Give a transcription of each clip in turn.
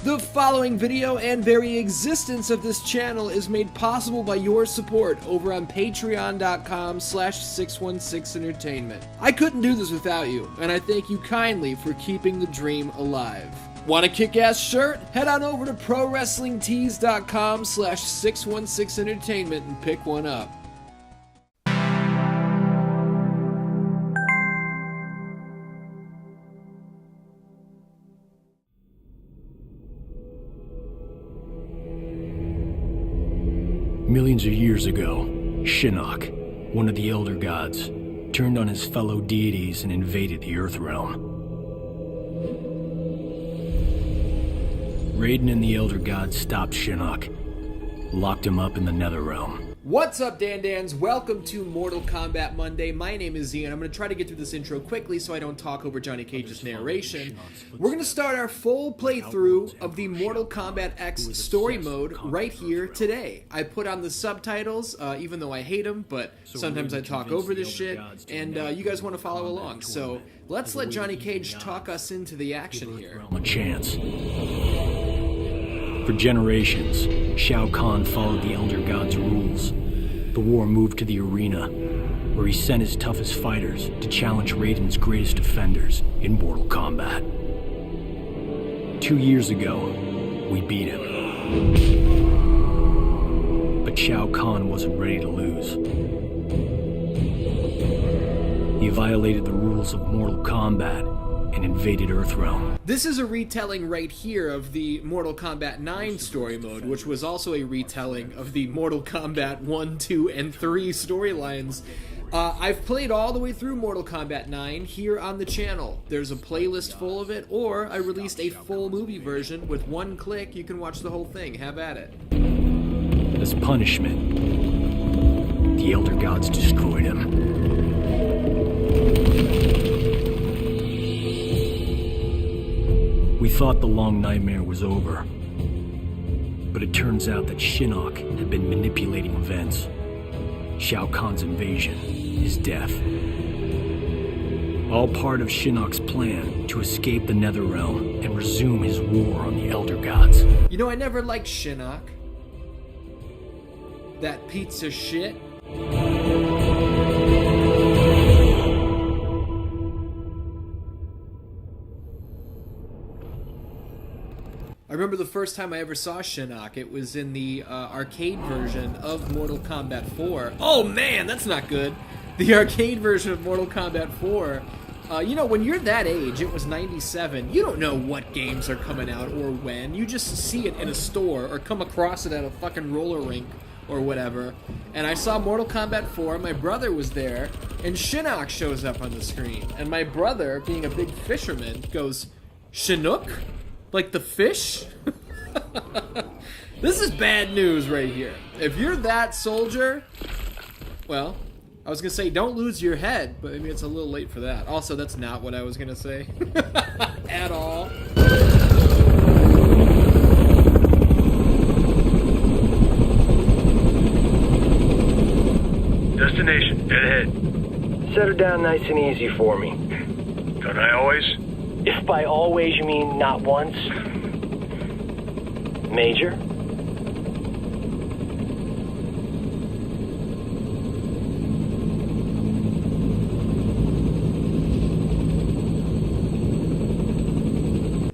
The following video and very existence of this channel is made possible by your support over on patreon.com/616entertainment. I couldn't do this without you, and I thank you kindly for keeping the dream alive. Want a kick-ass shirt? Head on over to prowrestlingtees.com/616entertainment and pick one up. Millions of years ago, Shinnok, one of the Elder Gods, turned on his fellow deities and invaded the Earthrealm. Raiden and the Elder Gods stopped Shinnok, locked him up in the Netherrealm. What's up, Dan-Dans? Welcome to Mortal Kombat Monday. My name is Ian. I'm going to try to get through this intro quickly so I don't talk over Johnny Cage's narration. We're going to start our full playthrough of the Mortal Kombat X story mode right here today. I put on the subtitles, even though I hate them, but sometimes I talk over this shit, and you guys want to follow along. So let's let Johnny Cage talk us into the action here. A chance. For generations, Shao Kahn followed the Elder God's rules. The war moved to the arena, where he sent his toughest fighters to challenge Raiden's greatest defenders in Mortal Kombat. 2 years ago, we beat him. But Shao Kahn wasn't ready to lose. He violated the rules of Mortal Kombat and invaded Earthrealm. This is a retelling right here of the Mortal Kombat 9 story mode, which was also a retelling of the Mortal Kombat 1, 2, and 3 storylines. I've played all the way through Mortal Kombat 9 here on the channel. There's a playlist full of it, or I released a full movie version. With one click, you can watch the whole thing. Have at it. As punishment, the Elder Gods destroyed him. We thought the long nightmare was over, but it turns out that Shinnok had been manipulating events. Shao Kahn's invasion, his death. All part of Shinnok's plan to escape the Netherrealm and resume his war on the Elder Gods. You know, I never liked Shinnok. That pizza shit. I remember the first time I ever saw Shinnok. It was in the arcade version of Mortal Kombat 4. Oh man, that's not good. The arcade version of Mortal Kombat 4. You know, when you're that age, it was 97, you don't know what games are coming out or when. You just see it in a store or come across it at a fucking roller rink or whatever. And I saw Mortal Kombat 4, my brother was there, and Shinnok shows up on the screen. And my brother, being a big fisherman, goes, "Shinnok? Like the fish?" This is bad news right here. If you're that soldier, well, I was gonna say don't lose your head, but maybe it's a little late for that. Also, that's not what I was gonna say at all. Destination, dead ahead. Set her down nice and easy for me. Don't I always? If by always you mean not once. Major?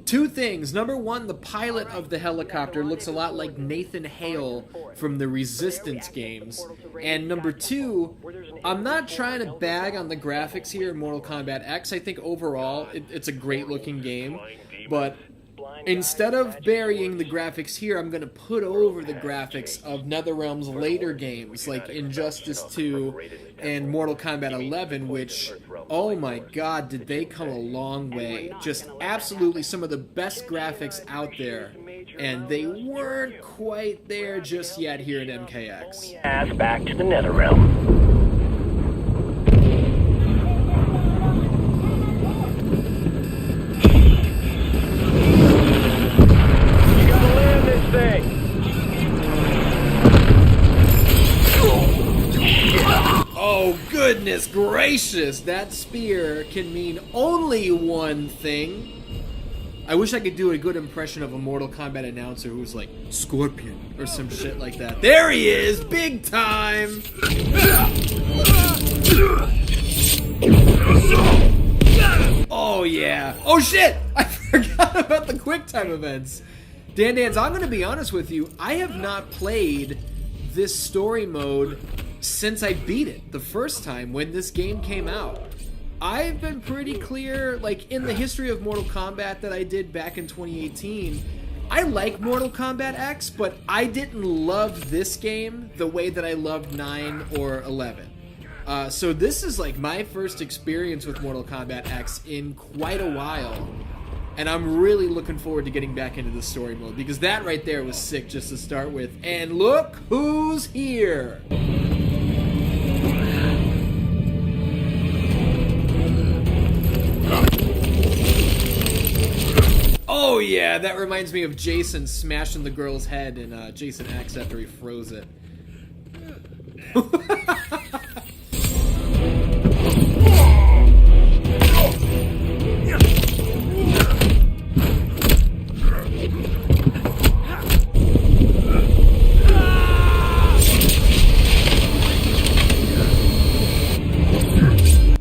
Two things. Number one, the pilot of the helicopter looks a lot like Nathan Hale from the Resistance games. And number two, I'm not trying to bag on the graphics here in Mortal Kombat X. I think overall it's a great looking game. But instead of burying the graphics here, I'm going to put over the graphics of NetherRealm's later games, like Injustice 2 and Mortal Kombat 11, which, oh my god, did they come a long way. Just absolutely some of the best graphics out there. And they weren't quite there just yet here in MKX. Ass back to the Netherrealm. Oh, goodness gracious! That spear can mean only one thing. I wish I could do a good impression of a Mortal Kombat announcer who's like, Scorpion, or some shit like that. There he is! Big time! Oh, yeah. Oh, shit! I forgot about the QuickTime events. Dan, I'm going to be honest with you. I have not played this story mode since I beat it the first time when this game came out. I've been pretty clear, like, in the history of Mortal Kombat that I did back in 2018, I like Mortal Kombat X, but I didn't love this game the way that I loved 9 or 11. So this is, like, my first experience with Mortal Kombat X in quite a while, and I'm really looking forward to getting back into the story mode, because that right there was sick just to start with. And look who's here! Oh yeah, that reminds me of Jason smashing the girl's head in Jason X after he froze it.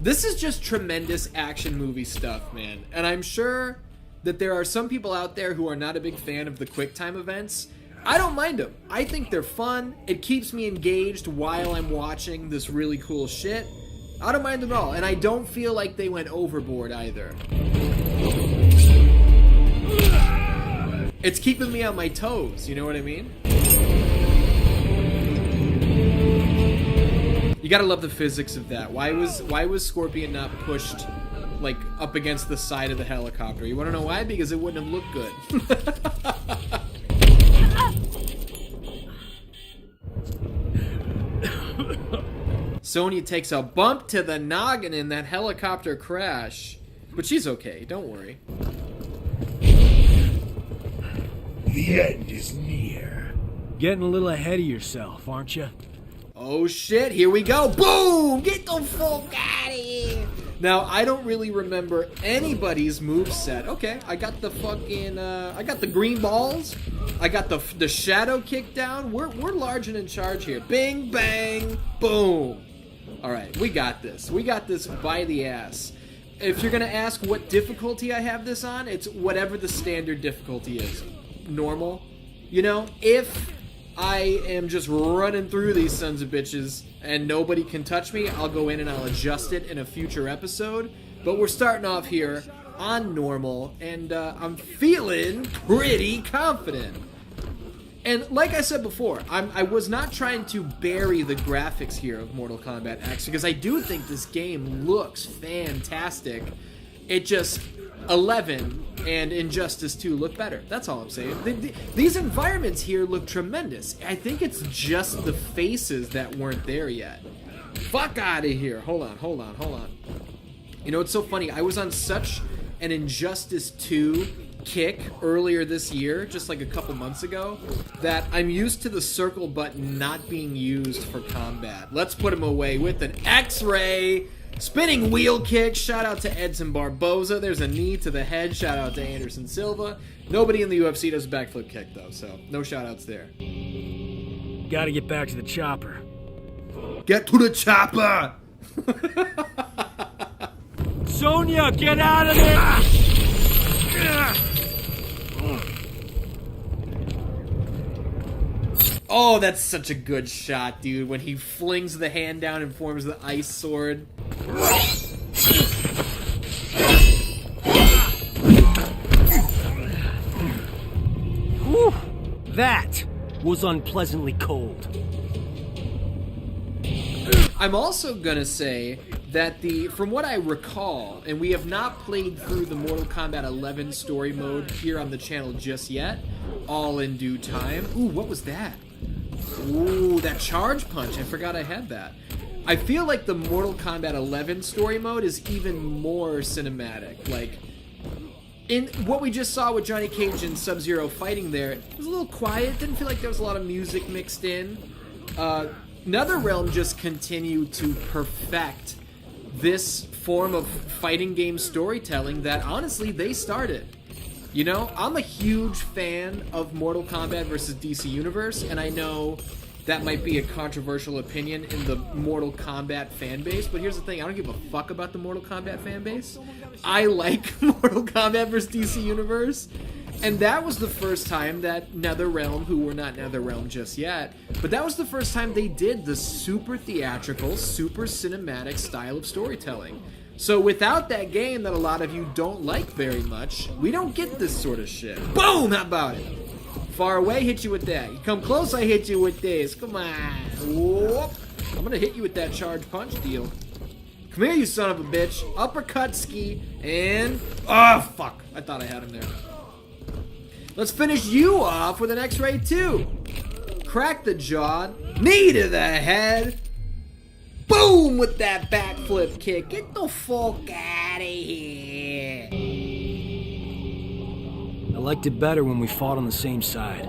This is just tremendous action movie stuff, man. And I'm sure that there are some people out there who are not a big fan of the QuickTime events. I don't mind them. I think they're fun. It keeps me engaged while I'm watching this really cool shit. I don't mind them at all. And I don't feel like they went overboard either. It's keeping me on my toes, you know what I mean? You gotta love the physics of that. Why was Scorpion not pushed like up against the side of the helicopter? You wanna know why? Because it wouldn't have looked good. Sonya takes a bump to the noggin in that helicopter crash. But she's okay, don't worry. The end is near. Getting a little ahead of yourself, aren't you? Oh shit, here we go. Boom! Get the fuck out of here! Now, I don't really remember anybody's moveset. Okay, I got the fucking, I got the green balls. I got the shadow kick down. We're large and in charge here. Bing, bang, boom. Alright, we got this. We got this by the ass. If you're gonna ask what difficulty I have this on, it's whatever the standard difficulty is. Normal. You know, if I am just running through these sons of bitches and nobody can touch me, I'll go in and I'll adjust it in a future episode. But we're starting off here on normal, and I'm feeling pretty confident. And like I said before, I was not trying to bury the graphics here of Mortal Kombat X, because I do think this game looks fantastic. It just... 11 and Injustice 2 look better. That's all I'm saying. These environments here look tremendous. I think it's just the faces that weren't there yet. Fuck out of here. Hold on. You know, it's so funny. I was on such an Injustice 2 kick earlier this year, just like a couple months ago, that I'm used to the circle button not being used for combat. Let's put him away with an X-ray. Spinning wheel kick, shout out to Edson Barboza. There's a knee to the head, shout out to Anderson Silva. Nobody in the UFC does a backflip kick though, so no shout outs there. Gotta get back to the chopper. Get to the chopper! Sonya, get out of there! Oh, that's such a good shot, dude, when he flings the hand down and forms the ice sword. Whew, that was unpleasantly cold. I'm also gonna say that from what I recall, and we have not played through the Mortal Kombat 11 story mode here on the channel just yet, all in due time. Ooh, what was that? Ooh, that charge punch. I forgot I had that. I feel like the Mortal Kombat 11 story mode is even more cinematic. Like, in what we just saw with Johnny Cage and Sub-Zero fighting there, it was a little quiet. Didn't feel like there was a lot of music mixed in. Netherrealm just continued to perfect this form of fighting game storytelling that, honestly, they started. You know, I'm a huge fan of Mortal Kombat versus DC Universe, and I know that might be a controversial opinion in the Mortal Kombat fan base, but here's the thing, I don't give a fuck about the Mortal Kombat fan base. I like Mortal Kombat versus DC Universe, and that was the first time that Netherrealm, who were not Netherrealm just yet, but that was the first time they did the super theatrical, super cinematic style of storytelling. So without that game that a lot of you don't like very much, we don't get this sort of shit. Boom! How about it? Far away, hit you with that. You come close, I hit you with this. Come on. Whoop. I'm gonna hit you with that charge punch deal. Come here, you son of a bitch. Uppercut ski, and... oh, fuck. I thought I had him there. Let's finish you off with an X-Ray 2. Crack the jaw. Knee to the head. Boom with that backflip kick. Get the fuck out of here. I liked it better when we fought on the same side.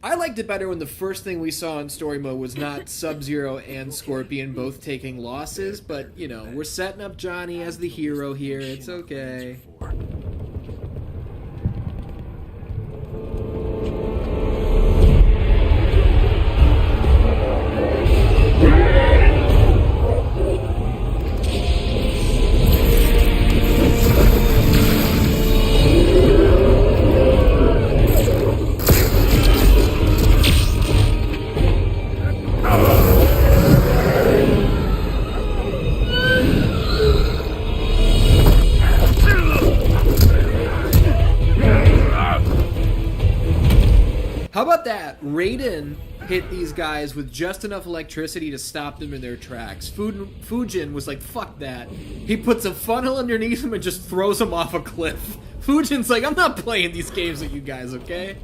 I liked it better when the first thing we saw in story mode was not Sub-Zero and Scorpion both taking losses, but, you know, we're setting up Johnny as the hero here. It's okay. How about that? Raiden hit these guys with just enough electricity to stop them in their tracks. Fujin was like, fuck that. He puts a funnel underneath him and just throws him off a cliff. Fujin's like, I'm not playing these games with you guys, okay?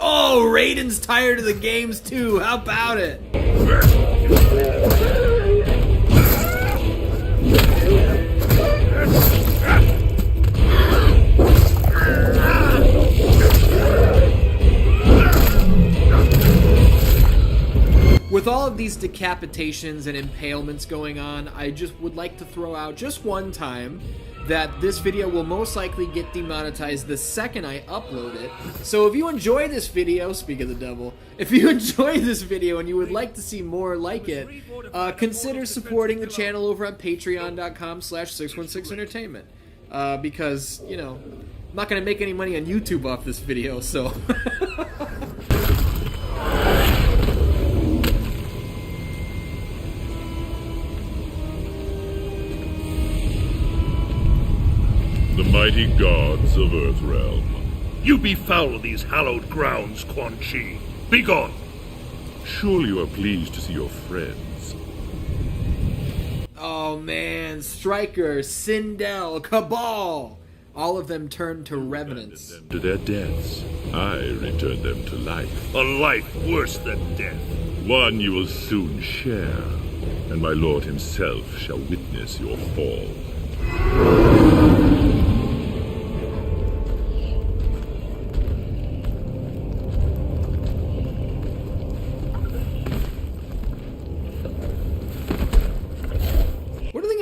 Oh, Raiden's tired of the games too. How about it? With all of these decapitations and impalements going on, I just would like to throw out just one time that this video will most likely get demonetized the second I upload it. So if you enjoy this video, speak of the devil, if you enjoy this video and you would like to see more like it, consider supporting the channel over at patreon.com/616entertainment. Because, you know, I'm not going to make any money on YouTube off this video, so... The mighty gods of Earthrealm. You befoul these hallowed grounds, Quan Chi. Begone! Surely you are pleased to see your friends. Oh man, Stryker, Sindel, Cabal! All of them turned to revenants. To their deaths, I return them to life. A life worse than death. One you will soon share, and my lord himself shall witness your fall.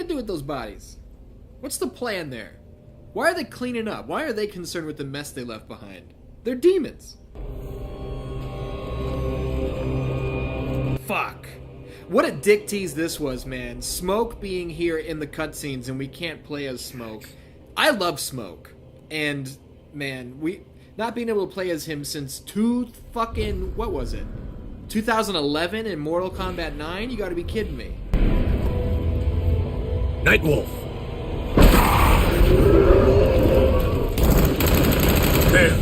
With those bodies? What's the plan there? Why are they cleaning up? Why are they concerned with the mess they left behind? They're demons. Fuck. What a dick tease this was, man. Smoke being here in the cutscenes and we can't play as Smoke. I love Smoke. And, man, we not being able to play as him since what was it? 2011 in Mortal Kombat 9? You gotta be kidding me. Nightwolf! There!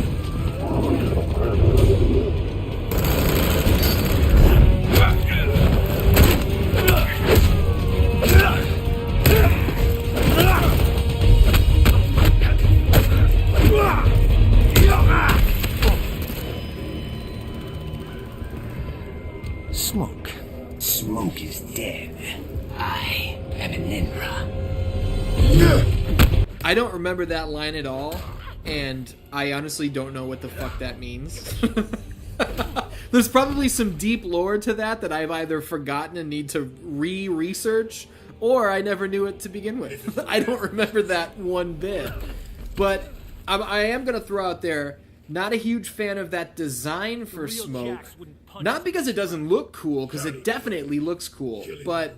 Smoke. Smoke is dead. I am an Ninra. I don't remember that line at all, and I honestly don't know what the fuck that means. There's probably some deep lore to that I've either forgotten and need to re-research, or I never knew it to begin with. I don't remember that one bit. But I am going to throw out there, not a huge fan of that design for Smoke. Not because it doesn't look cool, because it definitely looks cool, but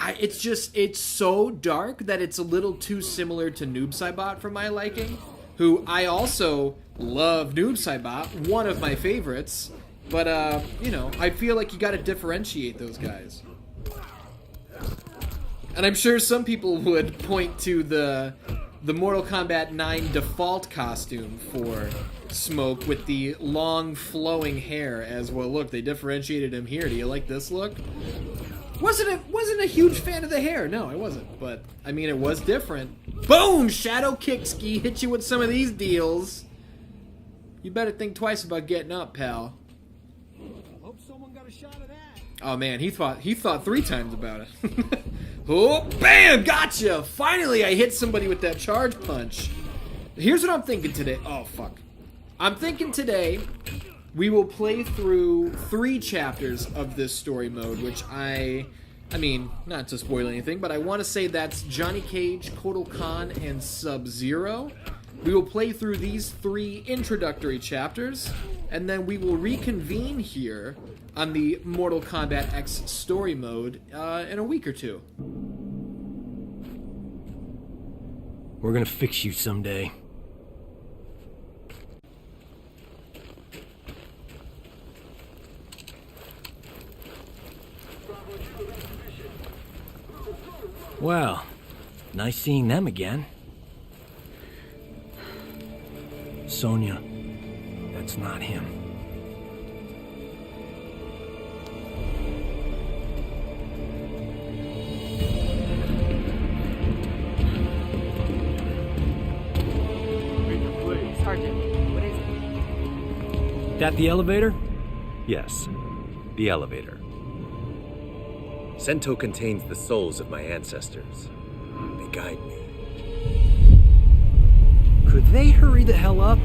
it's so dark that it's a little too similar to Noob Saibot for my liking, who I also love. Noob Saibot, one of my favorites, but, you know, I feel like you gotta differentiate those guys. And I'm sure some people would point to the Mortal Kombat 9 default costume for Smoke with the long flowing hair as well. Look, they differentiated him here. Do you like this look? Wasn't a huge fan of the hair. No, I wasn't. But I mean, it was different. Boom! Shadow kick ski hit you with some of these deals. You better think twice about getting up, pal. Hope someone got a shot of that. Oh man, he thought 3 times about it. Oh, bam! Gotcha! Finally, I hit somebody with that charge punch. Here's what I'm thinking today. Oh, fuck. I'm thinking today we will play through 3 chapters of this story mode, which I mean, not to spoil anything, but I want to say that's Johnny Cage, Kotal Kahn, and Sub-Zero. We will play through these 3 introductory chapters, and then we will reconvene here on the Mortal Kombat X story mode in a week or 2. We're gonna fix you someday. Well, nice seeing them again. Sonia, that's not him. Sergeant, what is it? That the elevator? Yes, the elevator. Sento contains the souls of my ancestors. They guide me. Could they hurry the hell up?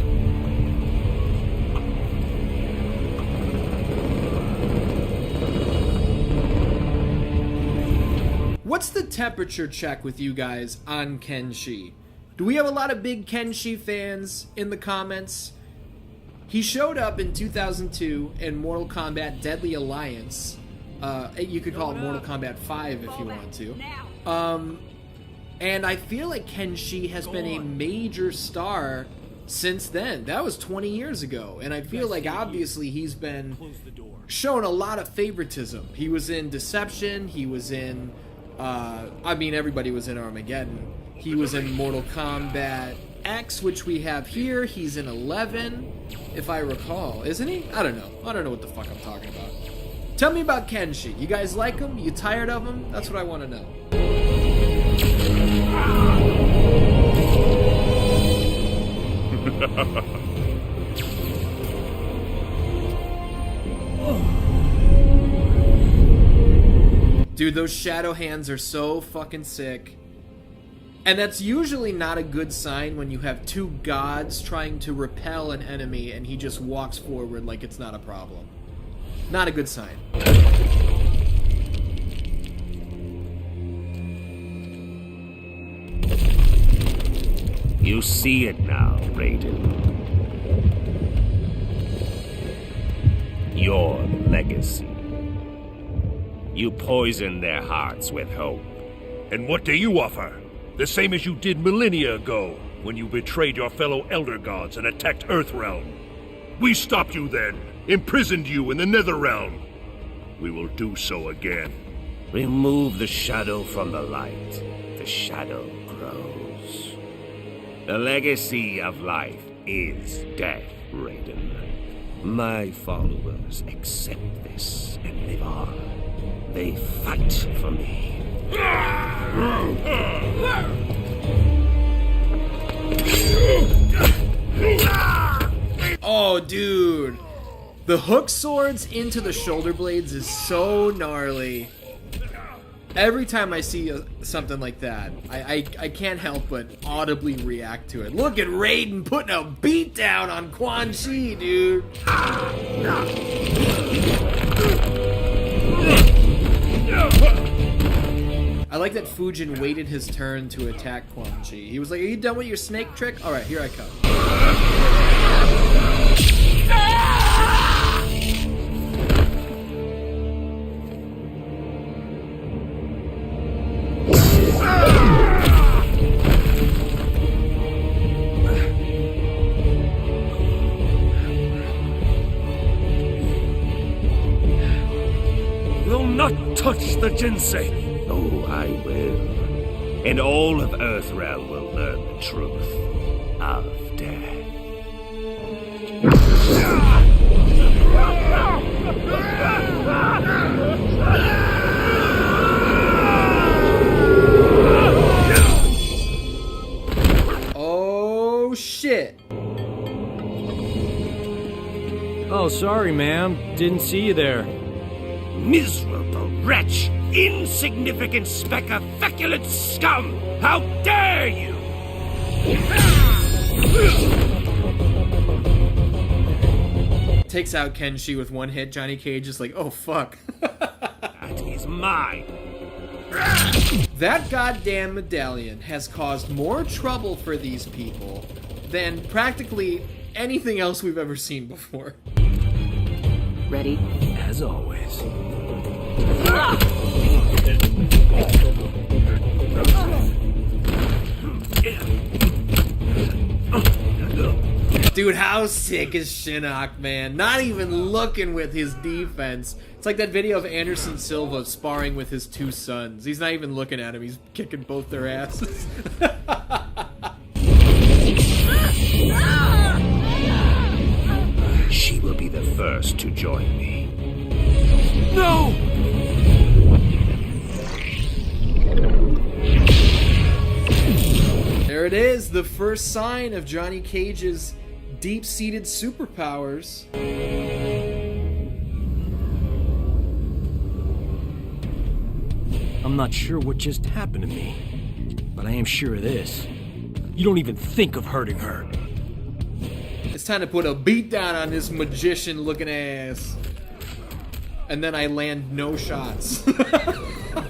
What's the temperature check with you guys on Kenshi? Do we have a lot of big Kenshi fans in the comments? He showed up in 2002 in Mortal Kombat Deadly Alliance. You could call it Mortal Kombat 5 if you want to. And I feel like Kenshi has been a major star since then. That was 20 years ago. And I feel like obviously he's been shown a lot of favoritism. He was in Deception. He was in... I mean, everybody was in Armageddon. He was in Mortal Kombat X, which we have here. He's in 11, if I recall. Isn't he? I don't know. I don't know what the fuck I'm talking about. Tell me about Kenshi. You guys like him? You tired of him? That's what I want to know. Dude, those shadow hands are so fucking sick. And that's usually not a good sign when you have 2 gods trying to repel an enemy and he just walks forward like it's not a problem. Not a good sign. You see it now, Raiden. Your legacy. You poison their hearts with hope. And what do you offer? The same as you did millennia ago, when you betrayed your fellow Elder Gods and attacked Earthrealm. We stopped you then, imprisoned you in the Netherrealm. We will do so again. Remove the shadow from the light. The shadow grows. The legacy of life is death, Raiden. My followers accept this and live on. They fight for me. Oh, dude. The hook swords into the shoulder blades is so gnarly. Every time I see something like that, I can't help but audibly react to it. Look at Raiden putting a beat down on Quan Chi, dude. I like that Fujin waited his turn to attack Quan Chi. He was like, are you done with your snake trick? Alright, here I come. Will not touch the ginseng. Oh, I will. And all of Earthrealm will learn the truth of death. Oh, shit. Oh, sorry, ma'am. Didn't see you there. Miserable wretch! Insignificant speck of feculent scum! How dare you! Takes out Kenshi with one hit. Johnny Cage is like, oh fuck. That is mine! That goddamn medallion has caused more trouble for these people than practically anything else we've ever seen before. Ready? As always. Dude, how sick is Shinnok, man? Not even looking with his defense. It's like that video of Anderson Silva sparring with his two sons. He's not even looking at him. He's kicking both their asses. She will be the first to join me. No! There it is, the first sign of Johnny Cage's deep-seated superpowers. I'm not sure what just happened to me, but I am sure of this. You don't even think of hurting her. It's time to put a beat down on this magician-looking ass. And then I land no shots.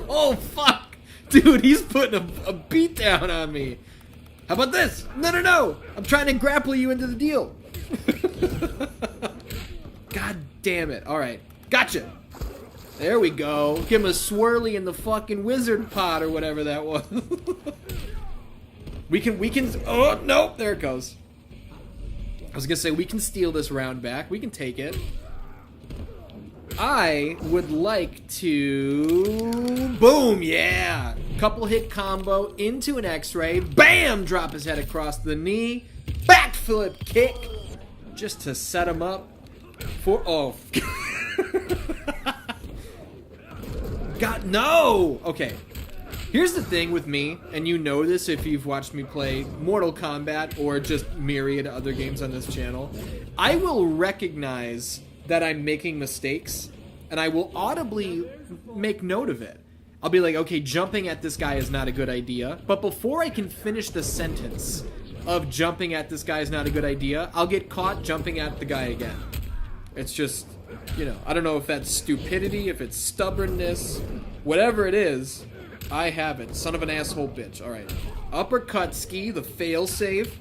Oh, fuck! Dude, he's putting a beat down on me. How about this? No, no, no! I'm trying to grapple you into the deal. God damn it. Alright. Gotcha! There we go. Give him a swirly in the fucking wizard pot or whatever that was. we can... Oh, nope. There it goes. I was gonna say, we can steal this round back. We can take it. I would like to... Boom, yeah! Couple hit combo into an X-ray. Bam! Drop his head across the knee. Backflip kick. Just to set him up for... Oh. God, no! Okay. Here's the thing with me, and you know this if you've watched me play Mortal Kombat or just myriad other games on this channel. I will recognize that I'm making mistakes, and I will audibly make note of it. I'll be like, okay, jumping at this guy is not a good idea, but before I can finish the sentence of jumping at this guy is not a good idea, I'll get caught jumping at the guy again. It's just, you know, I don't know if that's stupidity, if it's stubbornness, whatever it is, I have it. Son of an asshole bitch. Alright. Uppercut ski, the fail-safe.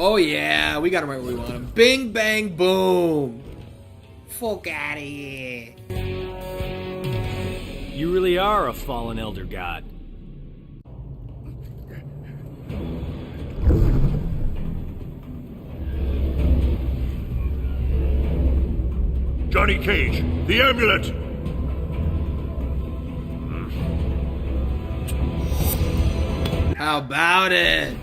Oh yeah, we got him right where we want him. Bing, bang, boom. Fuck out of here. You really are a fallen elder god. Johnny Cage, the amulet! How about it?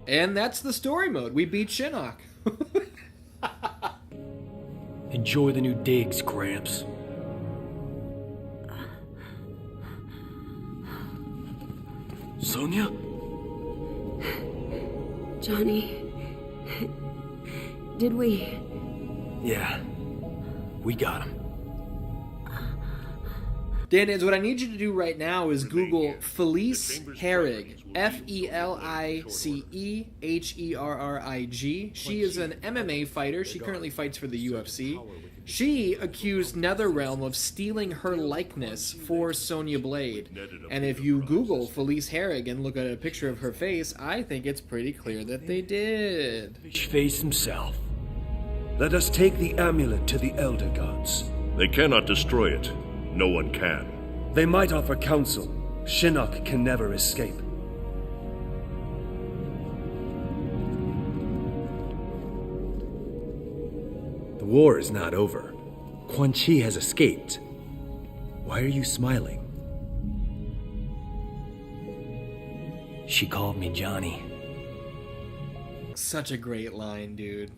And that's the story mode. We beat Shinnok. Enjoy the new digs, Gramps. Sonia? Johnny, did we? Yeah, we got him. Dan, what I need you to do right now is Google Felice Herrig, Feliceherrig. She is an MMA fighter. She currently fights for the UFC. She accused Netherrealm of stealing her likeness for Sonya Blade. And if you Google Felice Herrig and look at a picture of her face, I think it's pretty clear that they did. Face himself. Let us take the amulet to the Elder Gods. They cannot destroy it. No one can. They might offer counsel. Shinnok can never escape. The war is not over. Quan Chi has escaped. Why are you smiling? She called me Johnny. Such a great line, dude.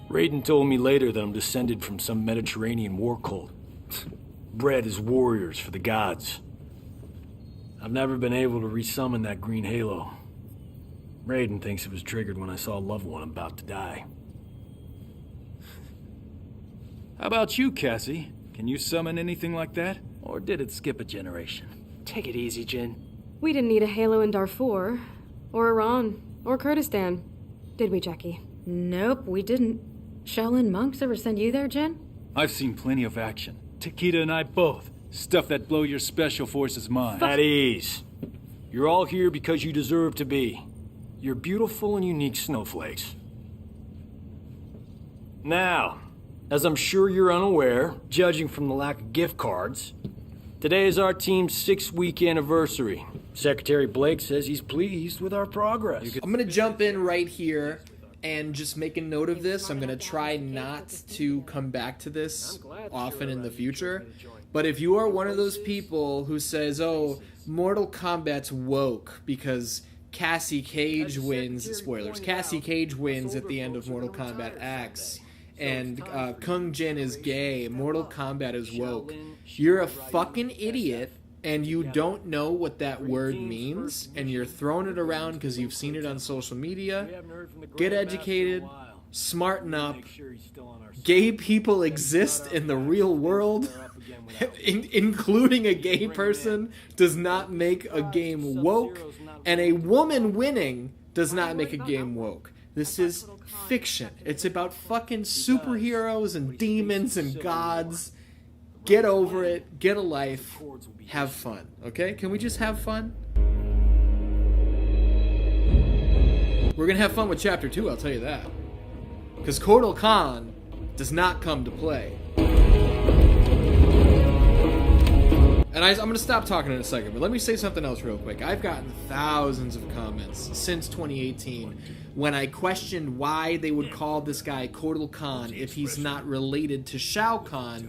Raiden told me later that I'm descended from some Mediterranean war cult. Bred as warriors for the gods. I've never been able to resummon that green halo. Raiden thinks it was triggered when I saw a loved one about to die. How about you, Cassie? Can you summon anything like that? Or did it skip a generation? Take it easy, Jin. We didn't need a halo in Darfur, or Iran, or Kurdistan. Did we, Jackie? Nope, we didn't. Shaolin monks ever send you there, Jen? I've seen plenty of action. Takeda and I both. Stuff that blow your special forces mind. At ease. You're all here because you deserve to be. You're beautiful and unique snowflakes. Now, as I'm sure you're unaware, judging from the lack of gift cards, today is our team's 6-week anniversary. Secretary Blake says he's pleased with our progress. I'm going to jump in right here and just make a note of this. I'm going to try not to come back to this often in the future. But if you are one of those people who says, oh, Mortal Kombat's woke because Cassie Cage wins, spoilers, Cassie Cage wins at the end of Mortal Kombat X, and Kung Jin is gay, Mortal Kombat is woke, you're a fucking idiot, and you don't know what that word means, and you're throwing it around because you've seen it on social media. Get educated, smarten up. Gay people exist in the real world, including a gay person does not make a game woke, and a woman winning does not make a game woke. This is fiction. It's about fucking superheroes and demons and gods. Get over it. Get a life. Have fun. Okay? Can we just have fun? We're going to have fun with Chapter 2, I'll tell you that. Because Kotal Kahn does not come to play. And I'm going to stop talking in a second, but let me say something else real quick. I've gotten thousands of comments since 2018 when I questioned why they would call this guy Kotal Kahn if he's not related to Shao Kahn.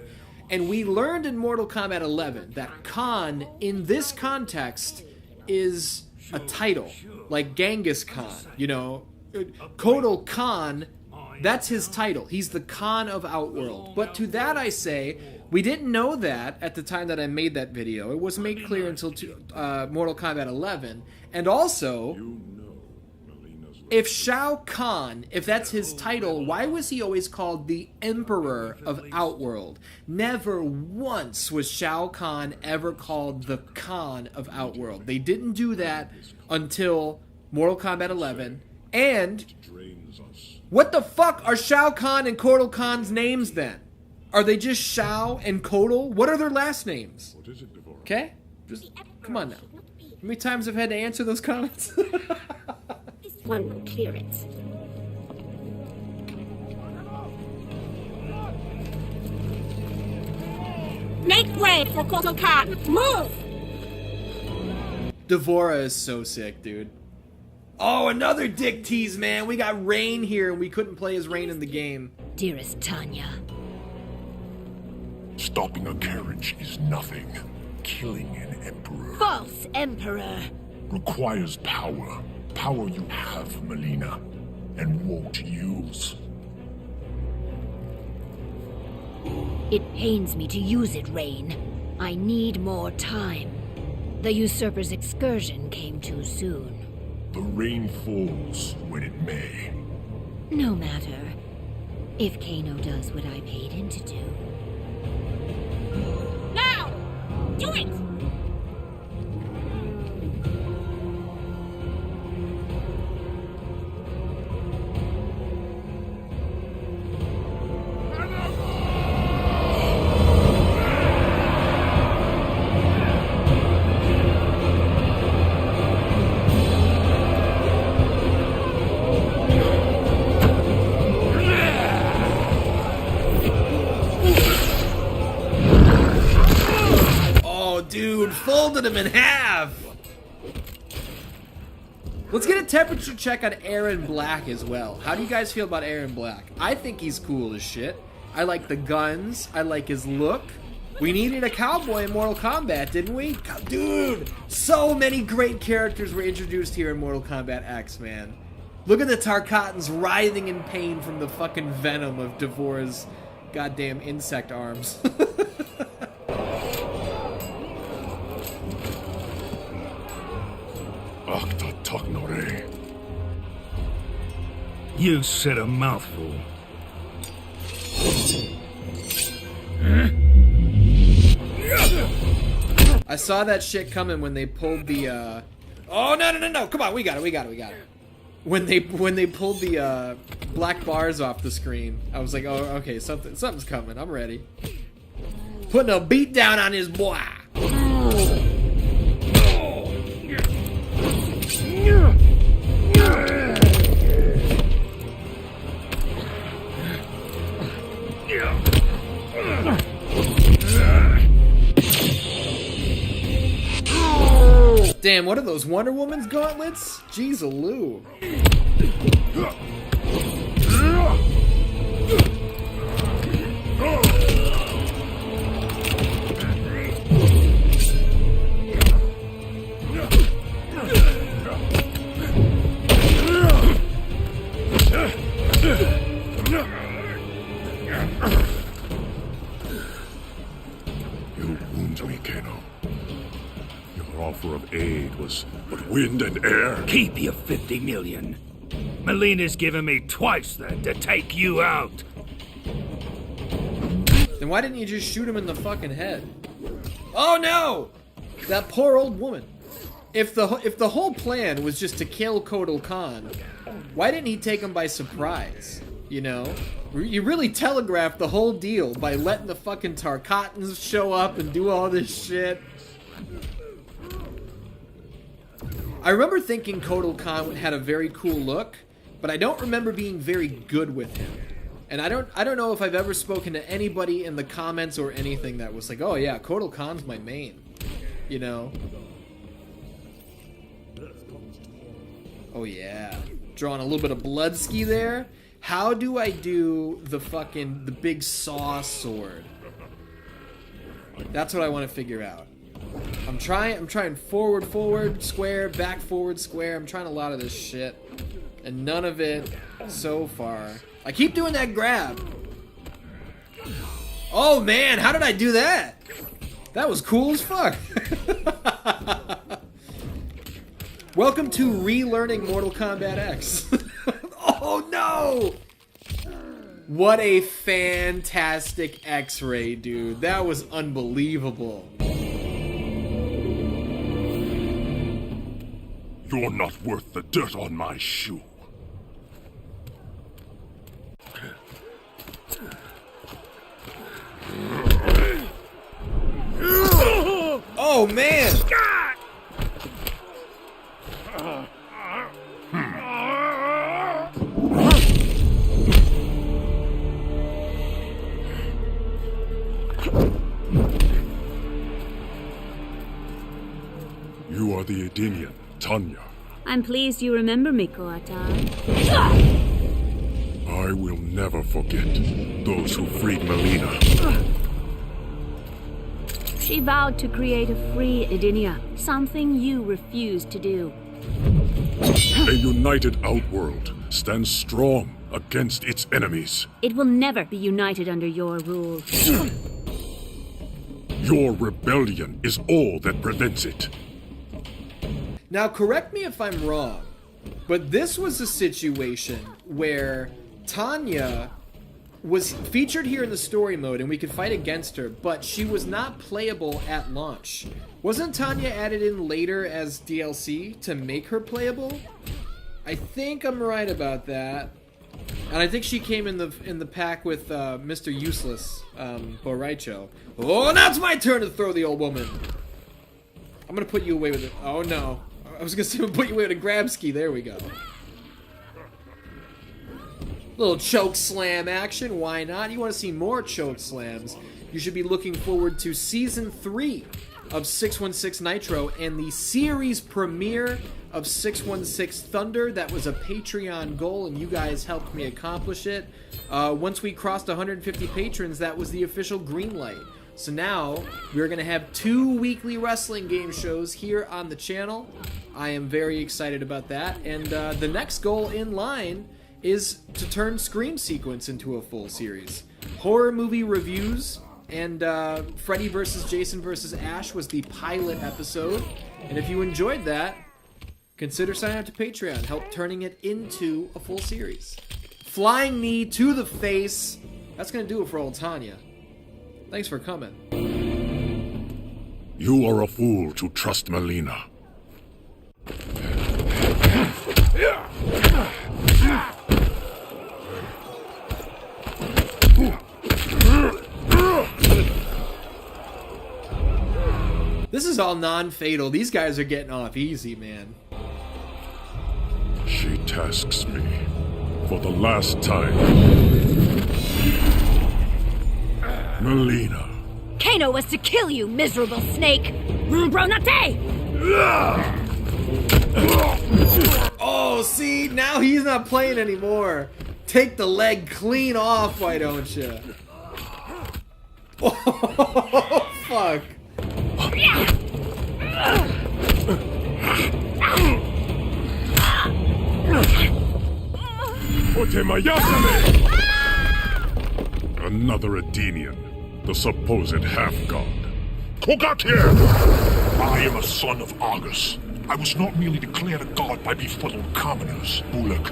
And we learned in Mortal Kombat 11 that Kahn, in this context, is a title. Like Genghis Khan, you know. Kotal Kahn, that's his title. He's the Khan of Outworld. But to that I say, we didn't know that at the time that I made that video. It wasn't made clear until Mortal Kombat 11. And also, if Shao Kahn, if that's his title, why was he always called the Emperor of Outworld? Never once was Shao Kahn ever called the Khan of Outworld. They didn't do that until Mortal Kombat 11. And what the fuck are Shao Kahn and Kotal Kahn's names then? Are they just Shao and Kotal? What are their last names? Okay? Just, come on now. How many times I've had to answer those comments? This one will clear it. Make way for Kotal Kahn! Move! Devora is so sick, dude. Oh, another dick tease, man. We got Rain here, and we couldn't play as Rain in the game. Dearest Tanya. Stopping a carriage is nothing. Killing an emperor False Emperor! requires power. Power you have, Melina, and won't use. It pains me to use it, Rain. I need more time. The usurper's excursion came too soon. The rain falls when it may. No matter. If Kano does what I paid him to do. Do it! Dude, folded him in half. Let's get a temperature check on Aaron Black as well. How do you guys feel about Aaron Black? I think he's cool as shit. I like the guns. I like his look. We needed a cowboy in Mortal Kombat, didn't we? Dude, so many great characters were introduced here in Mortal Kombat X, man. Look at the Tarkatans writhing in pain from the fucking venom of Devorah's goddamn insect arms. You said a mouthful. I saw that shit coming when they pulled the oh no, come on, we got it. When they pulled the black bars off the screen, I was like, oh okay, something's coming, I'm ready. Putting a beat down on his boy. Damn, what are those, Wonder Woman's gauntlets? Jeez-a-loo. You wound me, Kano. Your offer of aid was but wind and air. Keep your 50 million. Melina's given me twice that to take you out. Then why didn't you just shoot him in the fucking head? Oh no! That poor old woman. If the whole plan was just to kill Kotal Kahn, why didn't he take him by surprise? You know? You really telegraphed the whole deal by letting the fucking Tarkatans show up and do all this shit. I remember thinking Kotal Kahn had a very cool look, but I don't remember being very good with him. And I don't know if I've ever spoken to anybody in the comments or anything that was like, oh yeah, Kotal Kahn's my main. You know? Oh yeah. Drawing a little bit of blood ski there. How do I do the big saw sword? That's what I want to figure out. I'm trying forward, square, back, forward, square. I'm trying a lot of this shit. And none of it so far. I keep doing that grab. Oh man, how did I do that? That was cool as fuck. Welcome to relearning Mortal Kombat X. Oh no! What a fantastic X-ray, dude. That was unbelievable. You're not worth the dirt on my shoe. Oh man! You are the Edenian, Tanya. I'm pleased you remember me, Kotal. I will never forget those who freed Melina. She vowed to create a free Edenia, something you refused to do. A united Outworld stands strong against its enemies. It will never be united under your rule. Your rebellion is all that prevents it. Now, correct me if I'm wrong, but this was a situation where Tanya was featured here in the story mode, and we could fight against her, but she was not playable at launch. Wasn't Tanya added in later as DLC to make her playable? I think I'm right about that. And I think she came in the pack with Mr. Useless, Boraicho. Oh, now it's my turn to throw the old woman. I'm gonna put you away with it. Oh no. I was gonna say put you away with a grab ski. There we go. Little choke slam action, why not? You want to see more choke slams? You should be looking forward to Season 3 of 616 Nitro and the series premiere of 616 Thunder. That was a Patreon goal, and you guys helped me accomplish it. Once we crossed 150 patrons, that was the official green light. So now, we're going to have 2 weekly wrestling game shows here on the channel. I am very excited about that. And the next goal in line is to turn Scream Sequence into a full series. Horror movie reviews, and Freddy vs. Jason vs. Ash was the pilot episode. And if you enjoyed that, consider signing up to Patreon. Help turning it into a full series. Flying knee to the face. That's going to do it for old Tanya. Thanks for coming. You are a fool to trust Melina. This is all non-fatal. These guys are getting off easy, man. She tasks me for the last time. Melina. Kano was to kill you, miserable snake! Bronate! Oh, see? Now he's not playing anymore. Take the leg clean off, why don't you? Oh, fuck. Another Edenian, the supposed half-god. Kogat here! I am a son of Argus. I was not merely declared a god by befuddled commoners, Bullock.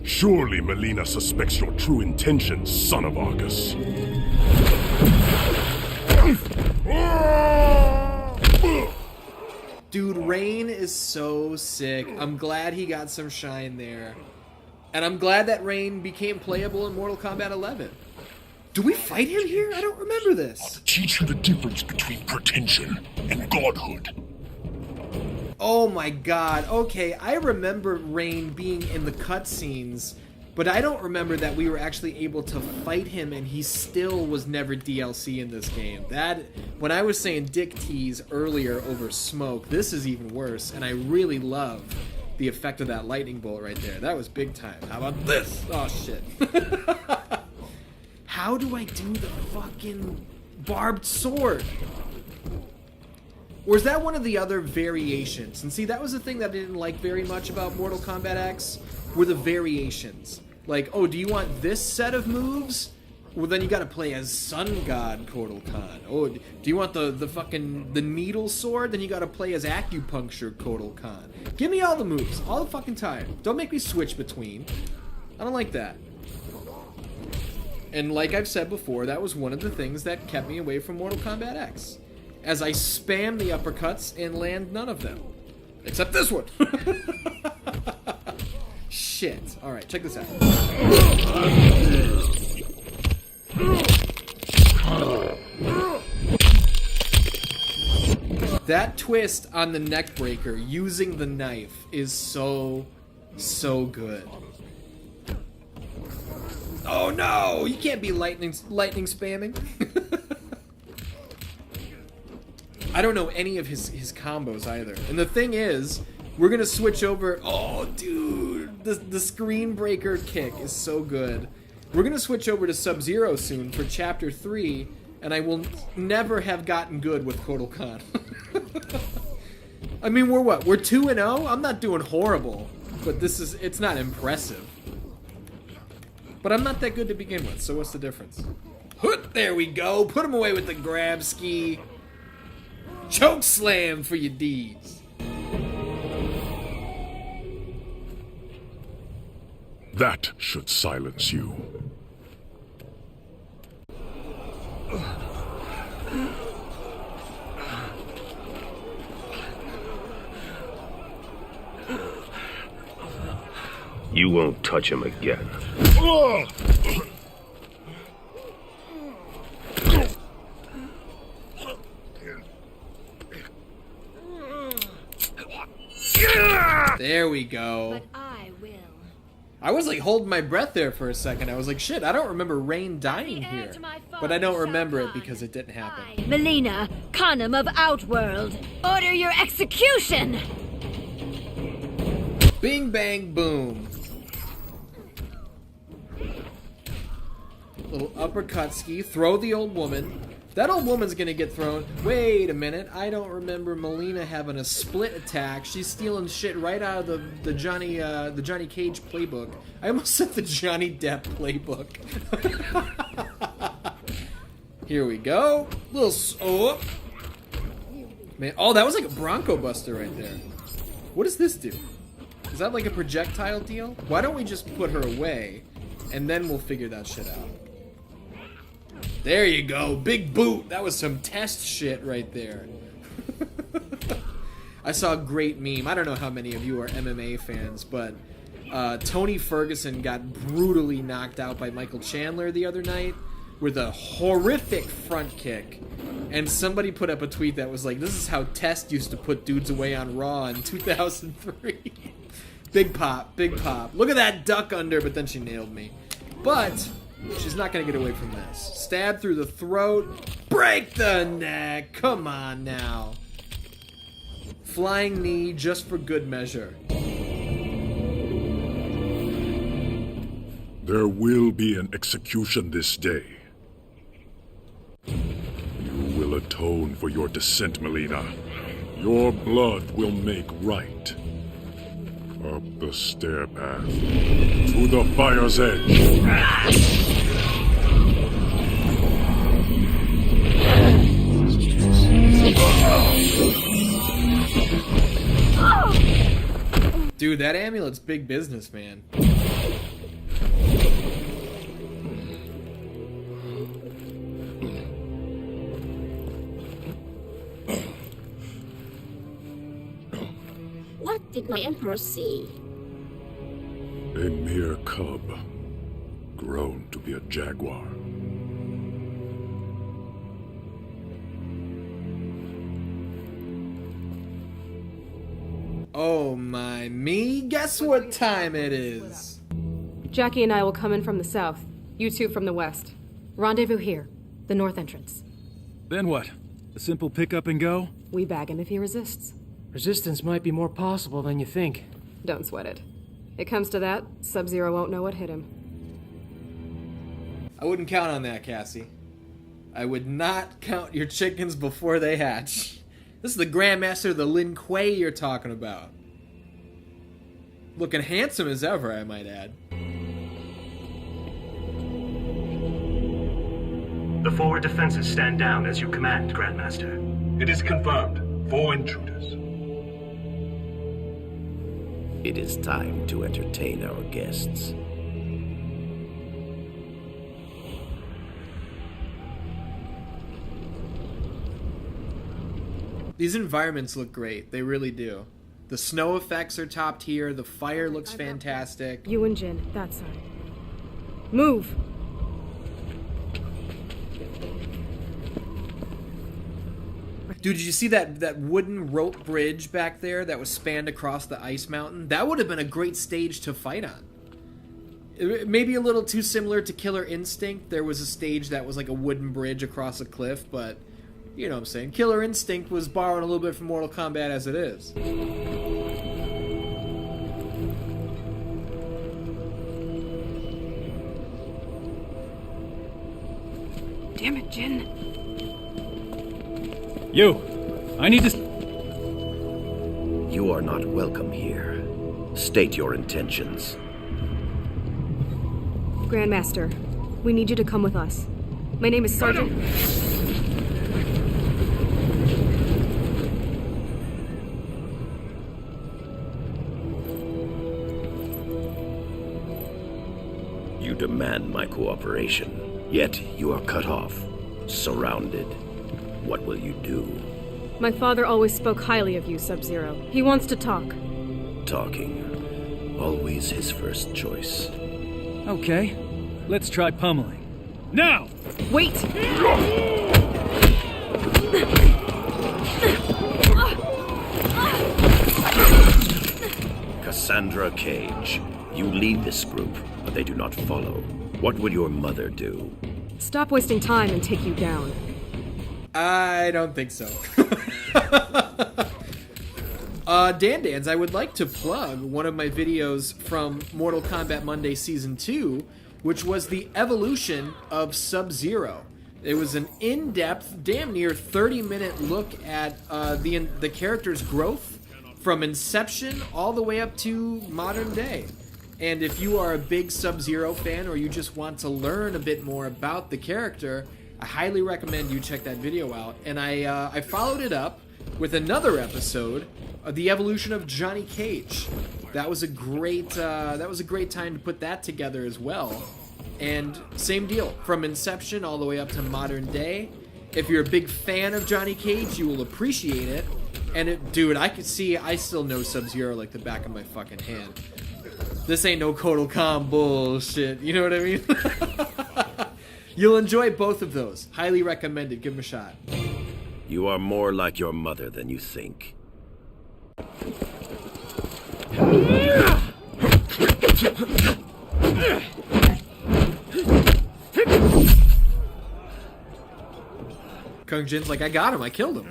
Surely Melina suspects your true intentions, son of Argus. Dude, Rain is so sick. I'm glad he got some shine there. And I'm glad that Rain became playable in Mortal Kombat 11. Do we fight him here? I don't remember this. I'll teach you the difference between pretension and godhood. Oh my god. Okay, I remember Rain being in the cutscenes, but I don't remember that we were actually able to fight him and he still was never DLC in this game. That, when I was saying dick tease earlier over smoke, this is even worse, and I really love the effect of that lightning bolt right there. That was big time. How about this? Oh shit. How do I do the fucking barbed sword? Or is that one of the other variations? And see, that was the thing that I didn't like very much about Mortal Kombat X, were the variations. Like, oh, do you want this set of moves? Well, then you gotta play as Sun God Kotal Kahn. Oh, do you want the fucking, the needle sword? Then you gotta play as Acupuncture Kotal Kahn. Give me all the moves, all the fucking time. Don't make me switch between. I don't like that. And like I've said before, that was one of the things that kept me away from Mortal Kombat X. As I spam the uppercuts and land none of them. Except this one. Shit. Alright, check this out. That twist on the neck breaker using the knife is so good. Oh no! You can't be lightning spamming. I don't know any of his combos either. And the thing is, we're gonna switch over. Oh, dude, the screen breaker kick is so good. We're gonna switch over to Sub-Zero soon for Chapter 3, and I will never have gotten good with Kotal Kahn. I mean, we're what? We're 2-0? I'm not doing horrible, but it's not impressive. But I'm not that good to begin with, so what's the difference? There we go. Put him away with the grab ski. Choke slam for your deeds. That should silence you. You won't touch him again. There we go. But I will. I was like holding my breath there for a second. I was like, shit, I don't remember Rain dying here. But I don't remember it because it didn't happen. Melina, Khanum of Outworld, order your execution! Bing, bang, boom. Little uppercut ski. Throw the old woman. That old woman's gonna get thrown. Wait a minute. I don't remember Melina having a split attack. She's stealing shit right out of the Johnny Cage playbook. I almost said the Johnny Depp playbook. Here we go. Oh. Man, oh, that was like a Bronco Buster right there. What does this do? Is that like a projectile deal? Why don't we just put her away, and then we'll figure that shit out. There you go, big boot. That was some test shit right there. I saw a great meme. I don't know how many of you are MMA fans, but Tony Ferguson got brutally knocked out by Michael Chandler the other night with a horrific front kick. And somebody put up a tweet that was like, this is how Test used to put dudes away on Raw in 2003. Big pop, big pop. Look at that duck under, but then she nailed me. But she's not going to get away from this. Stab through the throat. Break the neck. Come on now. Flying knee just for good measure. There will be an execution this day. You will atone for your descent, Melina. Your blood will make right. Up the stair path. To the fire's edge. Dude, that amulet's big business, man. What did my emperor see? A mere cub, grown to be a jaguar. Oh my me, guess what time it is? Jackie and I will come in from the south. You two from the west. Rendezvous here, the north entrance. Then what? A simple pick up and go? We bag him if he resists. Resistance might be more possible than you think. Don't sweat it. It comes to that, Sub-Zero won't know what hit him. I wouldn't count on that, Cassie. I would not count your chickens before they hatch. This is the Grandmaster of the Lin Kuei you're talking about. Looking handsome as ever, I might add. The forward defenses stand down as you command, Grandmaster. It is confirmed. 4 intruders. It is time to entertain our guests. These environments look great. They really do. The snow effects are top tier. The fire looks fantastic. You and Jin, that side. Move! Dude, did you see that wooden rope bridge back there that was spanned across the ice mountain? That would have been a great stage to fight on. Maybe a little too similar to Killer Instinct. There was a stage that was like a wooden bridge across a cliff, but you know what I'm saying. Killer Instinct was borrowing a little bit from Mortal Kombat as it is. Damn it, Jin. You! I need to... You are not welcome here. State your intentions. Grandmaster, we need you to come with us. My name is Sergeant... You demand my cooperation, yet you are cut off, surrounded. What will you do? My father always spoke highly of you, Sub-Zero. He wants to talk. Talking. Always his first choice. Okay, let's try pummeling. Now! Wait! Cassandra Cage, you lead this group, but they do not follow. What would your mother do? Stop wasting time and take you down. I don't think so. Dan, I would like to plug one of my videos from Mortal Kombat Monday Season 2, which was the evolution of Sub-Zero. It was an in-depth, damn near 30-minute look at the character's growth from inception all the way up to modern day. And if you are a big Sub-Zero fan or you just want to learn a bit more about the character, I highly recommend you check that video out. And I followed it up with another episode of the evolution of Johnny Cage. That was a great time to put that together as well. And same deal, from inception all the way up to modern day. If you're a big fan of Johnny Cage, you will appreciate it. And dude, I still know Sub-Zero like the back of my fucking hand. This ain't no Kotal Kahn bullshit, you know what I mean? You'll enjoy both of those. Highly recommended. Give them a shot. You are more like your mother than you think. Kung Jin's like, I got him. I killed him.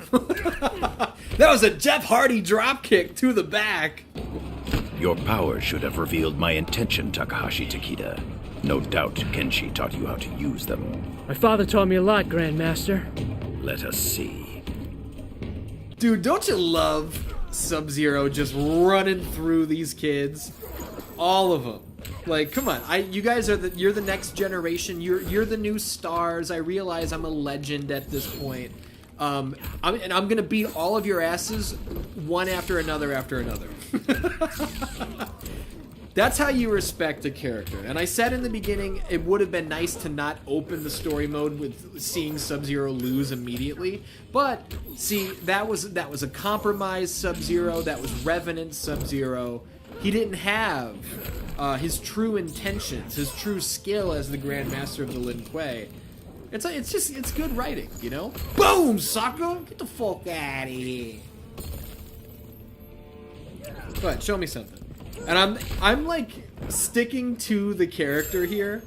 That was a Jeff Hardy dropkick to the back. Your power should have revealed my intention, Takahashi Takeda. No doubt Kenshi taught you how to use them. My father taught me a lot, Grandmaster. Let us see. Dude, don't you love Sub-Zero just running through these kids? All of them. Like, come on. You guys are you're the next generation. You're the new stars. I realize I'm a legend at this point. I'm gonna beat all of your asses one after another after another. That's how you respect a character. And I said in the beginning, it would have been nice to not open the story mode with seeing Sub-Zero lose immediately. But see, that was a compromise Sub-Zero. That was Revenant Sub-Zero. He didn't have his true intentions, his true skill as the Grandmaster of the Lin Kuei. It's good writing, you know? Boom, sucker! Get the fuck out of here. Go ahead, show me something. And I'm like sticking to the character here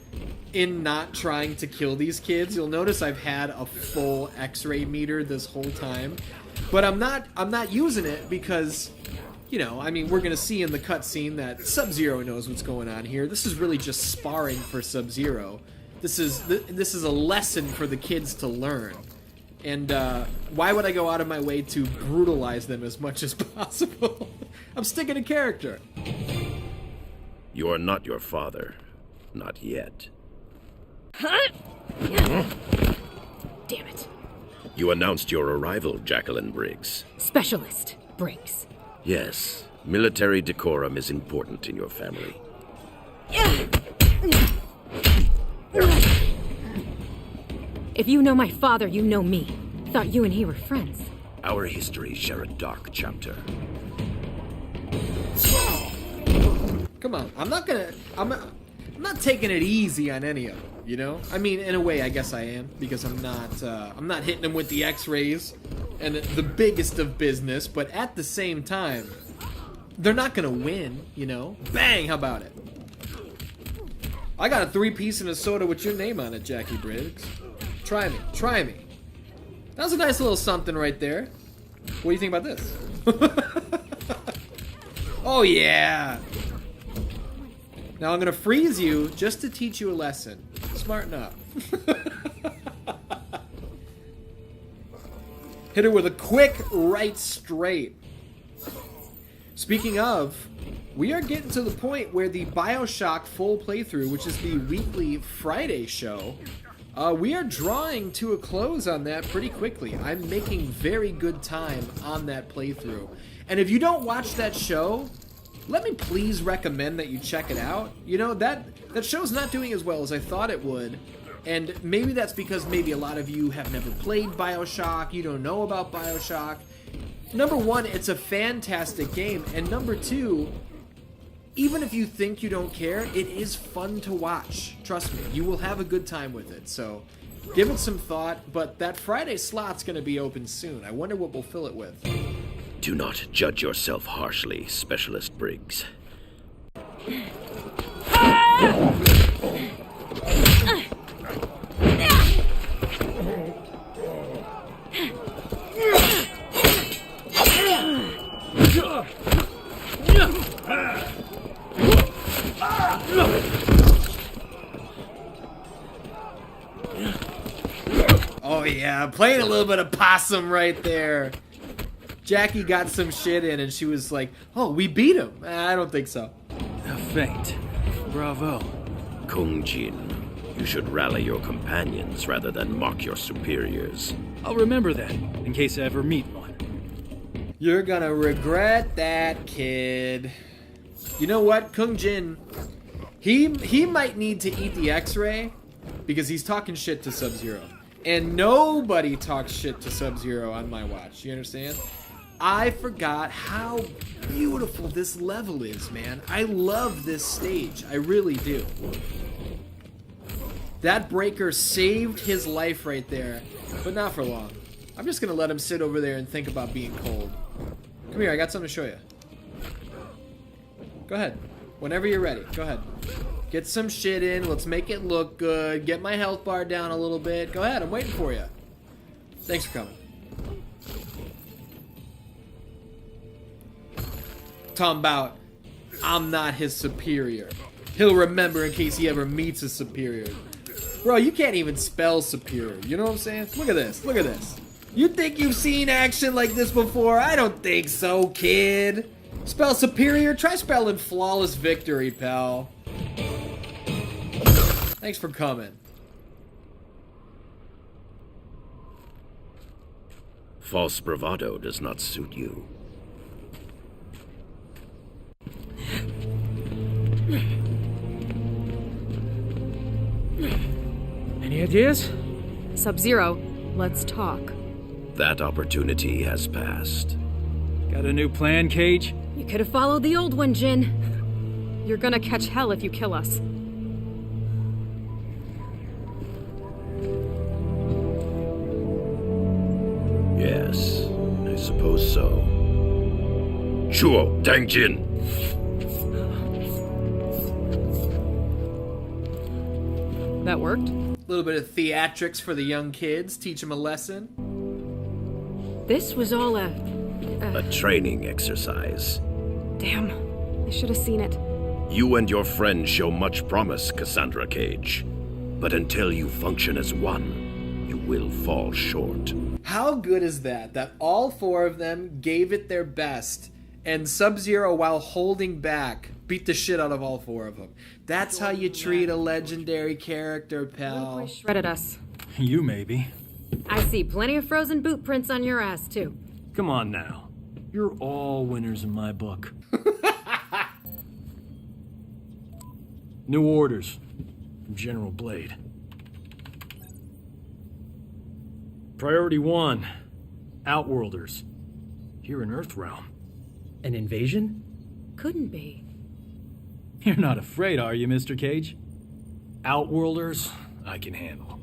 in not trying to kill these kids. You'll notice I've had a full X-ray meter this whole time, but I'm not using it because, you know, I mean, we're gonna see in the cutscene that Sub-Zero knows what's going on here. This is really just sparring for Sub-Zero. This is a lesson for the kids to learn. And why would I go out of my way to brutalize them as much as possible? I'm sticking to character. You are not your father. Not yet. Huh? Damn it. You announced your arrival, Jacqueline Briggs. Specialist Briggs. Yes. Military decorum is important in your family. If you know my father, you know me. Thought you and he were friends. Our histories share a dark chapter. Come on, I'm not taking it easy on any of them, you know? I mean, in a way, I guess I am, because I'm not hitting them with the X-rays and the biggest of business, but at the same time, they're not gonna win, you know? Bang, how about it? I got a 3-piece and a soda with your name on it, Jackie Briggs. Try me, try me. That was a nice little something right there. What do you think about this? Oh yeah! Now I'm gonna freeze you just to teach you a lesson. Smarten up. Hit her with a quick right straight. Speaking of, we are getting to the point where the BioShock full playthrough, which is the weekly Friday show, we are drawing to a close on that pretty quickly. I'm making very good time on that playthrough. And if you don't watch that show, let me please recommend that you check it out. You know, that show's not doing as well as I thought it would. And maybe that's because maybe a lot of you have never played BioShock, you don't know about BioShock. Number one, it's a fantastic game, and number two, even if you think you don't care, it is fun to watch. Trust me, you will have a good time with it, so give it some thought, but that Friday slot's going to be open soon. I wonder what we'll fill it with. Do not judge yourself harshly, Specialist Briggs. Oh yeah, playing a little bit of possum right there. Jackie got some shit in and she was like, oh, we beat him. I don't think so. A feint. Bravo. Kung Jin, you should rally your companions rather than mock your superiors. I'll remember that, in case I ever meet one. You're gonna regret that, kid. You know what, Kung Jin, he might need to eat the X-ray because he's talking shit to Sub-Zero. And nobody talks shit to Sub-Zero on my watch, you understand? I forgot how beautiful this level is, man. I love this stage. I really do. That breaker saved his life right there, but not for long. I'm just going to let him sit over there and think about being cold. Come here, I got something to show you. Go ahead. Whenever you're ready, go ahead. Get some shit in. Let's make it look good. Get my health bar down a little bit. Go ahead, I'm waiting for you. Thanks for coming. Talking about, I'm not his superior. He'll remember in case he ever meets a superior. Bro, you can't even spell superior. You know what I'm saying? Look at this. Look at this. You think you've seen action like this before? I don't think so, kid. Spell superior? Try spelling flawless victory, pal. Thanks for coming. False bravado does not suit you. Any ideas? Sub-Zero, let's talk. That opportunity has passed. Got a new plan, Cage? You could have followed the old one, Jin. You're gonna catch hell if you kill us. Yes, I suppose so. Shuo, Dangjin! That worked. A little bit of theatrics for the young kids. Teach them a lesson. This was all a training exercise. Damn. I should have seen it. You and your friend show much promise, Cassandra Cage. But until you function as one, you will fall short. How good is that? That all four of them gave it their best, and Sub-Zero, while holding back, beat the shit out of all four of them. That's how you treat a legendary character, pal. Shredded us. You maybe. I see plenty of frozen boot prints on your ass, too. Come on now. You're all winners in my book. New orders from General Blade. Priority 1, Outworlders. Here in Earthrealm. An invasion? Couldn't be. You're not afraid, are you, Mr. Cage? Outworlders, I can handle.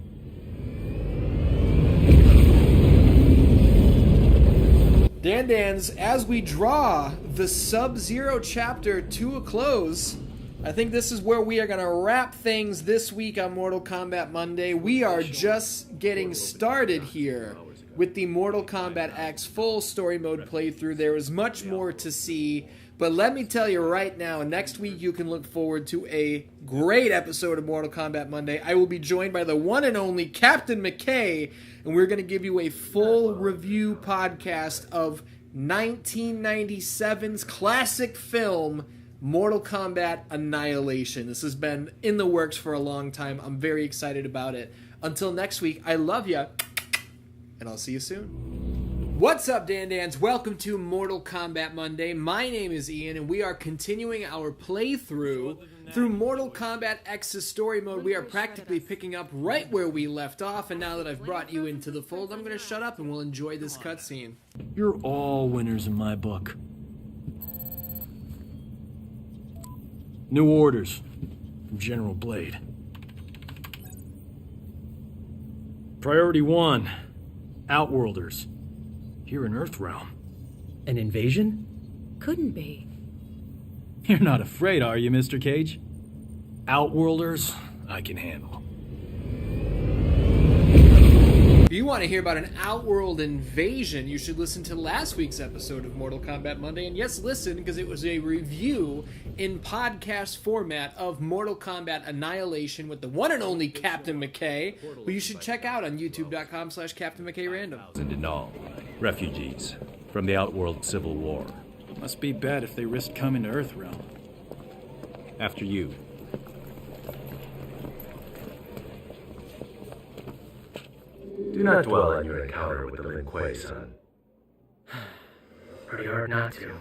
Dan, as we draw the Sub-Zero chapter to a close, I think this is where we are going to wrap things this week on Mortal Kombat Monday. We are just getting started here with the Mortal Kombat X full story mode playthrough. There is much more to see, but let me tell you right now, next week you can look forward to a great episode of Mortal Kombat Monday. I will be joined by the one and only Captain McKay, and we're going to give you a full review podcast of 1997's classic film, Mortal Kombat Annihilation. This has been in the works for a long time. I'm very excited about it. Until next week, I love ya, and I'll see you soon. What's up, Dan-Dans? Welcome to Mortal Kombat Monday. My name is Ian, and we are continuing our playthrough through Mortal Kombat X's story mode. We are practically picking up right where we left off, and now that I've brought you into the fold, I'm going to shut up and we'll enjoy this cutscene. You're all winners in my book. New orders from General Blade. Priority 1, Outworlders. Here in Earthrealm. An invasion? Couldn't be. You're not afraid, are you, Mr. Cage? Outworlders, I can handle. If you want to hear about an Outworld invasion, you should listen to last week's episode of Mortal Kombat Monday. And yes, listen, because it was a review in podcast format of Mortal Kombat Annihilation with the one and only Captain McKay, who you should check out on youtube.com/Captain McKay Random. In all, refugees from the Outworld Civil War. Must be bad if they risked coming to Earthrealm. After you. Do not dwell on your encounter with the Lin Kuei, son. Pretty hard not to.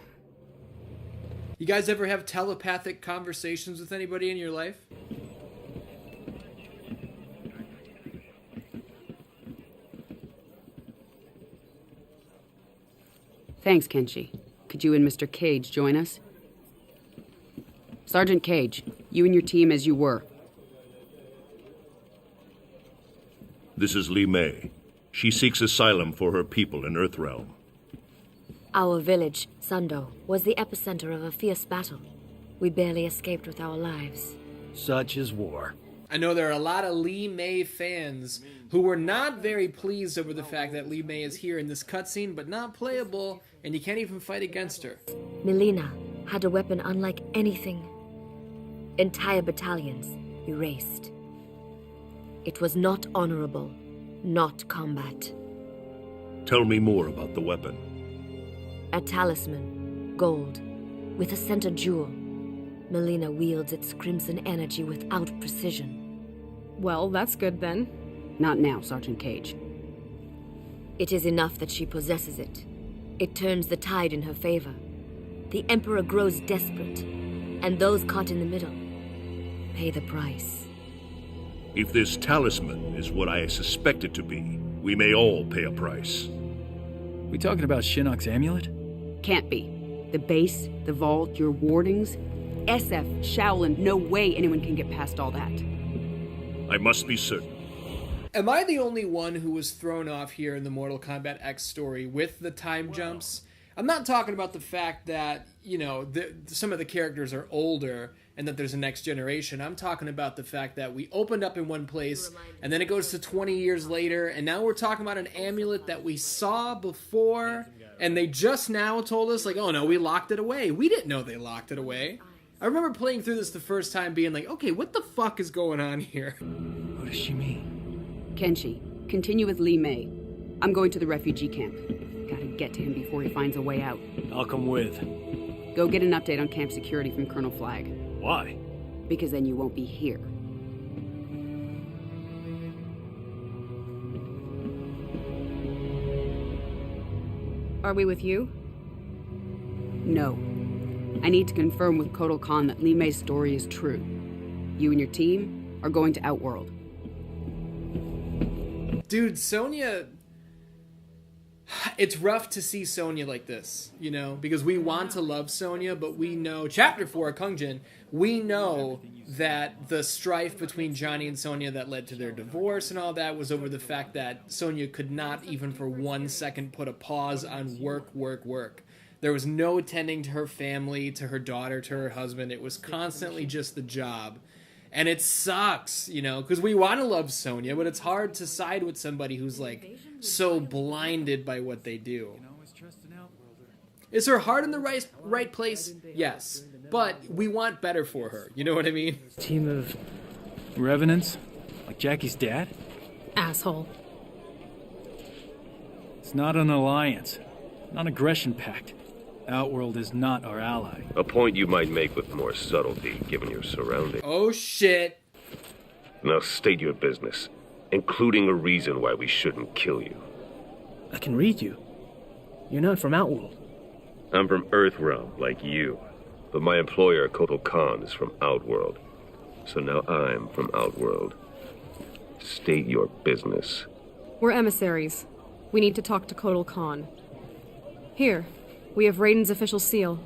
You guys ever have telepathic conversations with anybody in your life? Thanks, Kenshi. Could you and Mr. Cage join us? Sergeant Cage, you and your team as you were. This is Li Mei. She seeks asylum for her people in Earthrealm. Our village, Sindel, was the epicenter of a fierce battle. We barely escaped with our lives. Such is war. I know there are a lot of Li Mei fans who were not very pleased over the fact that Li Mei is here in this cutscene, but not playable, and you can't even fight against her. Mileena had a weapon unlike anything. Entire battalions erased. It was not honorable, not combat. Tell me more about the weapon. A talisman, gold, with a center jewel. Mileena wields its crimson energy without precision. Well, that's good then. Not now, Sergeant Cage. It is enough that she possesses it. It turns the tide in her favor. The Emperor grows desperate, and those caught in the middle pay the price. If this talisman is what I suspect it to be, we may all pay a price. We talking about Shinnok's amulet? Can't be. The base, the vault, your wardings, SF, Shaolin, no way anyone can get past all that. I must be certain. Am I the only one who was thrown off here in the Mortal Kombat X story with the time jumps? I'm not talking about the fact that, you know, some of the characters are older and that there's a next generation. I'm talking about the fact that we opened up in one place and then it goes to 20 years later, and now we're talking about an amulet that we saw before and they just now told us, like, oh no, we locked it away. We didn't know they locked it away. I remember playing through this the first time being like, okay, what the fuck is going on here? What does she mean? Kenshi, continue with Li Mei. I'm going to the refugee camp. Gotta get to him before he finds a way out. I'll come with. Go get an update on camp security from Colonel Flagg. Why? Because then you won't be here. Are we with you? No. I need to confirm with Kotal Kahn that Li Mei's story is true. You and your team are going to Outworld. Dude, Sonya... It's rough to see Sonya like this, you know, because we want to love Sonya, but we know, Chapter 4, Kungjin, we know that the strife between Johnny and Sonya that led to their divorce and all that was over the fact that Sonya could not even for 1 second put a pause on work. There was no attending to her family, to her daughter, to her husband. It was constantly just the job. And it sucks, you know, because we want to love Sonya, but it's hard to side with somebody who's, like, so blinded by what they do. Is her heart in the right place? Yes. But we want better for her, you know what I mean? Team of revenants? Like Jackie's dad? Asshole. It's not an alliance. Non-aggression pact. Outworld is not our ally. A point you might make with more subtlety, given your surroundings. Oh, shit. Now state your business, including a reason why we shouldn't kill you. I can read you. You're not from Outworld. I'm from Earthrealm, like you. But my employer, Kotal Kahn, is from Outworld. So now I'm from Outworld. State your business. We're emissaries. We need to talk to Kotal Kahn. Here, we have Raiden's official seal.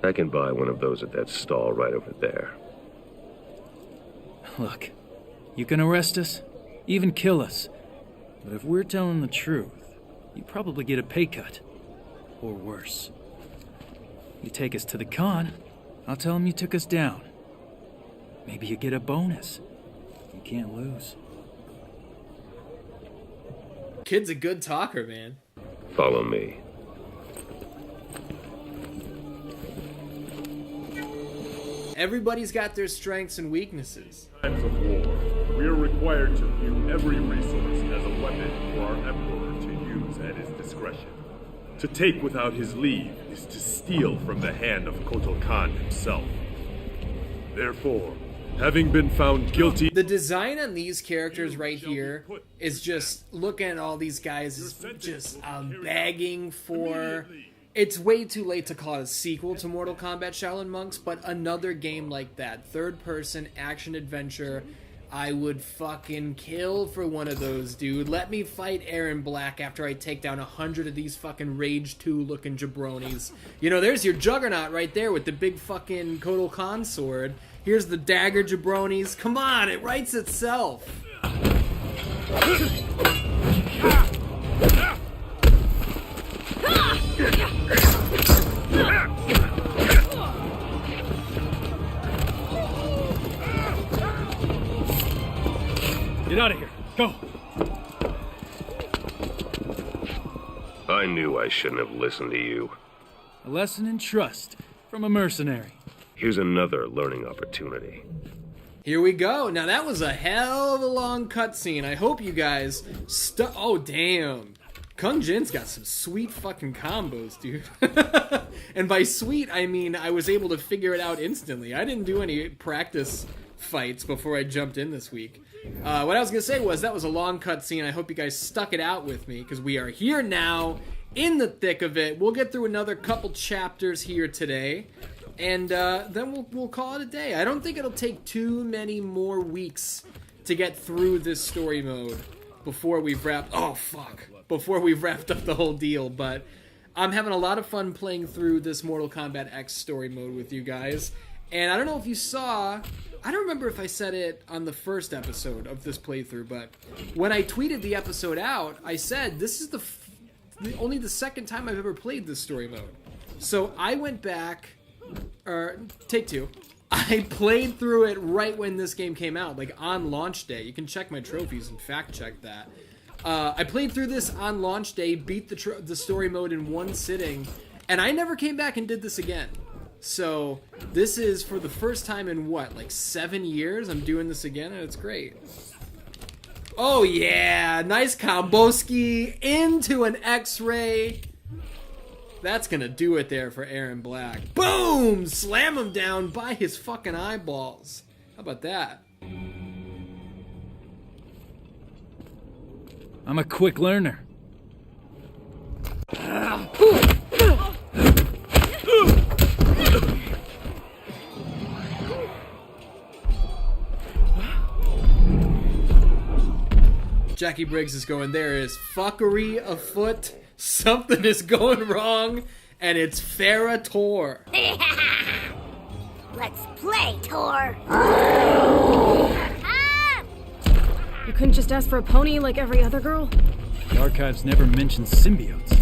I can buy one of those at that stall right over there. Look, you can arrest us, even kill us. But if we're telling the truth, you probably get a pay cut. Or worse. You take us to the Khan, I'll tell him you took us down. Maybe you get a bonus. You can't lose. Kid's a good talker, man. Follow me. Everybody's got their strengths and weaknesses. In times of war, we are required to view every resource as a weapon for our Emperor to use at his discretion. To take without his leave is to steal from the hand of Kotal Kahn himself. Therefore, having been found guilty... The design on these characters right here is just, looking at all these guys, is just begging for... It's way too late to call it a sequel to Mortal Kombat Shaolin Monks, but another game like that. Third-person action-adventure. I would fucking kill for one of those, dude. Let me fight Aaron Black after I take down 100 of these fucking Rage 2-looking jabronis. You know, there's your Juggernaut right there with the big fucking Kotal Kahn sword. Here's the dagger jabronis. Come on, it writes itself. Get out of here. Go. I knew I shouldn't have listened to you. A lesson in trust from a mercenary. Here's another learning opportunity. Here we go. Now that was a hell of a long cutscene. I hope you guys oh, damn. Kung Jin's got some sweet fucking combos, dude. And by sweet, I mean I was able to figure it out instantly. I didn't do any practice fights before I jumped in this week. What I was going to say was that was a long cutscene. I hope you guys stuck it out with me because we are here now in the thick of it. We'll get through another couple chapters here today. And then we'll call it a day. I don't think it'll take too many more weeks to get through this story mode before we've wrapped... Oh, fuck. Before we've wrapped up the whole deal. But I'm having a lot of fun playing through this Mortal Kombat X story mode with you guys. And I don't know if you saw... I don't remember if I said it on the first episode of this playthrough, but when I tweeted the episode out, I said this is only the second time I've ever played this story mode. So I went back... take two. I played through it right when this game came out, like on launch day. You can check my trophies and fact check that. I played through this on launch day, beat the story mode in one sitting, and I never came back and did this again. So this is for the first time in what, like 7 years? I'm doing this again, and it's great. Oh yeah, nice comboski into an X-ray. That's gonna do it there for Aaron Black. Boom! Slam him down by his fucking eyeballs. How about that? I'm a quick learner. Jackie Briggs is going, there is fuckery afoot. Something is going wrong, and it's Farah Tor. Let's play, Tor. You couldn't just ask for a pony like every other girl? The archives never mentioned symbiotes.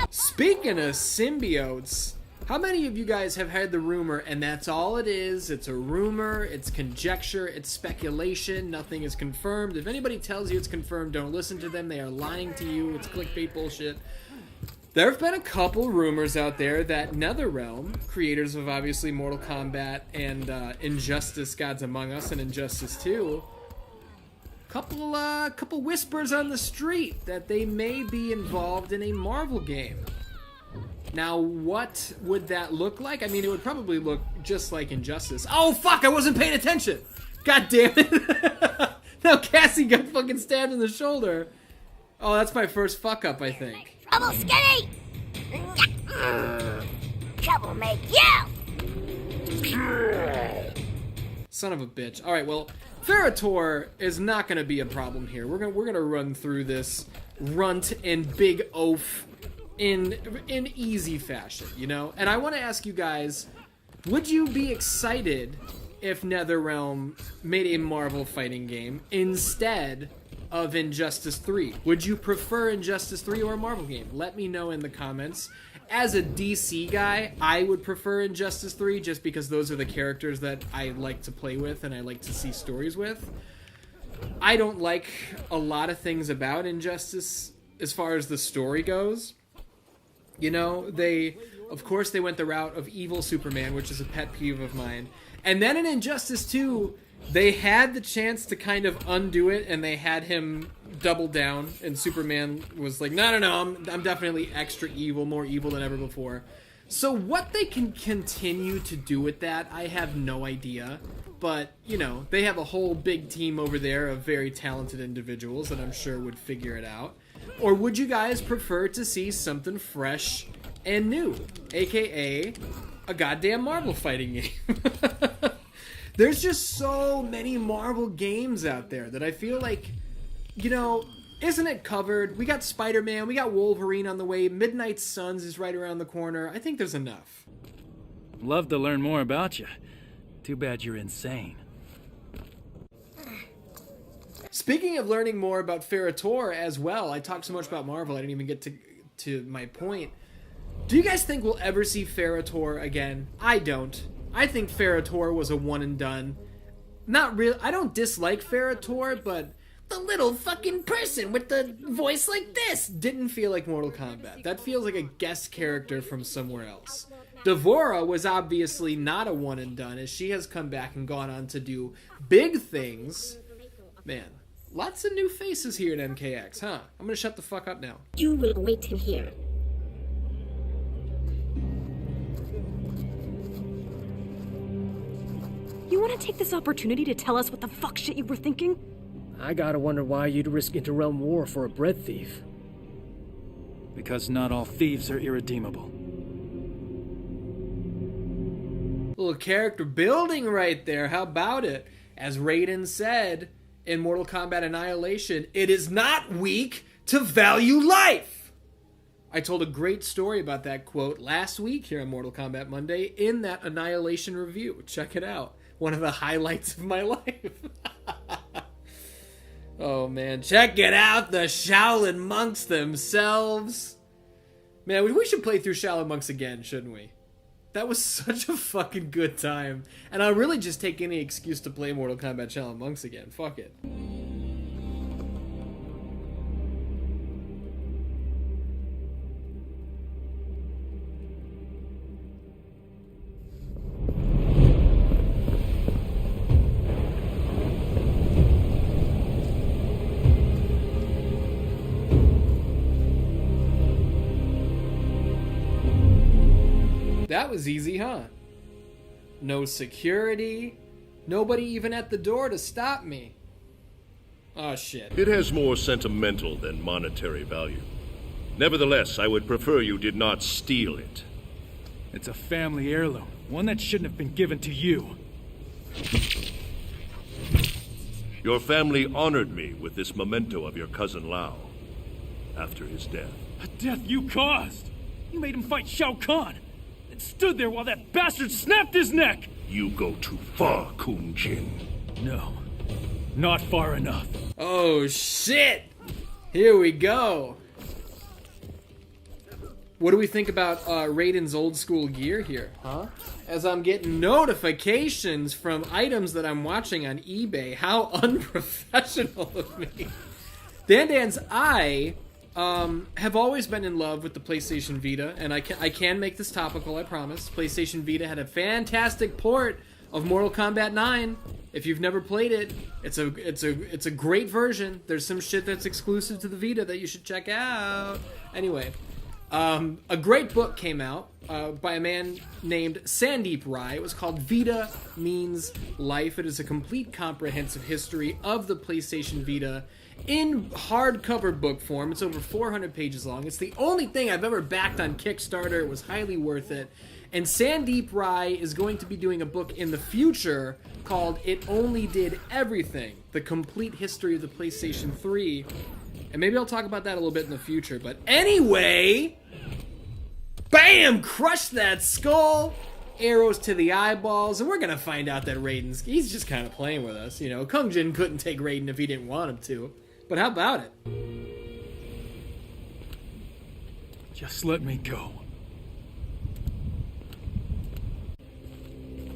Speaking of symbiotes, how many of you guys have heard the rumor, and that's all it is? It's a rumor, it's conjecture, it's speculation, nothing is confirmed. If anybody tells you it's confirmed, don't listen to them. They are lying to you. It's clickbait bullshit. There have been a couple rumors out there that Netherrealm, creators of obviously Mortal Kombat and Injustice Gods Among Us and Injustice 2, couple whispers on the street that they may be involved in a Marvel game. Now, what would that look like? I mean, it would probably look just like Injustice. Oh, fuck, I wasn't paying attention! God damn it! Now Cassie got fucking stabbed in the shoulder. Oh, that's my first fuck up, I think. Trouble skinny! Trouble make you! Son of a bitch. Alright, well, Ferrator is not gonna be a problem here. We're gonna run through this runt and big oaf in easy fashion, you know? And I want to ask you guys, would you be excited if Netherrealm made a Marvel fighting game instead of Injustice 3? Would you prefer Injustice 3 or a Marvel game? Let me know in the comments. As a DC guy, I would prefer Injustice 3 just because those are the characters that I like to play with and I like to see stories with. I don't like a lot of things about Injustice as far as the story goes. You know, of course they went the route of evil Superman, which is a pet peeve of mine. And then in Injustice 2, they had the chance to kind of undo it, and they had him double down, and Superman was like, no, I'm definitely extra evil, more evil than ever before. So what they can continue to do with that, I have no idea. But, you know, they have a whole big team over there of very talented individuals that I'm sure would figure it out. Or would you guys prefer to see something fresh and new, aka a goddamn Marvel fighting game? There's just so many Marvel games out there that I feel like, you know, isn't it covered? We got Spider-Man, we got Wolverine on the way, Midnight Suns is right around the corner. I think there's enough. Love to learn more about you. Too bad you're insane. Speaking of learning more about Ferrator as well, I talked so much about Marvel, I didn't even get to my point. Do you guys think we'll ever see Ferrator again? I don't. I think Ferrator was a one and done. Not real. I don't dislike Ferrator, but the little fucking person with the voice like this didn't feel like Mortal Kombat. That feels like a guest character from somewhere else. Devora was obviously not a one and done, as she has come back and gone on to do big things. Man, lots of new faces here at MKX, huh? I'm gonna shut the fuck up now. You will await him here. You want to take this opportunity to tell us what the fuck shit you were thinking? I gotta wonder why you'd risk interrealm war for a bread thief. Because not all thieves are irredeemable. Little character building right there, how about it? As Raiden said in Mortal Kombat Annihilation, it is not weak to value life! I told a great story about that quote last week here on Mortal Kombat Monday in that Annihilation review. Check it out. One of the highlights of my life. Oh man, check it out, the Shaolin monks themselves. Man, we should play through Shaolin monks again, shouldn't we? That was such a fucking good time. And I'll really just take any excuse to play Mortal Kombat Shaolin monks again. Fuck it. That was easy, huh? No security, nobody even at the door to stop me. Oh shit. It has more sentimental than monetary value. Nevertheless, I would prefer you did not steal it. It's a family heirloom, one that shouldn't have been given to you. Your family honored me with this memento of your cousin Lao after his death. A death you caused! You made him fight Shao Kahn! And stood there while that bastard snapped his neck! You go too far, Kun Jin. No, not far enough. Oh shit! Here we go. What do we think about Raiden's old school gear here, huh? As I'm getting notifications from items that I'm watching on eBay. How unprofessional of me. Dandan's I have always been in love with the PlayStation Vita, and I can make this topical, I promise. PlayStation Vita had a fantastic port of Mortal Kombat 9. If you've never played it, it's a great version. There's some shit that's exclusive to the Vita that you should check out. Anyway, a great book came out by a man named Sandeep Rai. It was called Vita Means Life. It is a complete comprehensive history of the PlayStation Vita in hardcover book form. It's over 400 pages long. It's the only thing I've ever backed on Kickstarter. It was highly worth it. And Sandeep Rai is going to be doing a book in the future called It Only Did Everything, the complete history of the PlayStation 3. And maybe I'll talk about that a little bit in the future. But anyway, bam! Crush that skull! Arrows to the eyeballs, and we're gonna find out that he's just kind of playing with us. You know, Kung Jin couldn't take Raiden if he didn't want him to. But how about it? Just let me go.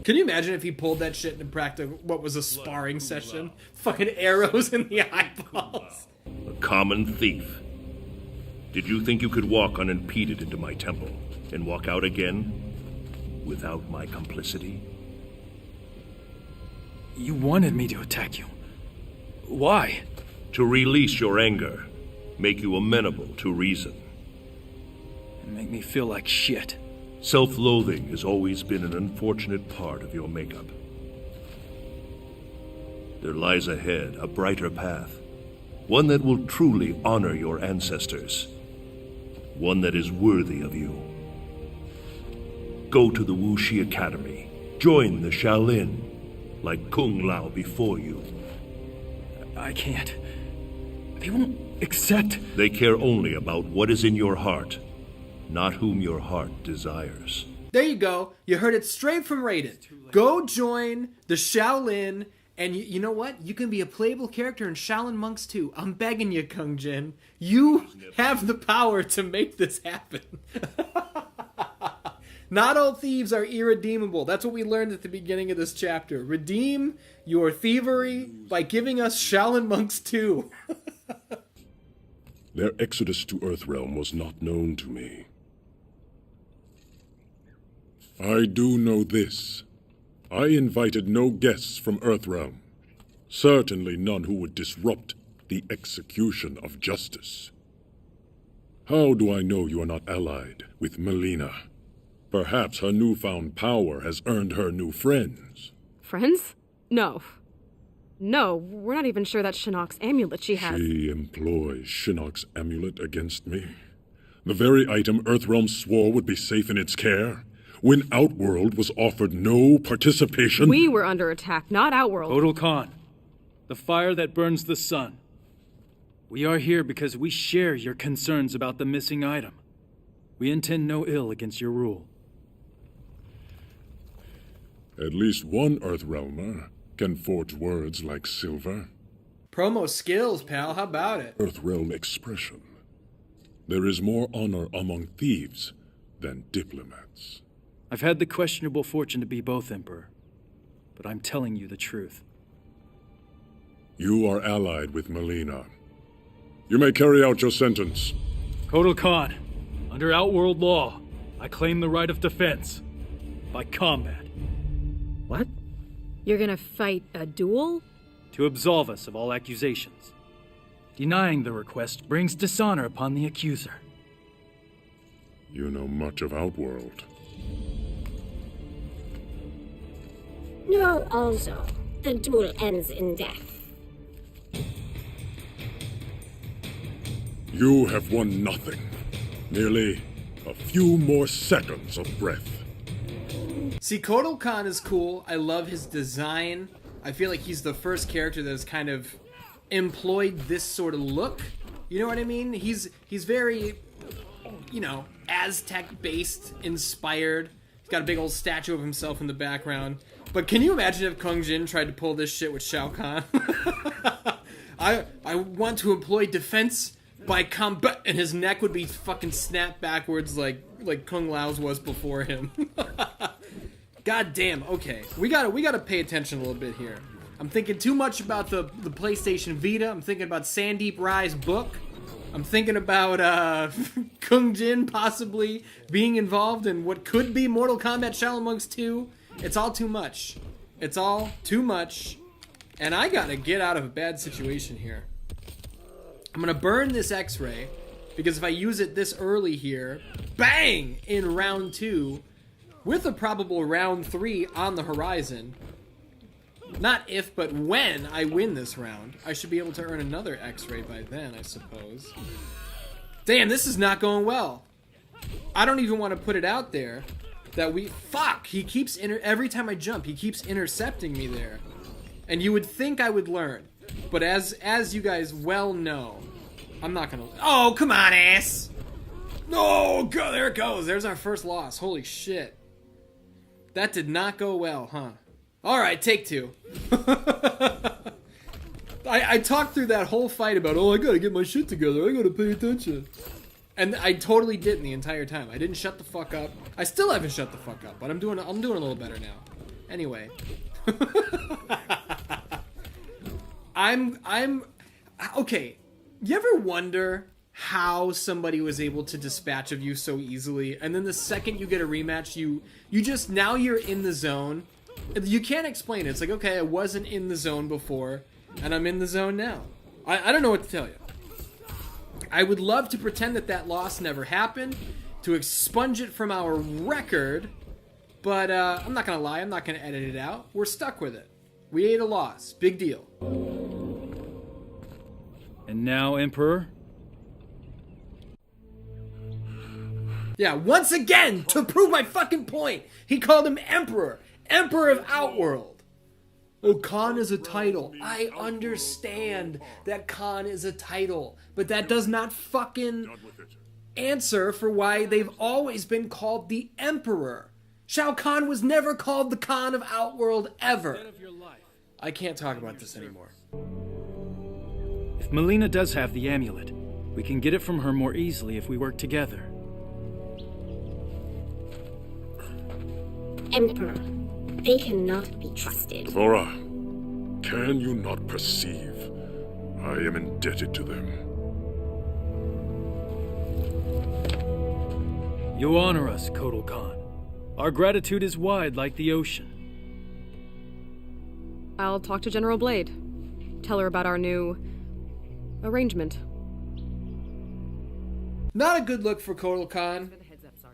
Can you imagine if he pulled that shit in practice? What was a sparring session? Fucking arrows in the eyeballs. A common thief. Did you think you could walk unimpeded into my temple and walk out again without my complicity? You wanted me to attack you. Why? To release your anger, make you amenable to reason. And make me feel like shit. Self-loathing has always been an unfortunate part of your makeup. There lies ahead a brighter path, one that will truly honor your ancestors, one that is worthy of you. Go to the Wuxi Academy, join the Shaolin, like Kung Lao before you. I can't. They won't accept. They care only about what is in your heart, not whom your heart desires. There you go. You heard it straight from Raiden. Go join the Shaolin, and you know what? You can be a playable character in Shaolin Monks too. I'm begging you, Kung Jin. You have the power to make this happen. Not all thieves are irredeemable. That's what we learned at the beginning of this chapter. Redeem your thievery by giving us Shaolin Monks 2. Their exodus to Earthrealm was not known to me. I do know this. I invited no guests from Earthrealm. Certainly none who would disrupt the execution of justice. How do I know you are not allied with Melina? Perhaps her newfound power has earned her new friends. Friends? No. No, we're not even sure that's Shinnok's amulet she has. She employs Shinnok's amulet against me. The very item Earthrealm swore would be safe in its care. When Outworld was offered no participation. We were under attack, not Outworld. Kotal Kahn, the fire that burns the sun. We are here because we share your concerns about the missing item. We intend no ill against your rule. At least one Earthrealmer can forge words like silver. Promo skills, pal. How about it? Earthrealm expression. There is more honor among thieves than diplomats. I've had the questionable fortune to be both, Emperor. But I'm telling you the truth. You are allied with Melina. You may carry out your sentence. Kotal Kahn, under Outworld law, I claim the right of defense. By combat. What? You're gonna fight a duel? To absolve us of all accusations. Denying the request brings dishonor upon the accuser. You know much of Outworld. No, also, the duel ends in death. You have won nothing. Merely a few more seconds of breath. See, Kotal Kahn is cool. I love his design. I feel like he's the first character that has kind of employed this sort of look. You know what I mean? He's very, you know, Aztec-based, inspired. He's got a big old statue of himself in the background. But can you imagine if Kung Jin tried to pull this shit with Shao Kahn? I want to employ defense by combat, and his neck would be fucking snapped backwards like Kung Lao's was before him. God damn, okay. We gotta pay attention a little bit here. I'm thinking too much about the PlayStation Vita. I'm thinking about Sandeep Rai's book. I'm thinking about Kung Jin possibly being involved in what could be Mortal Kombat Shaolin Monks 2. It's all too much. It's all too much. And I gotta get out of a bad situation here. I'm gonna burn this X-ray, because if I use it this early here, bang! In round 2, with a probable round 3 on the horizon, Not if, but when I win this round, I should be able to earn another X-ray by then, I suppose. Damn, this is not going well. I don't even want to put it out there that we... Fuck! He keeps... Every time I jump, he keeps intercepting me there. And you would think I would learn. But as you guys well know, I'm not gonna... Oh, come on, ass! No! Go, there it goes. There's our first loss. Holy shit. That did not go well, huh? Alright, take two. I talked through that whole fight about, oh, I gotta get my shit together. I gotta pay attention. And I totally didn't the entire time. I didn't shut the fuck up. I still haven't shut the fuck up, but I'm doing a little better now. Anyway. Okay. You ever wonder how somebody was able to dispatch of you so easily, and then the second you get a rematch, you just, now you're in the zone. You can't explain it. It's like, okay, I wasn't in the zone before, and I'm in the zone now. I don't know what to tell you. I would love to pretend that loss never happened, to expunge it from our record, but I'm not gonna lie, I'm not gonna edit it out. We're stuck with it. We ate a loss. Big deal. And now, Emperor? Yeah, once again, to prove my fucking point, he called him Emperor. Emperor of Outworld. Oh, Khan is a title. I understand that Khan is a title, but that does not fucking answer for why they've always been called the Emperor. Shao Kahn was never called the Khan of Outworld ever. I can't talk about this anymore. If Mileena does have the amulet, we can get it from her more easily if we work together. Emperor, they cannot be trusted. Flora, can you not perceive? I am indebted to them. You honor us, Kotal Kahn. Our gratitude is wide like the ocean. I'll talk to General Blade. Tell her about our new arrangement. Not a good look for Kotal Kahn.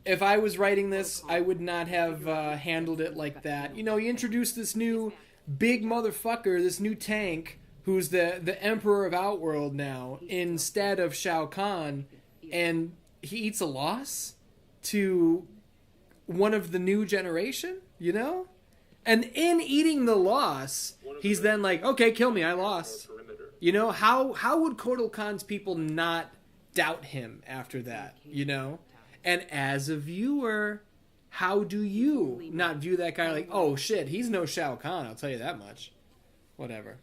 If I was writing this, I would not have handled it like that. You know, you introduce this new big motherfucker, this new tank, who's the Emperor of Outworld now, instead of Shao Kahn, and he eats a loss to one of the new generation, you know? And in eating the loss, he's then like, okay, kill me, I lost. You know, how would Kotal Kahn's people not doubt him after that, you know? And as a viewer, how do you not view that guy like, oh shit, he's no Shao Kahn, I'll tell you that much. Whatever.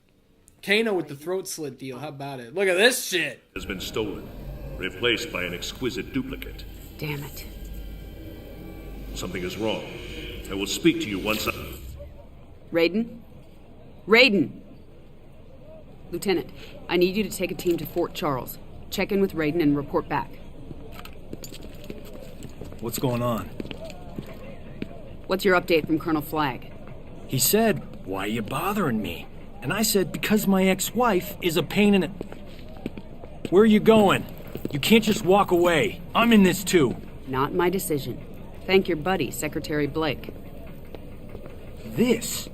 Kano with the throat slit deal, how about it? Look at this shit! Has been stolen, replaced by an exquisite duplicate. Damn it. Something is wrong. I will speak to you once I... Raiden? Raiden! Lieutenant, I need you to take a team to Fort Charles. Check in with Raiden and report back. What's going on? What's your update from Colonel Flagg? He said, why are you bothering me? And I said, because my ex-wife is a pain in the... Where are you going? You can't just walk away. I'm in this too. Not my decision. Thank your buddy, Secretary Blake. This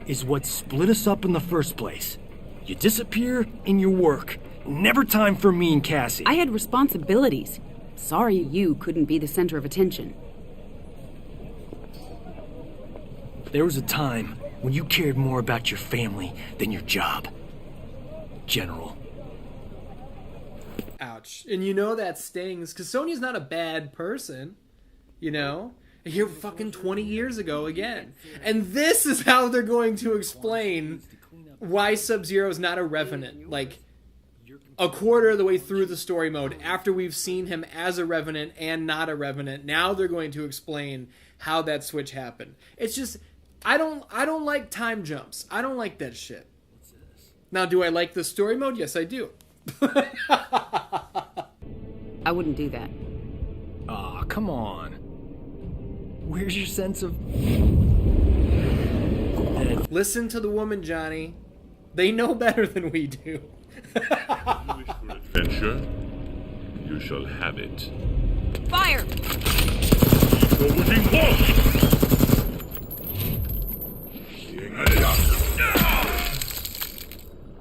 is what split us up in the first place. You disappear in your work. Never time for me and Cassie. I had responsibilities. Sorry you couldn't be the center of attention. There was a time when you cared more about your family than your job. General. Ouch. And you know that stings, because Sonya's not a bad person, you know? Here fucking 20 years ago again. And this is how they're going to explain why Sub-Zero is not a revenant. Like, a quarter of the way through the story mode, after we've seen him as a revenant and not a revenant, now they're going to explain how that switch happened. It's just, I don't like time jumps. I don't like that shit. Now, do I like the story mode? Yes, I do. I wouldn't do that. Aw, come on. Where's your sense of... Listen to the woman, Johnny. They know better than we do. You wish for adventure? You shall have it. Fire! Forwarding one!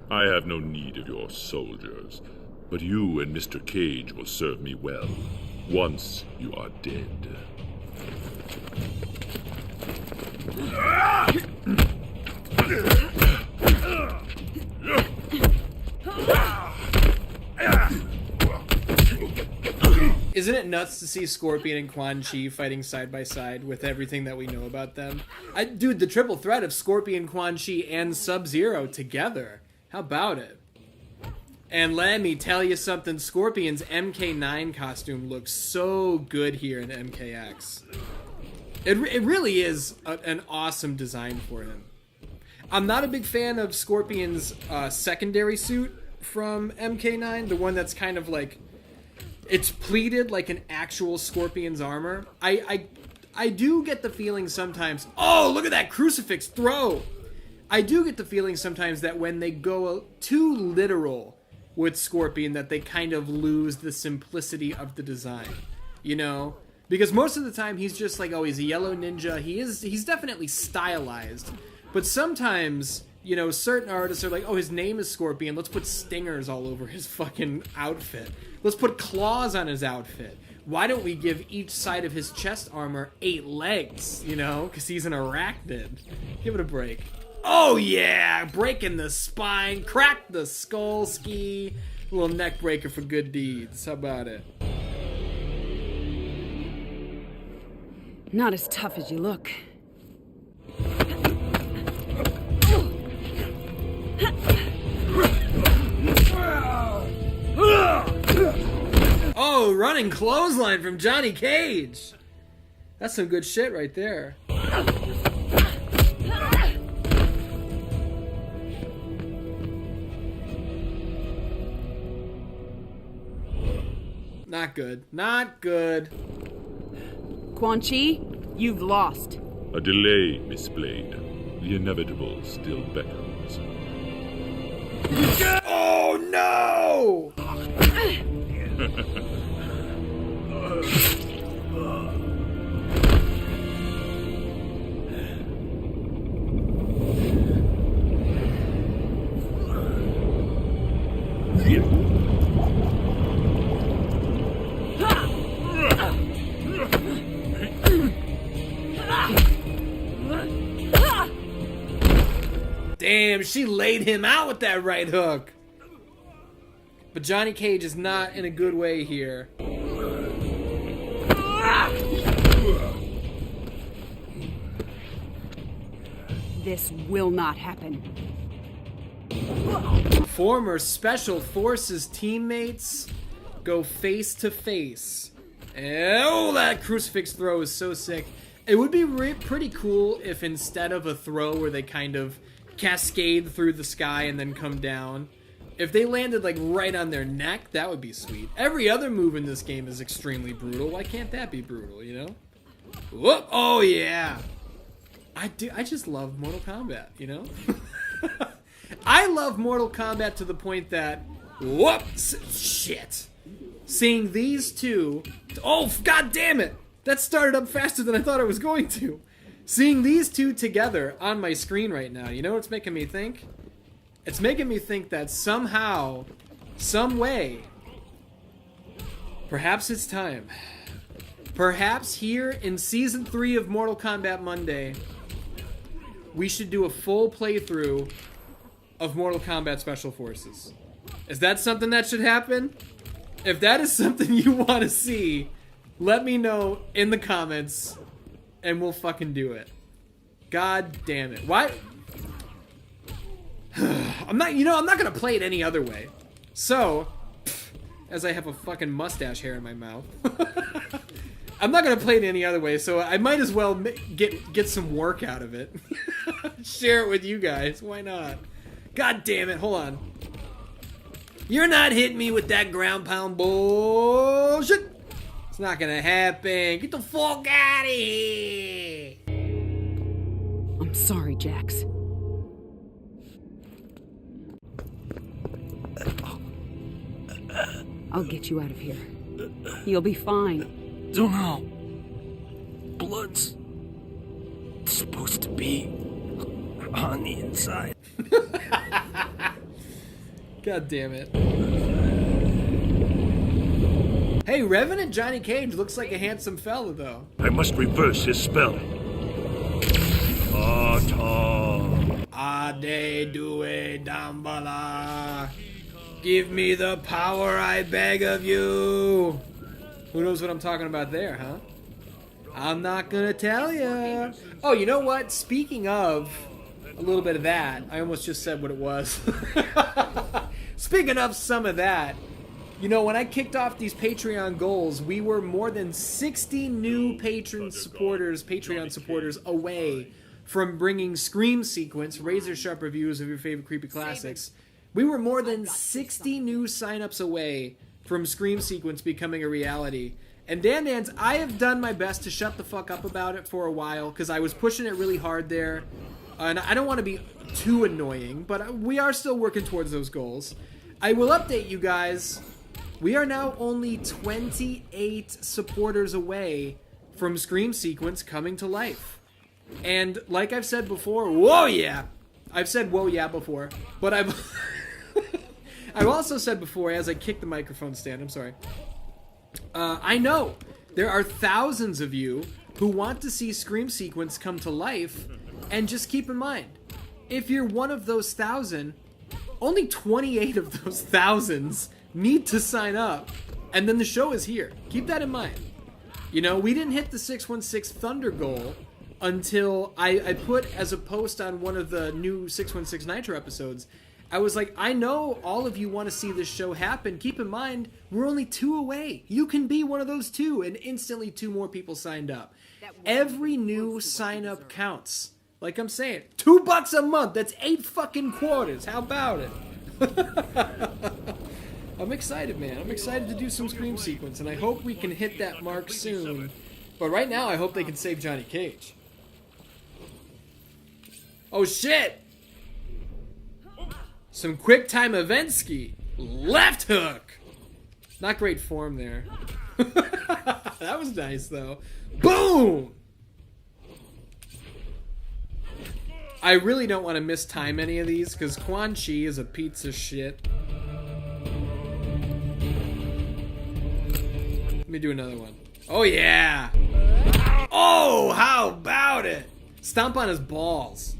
I have no need of your soldiers, but you and Mr. Cage will serve me well, once you are dead. Isn't it nuts to see Scorpion and Quan Chi fighting side by side with everything that we know about them? Dude, the triple threat of Scorpion, Quan Chi, and Sub-Zero together. How about it? And let me tell you something, Scorpion's MK9 costume looks so good here in MKX. It really is an awesome design for him. I'm not a big fan of Scorpion's secondary suit from MK9, the one that's kind of like, it's pleated like an actual Scorpion's armor. I do get the feeling sometimes, oh, look at that crucifix throw! I do get the feeling sometimes that when they go too literal with Scorpion, that they kind of lose the simplicity of the design, you know? Because most of the time he's just like, oh, he's a yellow ninja. He's definitely stylized. But sometimes, you know, certain artists are like, oh, his name is Scorpion. Let's put stingers all over his fucking outfit. Let's put claws on his outfit. Why don't we give each side of his chest armor 8 legs, you know? Because he's an arachnid. Give it a break. Oh, yeah! Breaking the spine, crack the skull ski. A little neck breaker for good deeds. How about it? Not as tough as you look. Oh, running clothesline from Johnny Cage. That's some good shit right there. Not good. Not good. Quan Chi, you've lost. A delay, Miss Blade. The inevitable still beckons. Oh, no! Damn, she laid him out with that right hook. But Johnny Cage is not in a good way here. This will not happen. Former Special Forces teammates go face to face. Oh, that crucifix throw is so sick. It would be pretty cool if instead of a throw where they kind of cascade through the sky and then come down, if they landed like right on their neck, that would be sweet. Every other move in this game is extremely brutal. Why can't that be brutal, you know? Whoop! Oh yeah! I just love Mortal Kombat, you know? I love Mortal Kombat to the point that, whoops, shit. Seeing these two, oh, god damn it! That started up faster than I thought it was going to. Seeing these two together on my screen right now, you know what it's making me think? It's making me think that somehow, some way, perhaps it's time. Perhaps here in Season 3 of Mortal Kombat Monday, we should do a full playthrough of Mortal Kombat Special Forces. Is that something that should happen? If that is something you want to see, let me know in the comments, and we'll fucking do it. God damn it. Why? I'm not gonna play it any other way. So, as I have a fucking mustache hair in my mouth, I'm not gonna play it any other way, so I might as well get some work out of it. Share it with you guys. Why not? God damn it. Hold on. You're not hitting me with that ground pound bullshit. It's not gonna happen. Get the fuck out of here. I'm sorry, Jax. I'll get you out of here. You'll be fine. Don't know. Blood's supposed to be on the inside. God damn it. Hey, Revenant Johnny Cage looks like a handsome fella, though. I must reverse his spell. Ade Due Dambala. Give me the power, I beg of you. Who knows what I'm talking about there, huh? I'm not gonna tell ya. Oh, you know what? Speaking of a little bit of that, I almost just said what it was. Speaking of some of that, you know, when I kicked off these Patreon goals, we were more than 60 new Patreon supporters away from bringing Scream Sequence, razor sharp reviews of your favorite creepy classics. We were more than 60 new signups away from Scream Sequence becoming a reality. And Dan, I have done my best to shut the fuck up about it for a while, because I was pushing it really hard there. And I don't want to be too annoying, but we are still working towards those goals. I will update you guys. We are now only 28 supporters away from Scream Sequence coming to life. And like I've said before, whoa yeah! I've said whoa yeah before, but I've also said before, as I kick the microphone stand, I'm sorry. I know there are thousands of you who want to see Scream Sequence come to life, and just keep in mind, if you're one of those 1,000, only 28 of those thousands need to sign up, and then the show is here. Keep that in mind. You know, we didn't hit the 616 Thunder goal until I put as a post on one of the new 616 Nitro episodes. I was like, I know all of you want to see this show happen. Keep in mind, we're only 2 away. You can be one of those 2, and instantly 2 more people signed up. Every new sign up counts. Like I'm saying, $2 a month. That's 8 fucking quarters. How about it? I'm excited, man. I'm excited to do some Scream Sequence, and I hope we can hit that mark soon. But right now, I hope they can save Johnny Cage. Oh shit! Some quick time event-ski. Left hook! Not great form there. That was nice, though. Boom! I really don't want to mistime any of these, because Quan Chi is a piece of shit. Let me do another one. Oh, yeah! Oh, how about it? Stomp on his balls.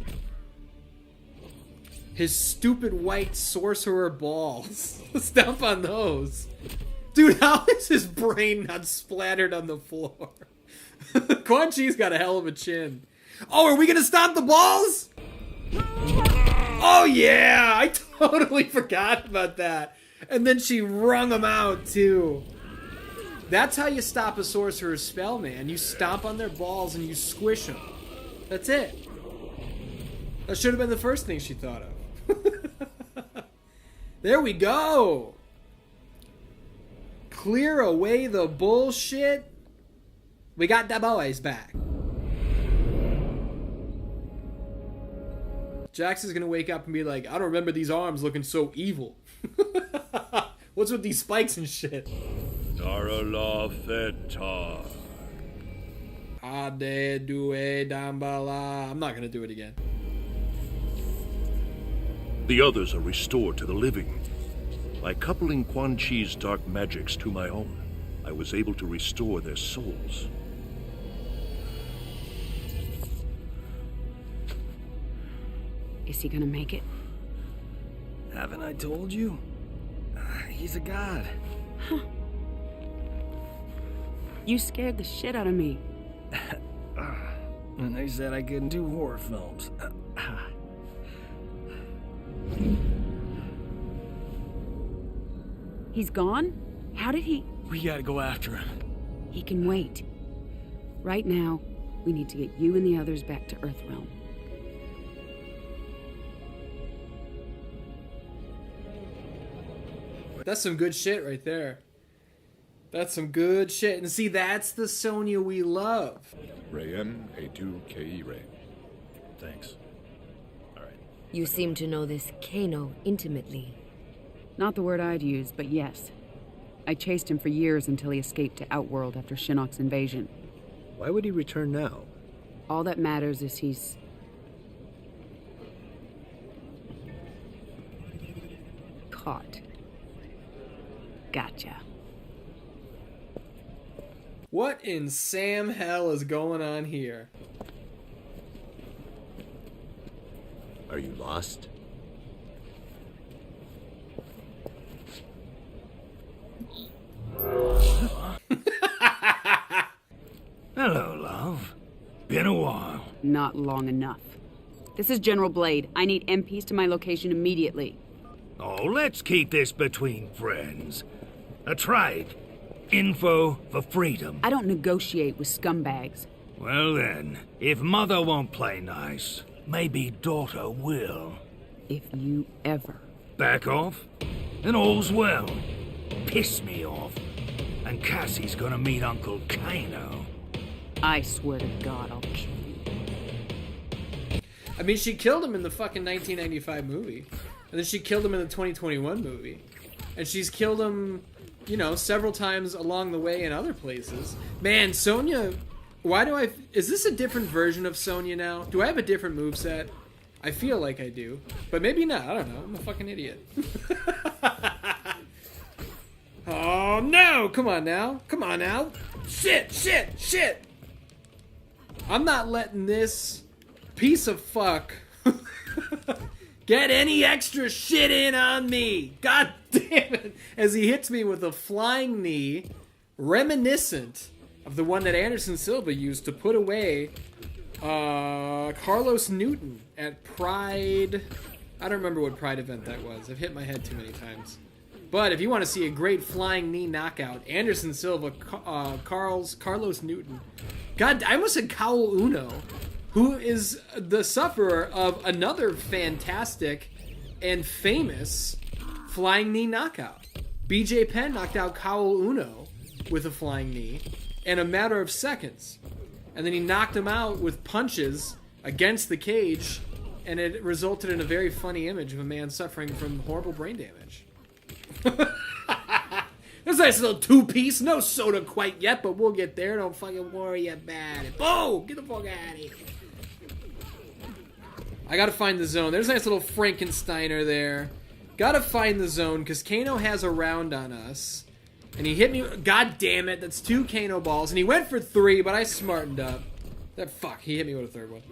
His stupid white sorcerer balls. Stomp on those. Dude, how is his brain not splattered on the floor? Quan Chi's got a hell of a chin. Oh, are we gonna stomp the balls? Oh yeah, I totally forgot about that. And then she wrung them out too. That's how you stop a sorcerer's spell, man. You stomp on their balls and you squish them. That's it. That should have been the first thing she thought of. There we go. Clear away the bullshit. We got the boys back. Jax is gonna wake up and be like, I don't remember these arms looking so evil. What's with these spikes and shit? Darala Fetar. Ade Due Dambala. I'm not gonna do it again. The others are restored to the living. By coupling Quan Chi's dark magics to my own, I was able to restore their souls. Is he gonna make it? Haven't I told you? He's a god. Huh. You scared the shit out of me. And they said I couldn't do horror films. He's gone? How did he... We gotta go after him. He can wait. Right now, we need to get you and the others back to Earthrealm. That's some good shit right there. That's some good shit. And see, that's the Sonya we love. Rayen A2KE Ray. Thanks. You seem to know this Kano intimately. Not the word I'd use, but yes. I chased him for years until he escaped to Outworld after Shinnok's invasion. Why would he return now? All that matters is he's... caught. Gotcha. What in Sam hell is going on here? Are you lost? Hello, love. Been a while. Not long enough. This is General Blade. I need MPs to my location immediately. Oh, let's keep this between friends. A trade. Info for freedom. I don't negotiate with scumbags. Well then, if mother won't play nice, maybe daughter will. If you ever... Back off? Then all's well. Piss me off. And Cassie's gonna meet Uncle Kano. I swear to God, I'll kill you. I mean, she killed him in the fucking 1995 movie. And then she killed him in the 2021 movie. And she's killed him, you know, several times along the way in other places. Man, Sonya... Is this a different version of Sonya now? Do I have a different moveset? I feel like I do. But maybe not. I don't know. I'm a fucking idiot. Oh, no! Come on now. Come on now. Shit! I'm not letting this piece of fuck get any extra shit in on me. God damn it. As he hits me with a flying knee, reminiscent of the one that Anderson Silva used to put away Carlos Newton at Pride. I don't remember what Pride event that was. I've hit my head too many times. But if you want to see a great flying knee knockout, Anderson Silva, Carlos Newton. God, I almost said Kaol Uno, who is the sufferer of another fantastic and famous flying knee knockout. BJ Penn knocked out Kaol Uno with a flying knee in a matter of seconds. And then he knocked him out with punches against the cage, and it resulted in a very funny image of a man suffering from horrible brain damage. This nice little two-piece, no soda quite yet, but we'll get there. Don't fucking worry about it. Boom! Get the fuck out of here. I gotta find the zone. There's a nice little Frankensteiner there. Gotta find the zone, because Kano has a round on us. And he hit me. God damn it, that's 2 Kano balls. And he went for 3, but I smartened up. Fuck, he hit me with a 3rd one.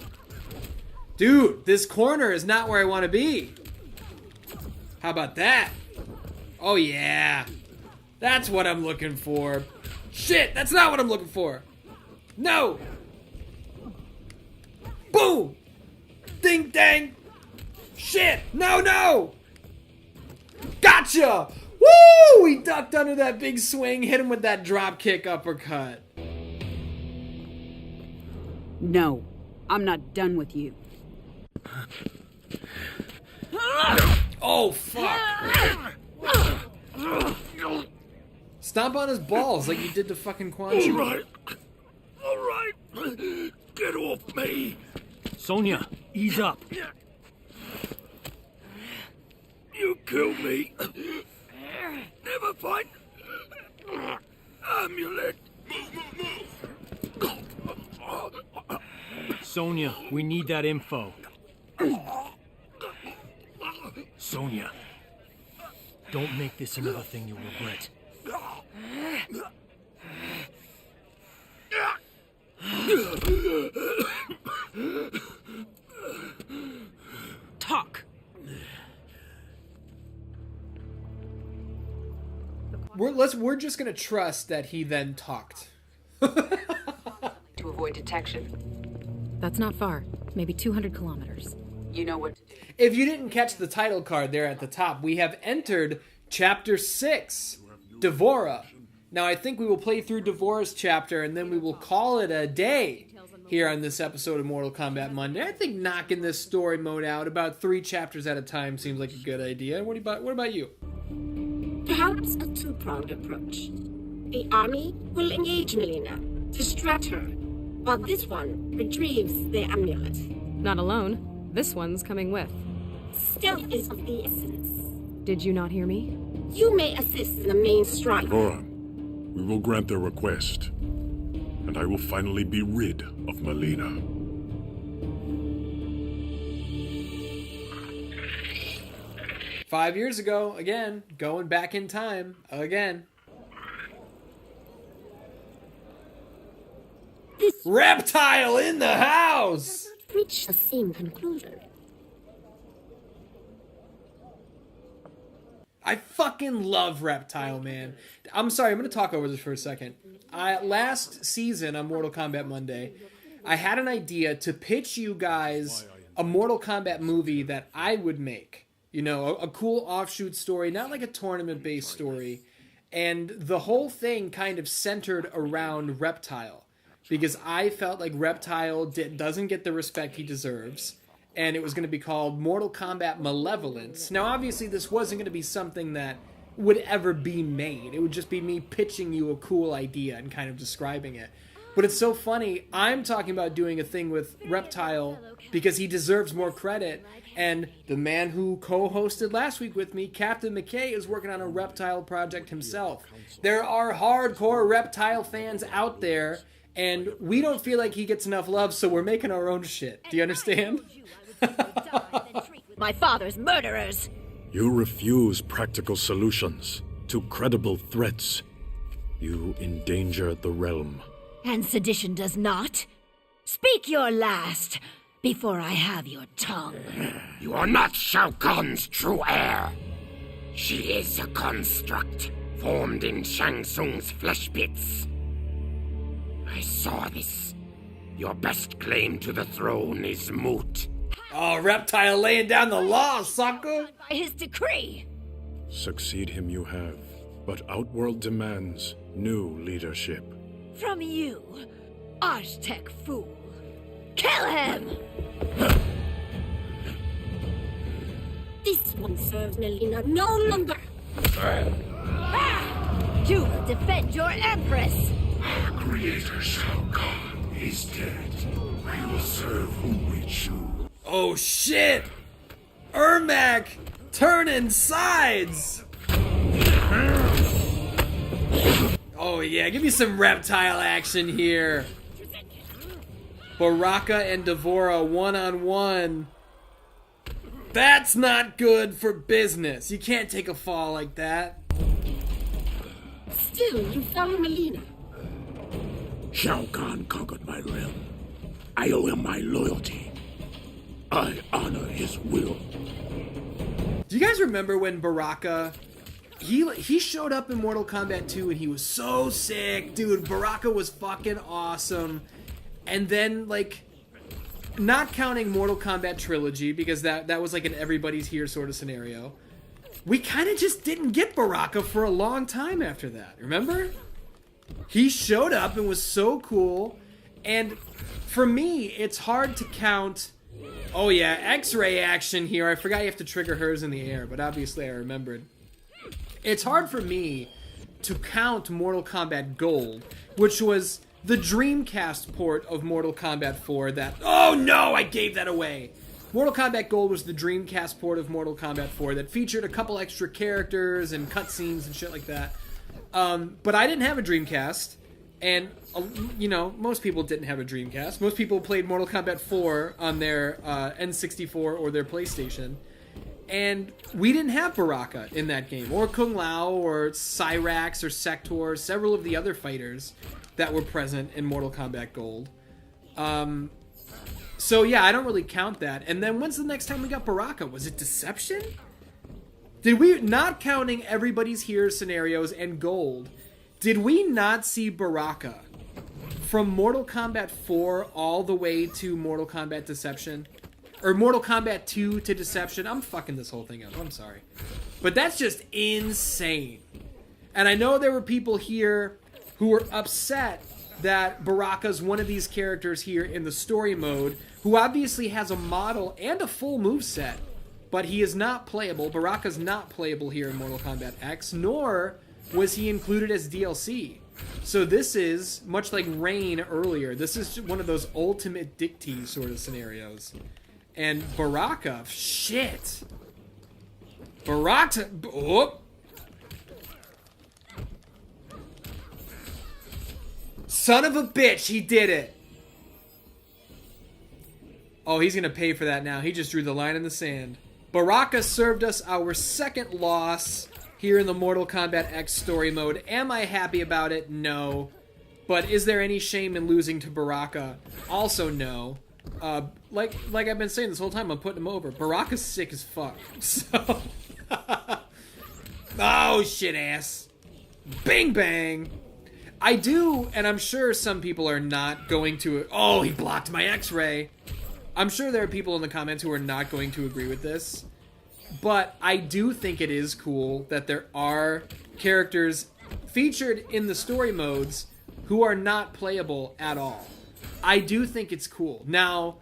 Dude, this corner is not where I want to be. How about that? Oh, yeah. That's what I'm looking for. Shit, that's not what I'm looking for. No. Boom. Ding, dang. Shit. No. Gotcha. Woo! He ducked under that big swing, hit him with that drop kick uppercut. No, I'm not done with you. Oh, fuck. Stomp on his balls like you did to fucking Quan Chi. All right. Get off me. Sonya, ease up. You killed me. Never fight. Amulet. Move. Sonya, we need that info. Sonya, don't make this another thing you'll regret. Talk. We're just gonna trust that he then talked. To avoid detection. That's not far. Maybe 200 kilometers. You know what to do. If you didn't catch the title card there at the top, we have entered Chapter 6, Devora. Now, I think we will play through Devora's chapter, and then we will call it a day here on this episode of Mortal Kombat Monday. I think knocking this story mode out about 3 chapters at a time seems like a good idea. What about you? Perhaps a two-pronged approach. The army will engage Melina, distract her, while this one retrieves the amulet. Not alone. This one's coming with. Stealth is of the essence. Did you not hear me? You may assist in the main strike. Devora, we will grant their request, and I will finally be rid of Melina. 5 years ago, again, going back in time, again. Reptile in the house! Reach the same conclusion. I fucking love Reptile, man. I'm sorry, I'm going to talk over this for a second. Last season on Mortal Kombat Monday, I had an idea to pitch you guys a Mortal Kombat movie that I would make. You know, a cool offshoot story, not like a tournament-based story. And the whole thing kind of centered around Reptile. Because I felt like Reptile doesn't get the respect he deserves. And it was going to be called Mortal Kombat Malevolence. Now, obviously, this wasn't going to be something that would ever be made. It would just be me pitching you a cool idea and kind of describing it. But it's so funny. I'm talking about doing a thing with Reptile because he deserves more credit. And the man who co-hosted last week with me, Captain McKay, is working on a Reptile project himself. There are hardcore Reptile fans out there, and we don't feel like he gets enough love, so we're making our own shit. Do you understand? My father's murderers. You refuse practical solutions to credible threats. You endanger the realm. And sedition does not. Speak your last, before I have your tongue. You are not Shao Kahn's true heir. She is a construct, formed in Shang Tsung's flesh pits. I saw this. Your best claim to the throne is moot. Oh, Reptile laying down the law, sucker! By his decree! Succeed him you have, but Outworld demands new leadership. From you, Archtech fool. Kill him! This one serves Melina no longer. You will defend your Empress! Our creator Shao Kahn is dead. We will serve whom we choose. Oh shit! Ermac turning sides! Oh yeah, give me some Reptile action here. Baraka and Devora one-on-one. That's not good for business. You can't take a fall like that. Still, you follow Melina. Shao Kahn conquered my realm. I owe him my loyalty. I honor his will. Do you guys remember when Baraka... He showed up in Mortal Kombat 2 and he was so sick. Dude, Baraka was fucking awesome. And then, like... Not counting Mortal Kombat Trilogy, because that was like an everybody's here sort of scenario. We kind of just didn't get Baraka for a long time after that. Remember? He showed up and was so cool. And for me, it's hard to count... Oh yeah, X-ray action here. I forgot you have to trigger hers in the air, but obviously I remembered. It's hard for me to count Mortal Kombat Gold, which was the Dreamcast port of Mortal Kombat 4 that... Oh no, I gave that away! Mortal Kombat Gold was the Dreamcast port of Mortal Kombat 4 that featured a couple extra characters and cutscenes and shit like that. But I didn't have a Dreamcast, and, you know, most people didn't have a Dreamcast. Most people played Mortal Kombat 4 on their N64 or their PlayStation. And we didn't have Baraka in that game, or Kung Lao, or Cyrax, or Sector, several of the other fighters that were present in Mortal Kombat Gold. So yeah, I don't really count that. And then when's the next time we got Baraka? Was it Deception? Did we, not counting everybody's here scenarios and Gold, did we not see Baraka from Mortal Kombat 4 all the way to Mortal Kombat Deception? Or Mortal Kombat 2 to Deception? I'm fucking this whole thing up. I'm sorry. But that's just insane. And I know there were people here who were upset that Baraka's one of these characters here in the story mode, who obviously has a model and a full moveset, but he is not playable. Baraka's not playable here in Mortal Kombat X, nor was he included as DLC. So this is, much like Rain earlier, this is one of those ultimate Dictee sort of scenarios. And Baraka, shit. Baraka, oh. Son of a bitch, he did it. Oh, he's gonna pay for that now. He just drew the line in the sand. Baraka served us our second loss here in the Mortal Kombat X story mode. Am I happy about it? No. But is there any shame in losing to Baraka? Also no. Like I've been saying this whole time, I'm putting him over. Baraka's sick as fuck. So... oh, shit ass. Bang bang. I do, and I'm sure some people are not going to... oh, he blocked my X-ray. I'm sure there are people in the comments who are not going to agree with this. But I do think it is cool that there are characters featured in the story modes who are not playable at all. I do think it's cool. Now,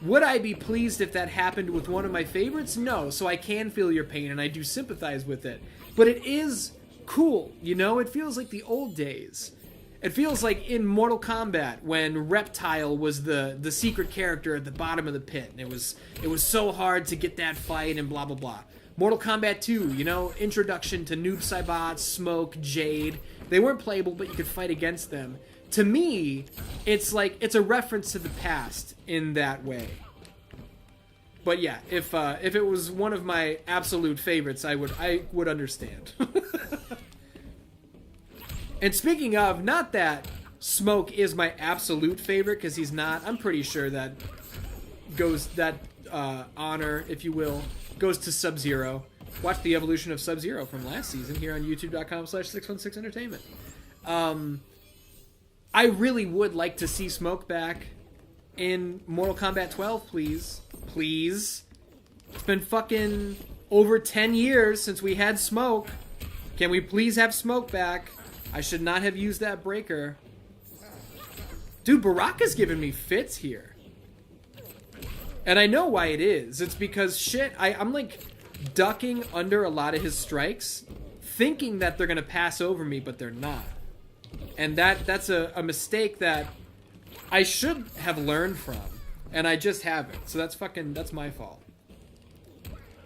would I be pleased if that happened with one of my favorites? No, so I can feel your pain and I do sympathize with it. But it is cool, you know? It feels like the old days. It feels like in Mortal Kombat when Reptile was the secret character at the bottom of the pit. And it was so hard to get that fight and blah, blah, blah. Mortal Kombat 2, you know, introduction to Noob Saibot, Smoke, Jade. They weren't playable, but you could fight against them. To me, it's like, it's a reference to the past in that way. But yeah, if it was one of my absolute favorites, I would understand. And speaking of, not that Smoke is my absolute favorite, because he's not. I'm pretty sure that honor, if you will, goes to Sub-Zero. Watch the evolution of Sub-Zero from last season here on youtube.com/616entertainment. I really would like to see Smoke back in Mortal Kombat 12, please. Please. It's been fucking over 10 years since we had Smoke. Can we please have Smoke back? I should not have used that breaker. Dude, Baraka's giving me fits here. And I know why it is. It's because, shit, I'm like ducking under a lot of his strikes, thinking that they're going to pass over me, but they're not. And that's a mistake that I should have learned from. And I just haven't. So that's my fault.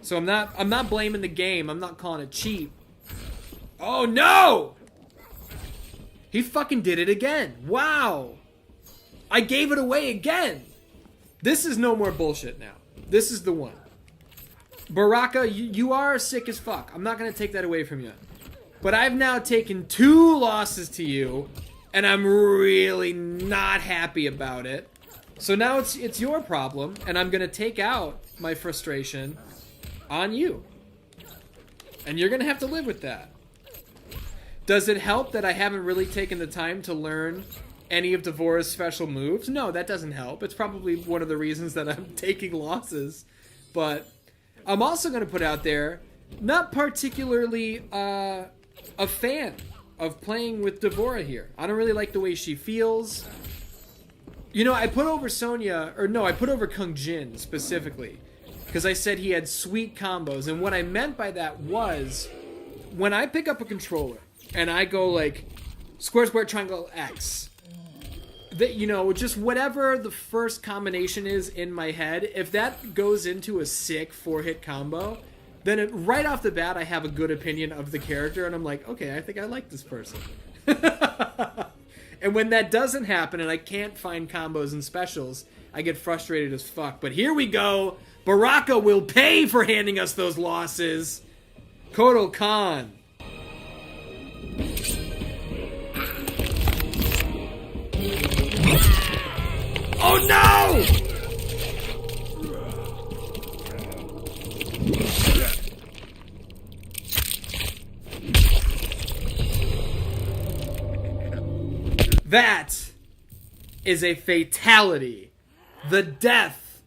So I'm not blaming the game. I'm not calling it cheap. Oh no! He fucking did it again. Wow. I gave it away again. This is no more bullshit now. This is the one. Baraka, you are sick as fuck. I'm not going to take that away from you. But I've now taken 2 losses to you, and I'm really not happy about it. So now it's your problem, and I'm going to take out my frustration on you. And you're going to have to live with that. Does it help that I haven't really taken the time to learn any of Devora's special moves? No, that doesn't help. It's probably one of the reasons that I'm taking losses. But I'm also going to put out there, not particularly a fan of playing with Devora here. I don't really like the way she feels. You know, I put over I put over Kung Jin specifically. Because I said he had sweet combos. And what I meant by that was, when I pick up a controller, and I go like square, square, triangle, X. That, you know, just whatever the first combination is in my head, if that goes into a sick 4-hit combo, then right off the bat I have a good opinion of the character, and I'm like, okay, I think I like this person. And when that doesn't happen and I can't find combos and specials, I get frustrated as fuck. But here we go. Baraka will pay for handing us those losses. Kotal Kahn. Oh no! That is a fatality. The death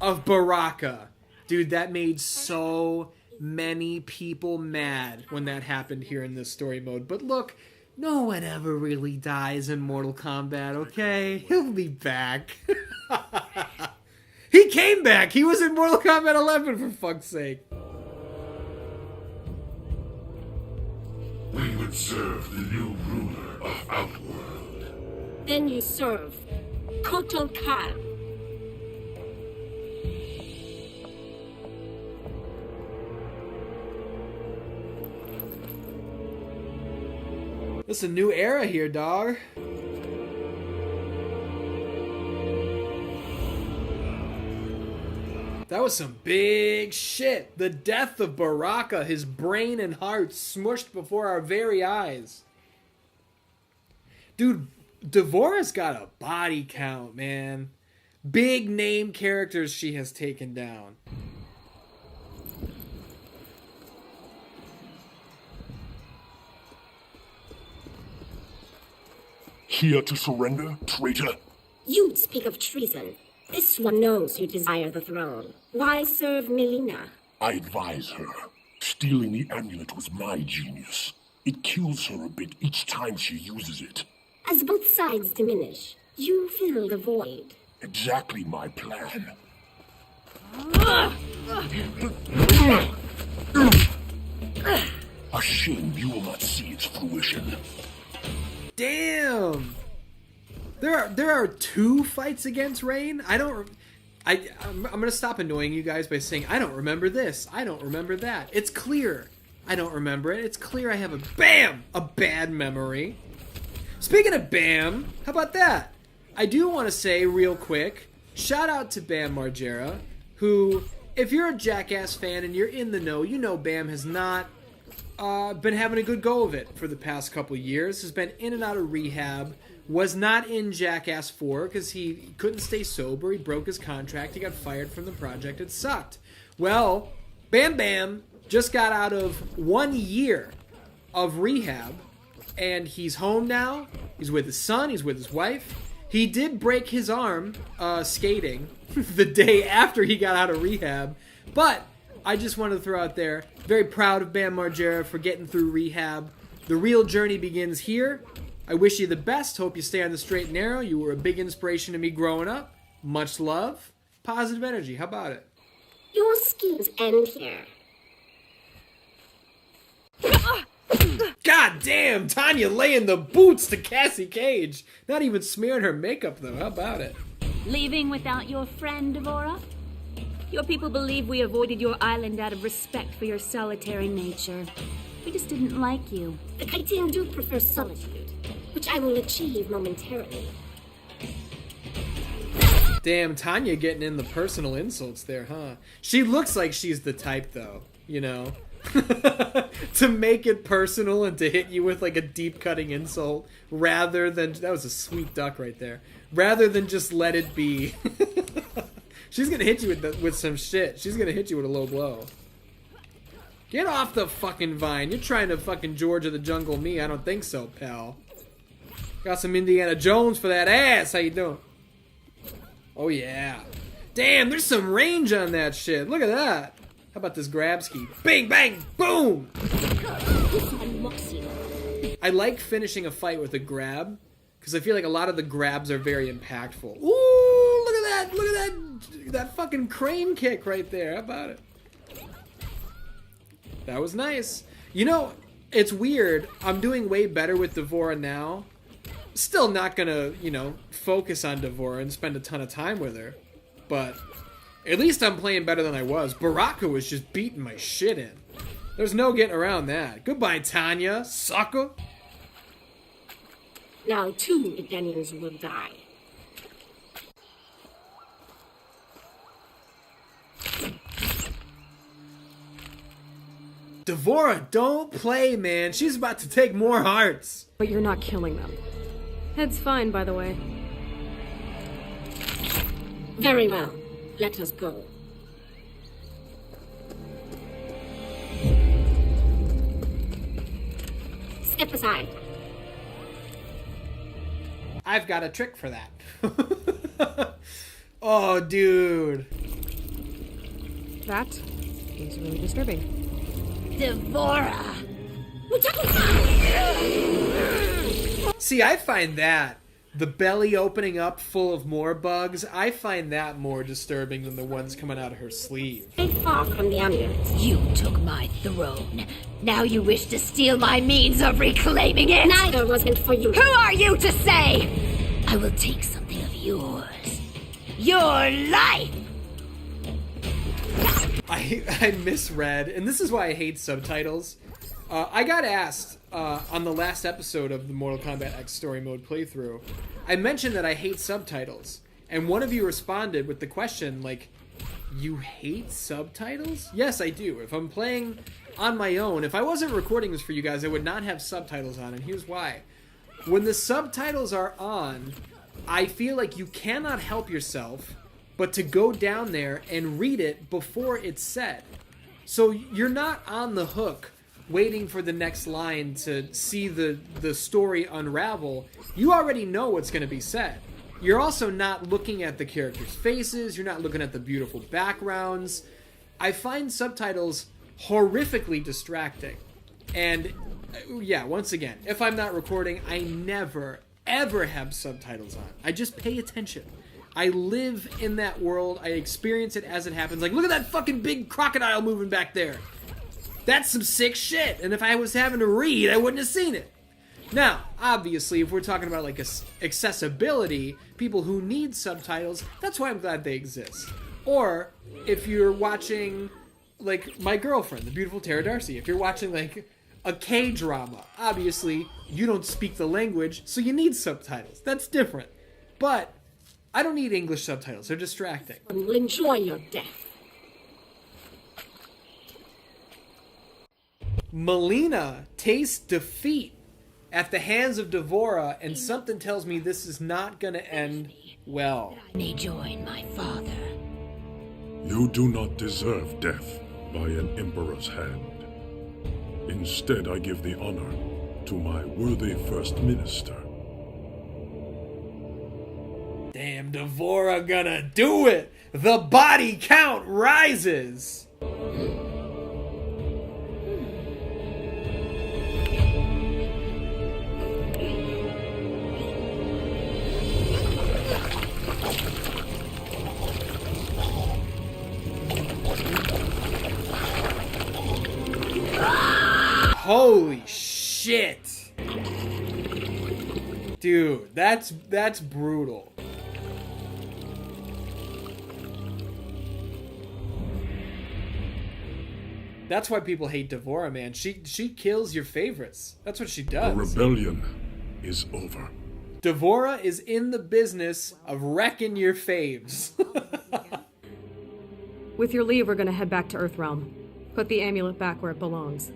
of Baraka. Dude, that made so many people mad when that happened here in this story mode. But look, no one ever really dies in Mortal Kombat, okay? He'll be back. He came back! He was in Mortal Kombat 11, for fuck's sake. We would serve the new ruler of Outworld. Then you serve Kotal Kahn. It's a new era here, dog. That was some big shit. The death of Baraka, his brain and heart smushed before our very eyes. Dude, Devora's got a body count, man. Big name characters she has taken down. Here to surrender, traitor? You speak of treason. This one knows you desire the throne. Why serve Melina? I advise her. Stealing the amulet was my genius. It kills her a bit each time she uses it. As both sides diminish, you fill the void. Exactly my plan. A shame you will not see its fruition. Damn! There are 2 fights against Rain? I'm gonna stop annoying you guys by saying I don't remember this. I don't remember that. It's clear I don't remember it. It's clear I have a bad memory. Speaking of Bam, how about that? I do want to say real quick, shout out to Bam Margera, who, if you're a Jackass fan and you're in the know, you know Bam has not been having a good go of it for the past couple years. Has been in and out of rehab. Was not in Jackass 4 because he couldn't stay sober. He broke his contract. He got fired from the project. It sucked. Well, Bam Bam just got out of 1 year of rehab, and he's home now. He's with his son. He's with his wife. He did break his arm skating the day after he got out of rehab, but I just wanted to throw out there, very proud of Bam Margera for getting through rehab. The real journey begins here. I wish you the best. Hope you stay on the straight and narrow. You were a big inspiration to me growing up. Much love. Positive energy. How about it? Your schemes end here. God damn! Tanya laying the boots to Cassie Cage. Not even smearing her makeup, though. How about it? Leaving without your friend, Devora? Your people believe we avoided your island out of respect for your solitary nature. We just didn't like you. The Kaitin do prefer solitude, which I will achieve momentarily. Damn, Tanya getting in the personal insults there, huh? She looks like she's the type, though, you know? To make it personal and to hit you with like a deep cutting insult rather than... That was a sweet duck right there. Rather than just let it be. She's gonna hit you with some shit. She's gonna hit you with a low blow. Get off the fucking vine. You're trying to fucking George of the Jungle me. I don't think so, pal. Got some Indiana Jones for that ass. How you doing? Oh, yeah. Damn, there's some range on that shit. Look at that. How about this grab ski? Bang, bang, boom! I like finishing a fight with a grab, because I feel like a lot of the grabs are very impactful. Ooh, look at that! Look at that fucking crane kick right there. How about it? That was nice. You know, it's weird. I'm doing way better with Devora now. Still not gonna, you know, focus on Devora and spend a ton of time with her. But at least I'm playing better than I was. Baraka was just beating my shit in. There's no getting around that. Goodbye, Tanya, sucker. Now 2 Italians will die. Devora, don't play, man. She's about to take more hearts. But you're not killing them. Head's fine, by the way. Very well. Let us go. Step aside. I've got a trick for that. Oh, dude. That is really disturbing. Devora! See, I find that, the belly opening up full of more bugs, I find that more disturbing than the ones coming out of her sleeve. Stay far from the amulet. You took my throne. Now you wish to steal my means of reclaiming it? Neither wasn't for you. Who are you to say? I will take something of yours. Your life! I misread, and this is why I hate subtitles. I got asked on the last episode of the Mortal Kombat X Story Mode playthrough, I mentioned that I hate subtitles, and one of you responded with the question, like, You hate subtitles? Yes, I do. If I'm playing on my own, if I wasn't recording this for you guys, I would not have subtitles on, and here's why. When the subtitles are on, I feel like you cannot help yourself but to go down there and read it before it's said. So you're not on the hook waiting for the next line to see the story unravel. You already know what's going to be said. You're also not looking at the characters' faces. You're not looking at the beautiful backgrounds. I find subtitles horrifically distracting. And yeah, once again, if I'm not recording, I never, ever have subtitles on. I just pay attention. I live in that world. I experience it as it happens. Like, look at that fucking big crocodile moving back there. That's some sick shit. And if I was having to read, I wouldn't have seen it. Now, obviously, if we're talking about like accessibility, people who need subtitles, that's why I'm glad they exist. Or if you're watching, like, My Girlfriend, The Beautiful Tara Darcy, if you're watching like a K-drama, obviously you don't speak the language, so you need subtitles. That's different. But I don't need English subtitles. They're distracting. Will enjoy your death. Melina tastes defeat at the hands of D'Vorah, and something tells me this is not going to end well. I may join my father. You do not deserve death by an emperor's hand. Instead, I give the honor to my worthy first minister. Damn, D'Vorah gonna do it! The body count rises! Holy shit! Dude, that's brutal. That's why people hate D'Vorah, man. She kills your favorites. That's what she does. The rebellion is over. D'Vorah is in the business of wrecking your faves. With your leave, we're gonna head back to Earthrealm. Put the amulet back where it belongs.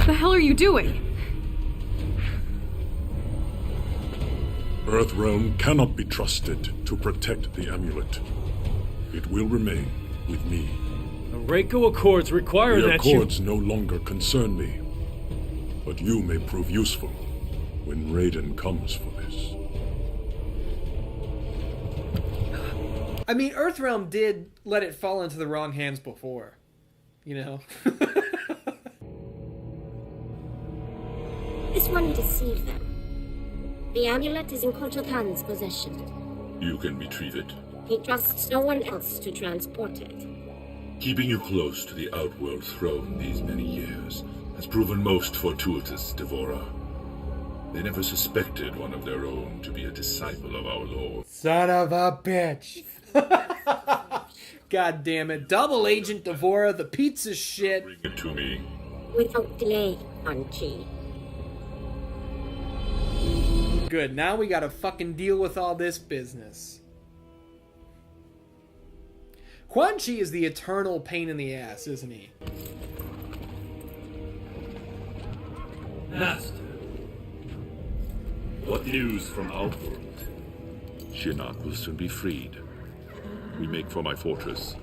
The hell are you doing? Earthrealm cannot be trusted to protect the amulet. It will remain with me. The Reiko Accords require the that you... Accords no longer concern me. But you may prove useful when Raiden comes for this. I mean, Earthrealm did let it fall into the wrong hands before. You know? This one deceived them. The amulet is in Kotal Kahn's possession. You can retrieve it. He trusts no one else to transport it. Keeping you close to the Outworld throne these many years has proven most fortuitous, D'Vorah. They never suspected one of their own to be a disciple of our Lord. Son of a bitch. God damn it. Double Agent D'Vorah, the pizza shit. Bring it to me. Without delay, Quan Chi. Good, now we gotta fucking deal with all this business. Quan Chi is the eternal pain in the ass, isn't he? Master. What news from Outworld? Shinnok will soon be freed. We make for my fortress.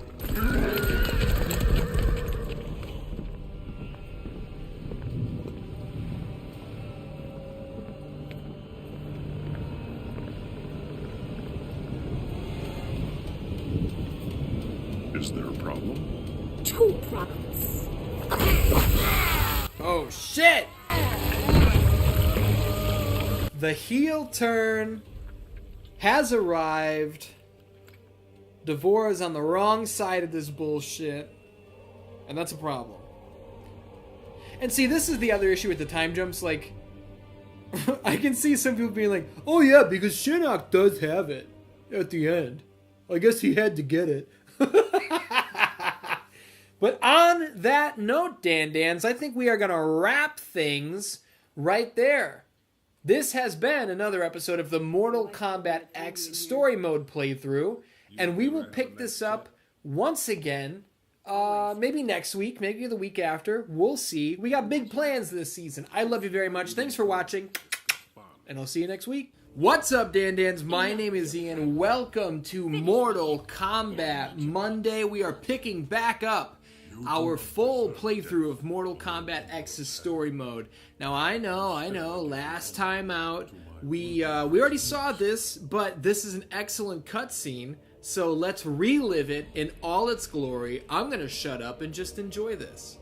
Is there a problem? Two problems. Oh shit! The heel turn has arrived. D'Vorah's on the wrong side of this bullshit. And that's a problem. And see, this is the other issue with the time jumps. Like, I can see some people being like, oh yeah, because Shinnok does have it at the end. I guess he had to get it. But on that note, Dan Dans, I think we are going to wrap things right there. This has been another episode of the Mortal Kombat X Story Mode playthrough, and we will pick this up once again, maybe next week, maybe the week after. We'll see. We got big plans this season. I love you very much. Thanks for watching, and I'll see you next week. What's up, Dan-Dans? My name is Ian. Welcome to Mortal Kombat Monday. We are picking back up our full playthrough of Mortal Kombat X's story mode. Now, I know, last time out, we already saw this, but this is an excellent cutscene, so let's relive it in all its glory. I'm gonna shut up and just enjoy this.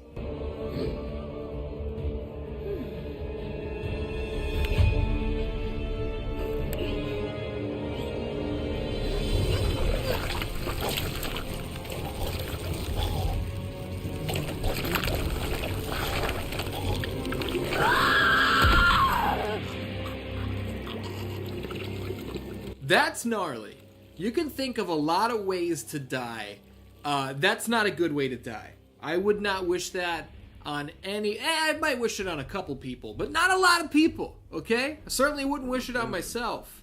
That's gnarly. You can think of a lot of ways to die. That's not a good way to die. I would not wish that on any... I might wish it on a couple people, but not a lot of people, okay? I certainly wouldn't wish it on myself.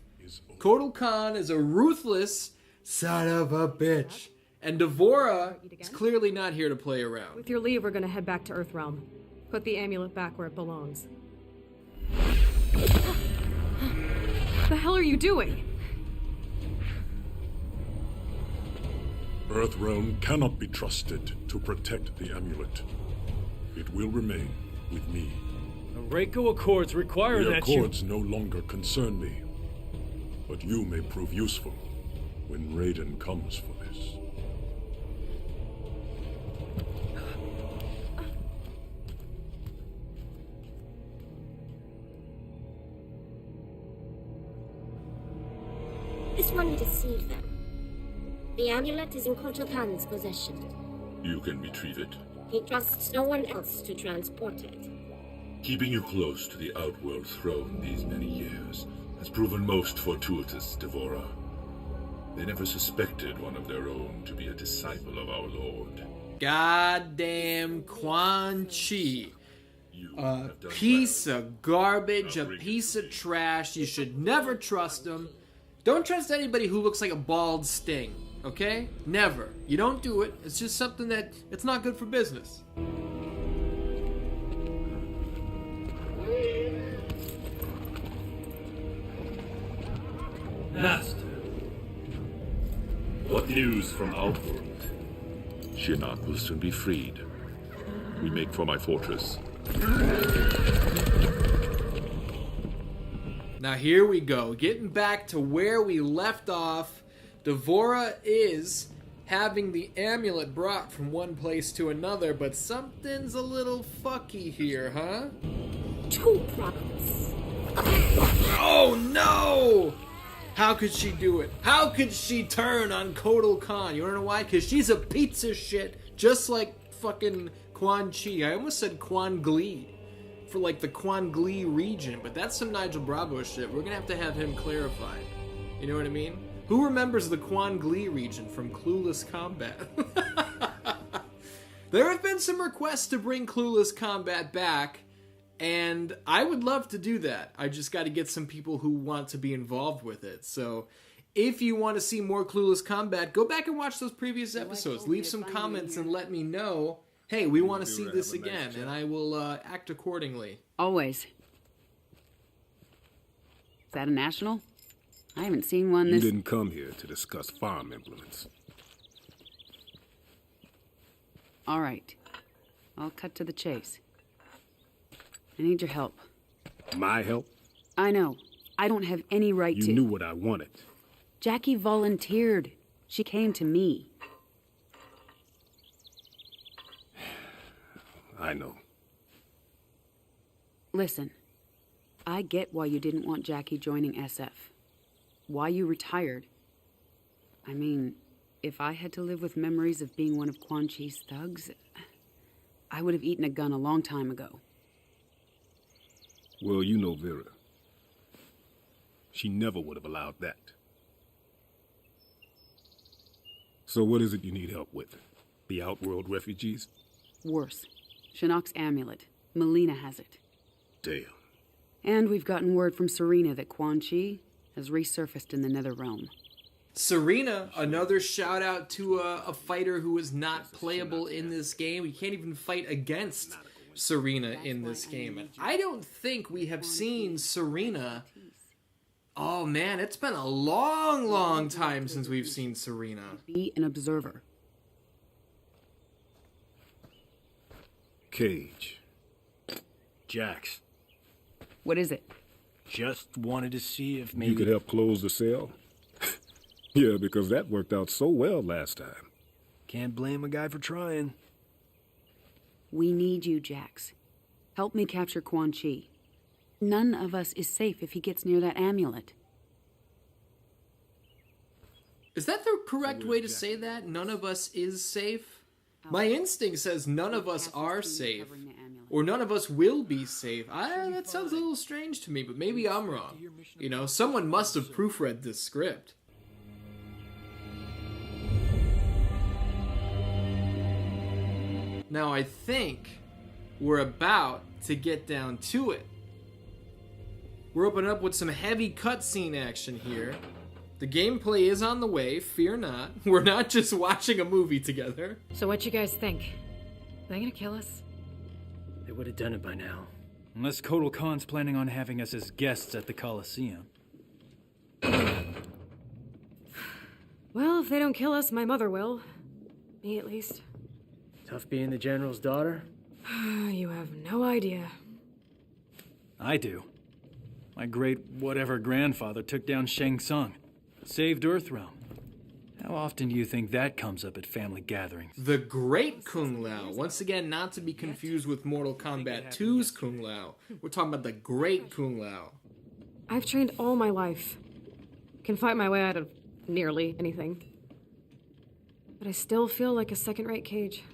Kotal Kahn is a ruthless son of a bitch. And D'Vorah is clearly not here to play around. With your leave, we're gonna head back to Earthrealm. Put the amulet back where it belongs. The hell are you doing? Earthrealm cannot be trusted to protect the amulet. It will remain with me. The Reiko Accords require the that Accords no longer concern me, but you may prove useful when Raiden comes for this. This one deceived them. The amulet is in Kotal Kahn's possession. You can retrieve it. He trusts no one else to transport it. Keeping you close to the Outworld throne these many years has proven most fortuitous, D'Vorah. They never suspected one of their own to be a disciple of our Lord. Goddamn Quan Chi. A piece of garbage, a piece of trash. You should never trust him. Don't trust anybody who looks like a bald Sting, okay? Never. You don't do it. It's just something that, it's not good for business. Master. What news from Outworld? Shinnok will soon be freed. We make for my fortress. Now here we go, getting back to where we left off. D'Vorah is having the amulet brought from one place to another, but something's a little fucky here, huh? Two problems. Oh no! How could she do it? How could she turn on Kotal Kahn? You wanna know why? Because she's a piece of shit, just like fucking Quan Chi. I almost said Quan Glee. For like the Quan Glee region, but that's some Nigel Bravo shit. We're gonna have to have him clarified. You know what I mean? Who remembers the Quan Glee region from Clueless Combat? There have been some requests to bring Clueless Combat back, and I would love to do that. I just got to get some people who want to be involved with it. So if you want to see more Clueless Combat, go back and watch those previous episodes. Leave some comments and let me know. Hey, we want to see this again, and I will act accordingly. Always. Is that a national? I haven't seen one this... You didn't come here to discuss farm implements. All right. I'll cut to the chase. I need your help. My help? I know. I don't have any right to... You knew what I wanted. Jackie volunteered. She came to me. I know. Listen, I get why you didn't want Jackie joining SF. Why you retired. I mean, if I had to live with memories of being one of Quan Chi's thugs, I would have eaten a gun a long time ago. Well, you know Vera. She never would have allowed that. So what is it you need help with? The Outworld refugees? Worse. Shinnok's amulet. Melina has it. Damn. And we've gotten word from Serena that Quan Chi has resurfaced in the Netherrealm. Serena, another shout out to a fighter who is not playable in this game. You can't even fight against Serena in this game. And I don't think we have seen Serena. Oh man, it's been a long, long time since we've seen Serena. Be an observer. Cage. Jax. What is it? Just wanted to see if maybe... You could help close the cell? Yeah, because that worked out so well last time. Can't blame a guy for trying. We need you, Jax. Help me capture Quan Chi. None of us is safe if he gets near that amulet. Is that the correct way to say that? None of us is safe? My instinct says none of us are safe. Or none of us will be safe. That sounds a little strange to me, but maybe I'm wrong. You know, someone must have proofread this script. Now I think we're about to get down to it. We're opening up with some heavy cutscene action here. The gameplay is on the way, fear not. We're not just watching a movie together. So what you guys think? Are they gonna kill us? They would have done it by now. Unless Kotal Kahn's planning on having us as guests at the Coliseum. Well, if they don't kill us, my mother will. Me, at least. Tough being the General's daughter? You have no idea. I do. My great-whatever grandfather took down Shang Tsung. Saved Earthrealm. How often do you think that comes up at family gatherings? The Great Kung Lao. Once again, not to be confused with Mortal Kombat 2's Kung Lao. We're talking about the Great Kung Lao. I've trained all my life. Can fight my way out of nearly anything. But I still feel like a second-rate Cage.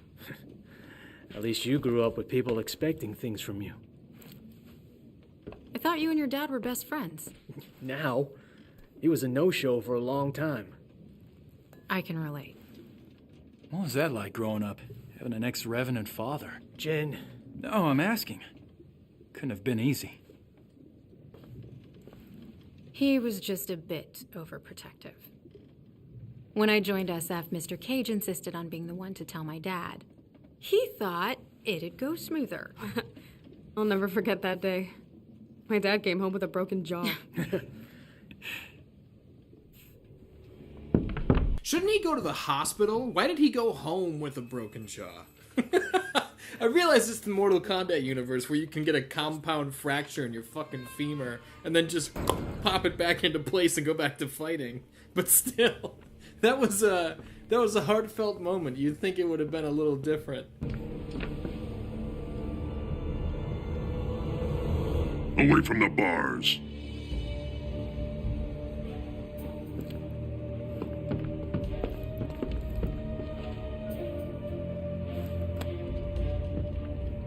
At least you grew up with people expecting things from you. I thought you and your dad were best friends. Now, he was a no-show for a long time. I can relate. What was that like growing up? Having an ex-revenant father? Jen. No, I'm asking. Couldn't have been easy. He was just a bit overprotective. When I joined SF, Mr. Cage insisted on being the one to tell my dad. He thought it'd go smoother. I'll never forget that day. My dad came home with a broken jaw. Shouldn't he go to the hospital? Why did he go home with a broken jaw? I realize it's the Mortal Kombat universe where you can get a compound fracture in your fucking femur and then just pop it back into place and go back to fighting. But still, that was a heartfelt moment. You'd think it would have been a little different. Away from the bars.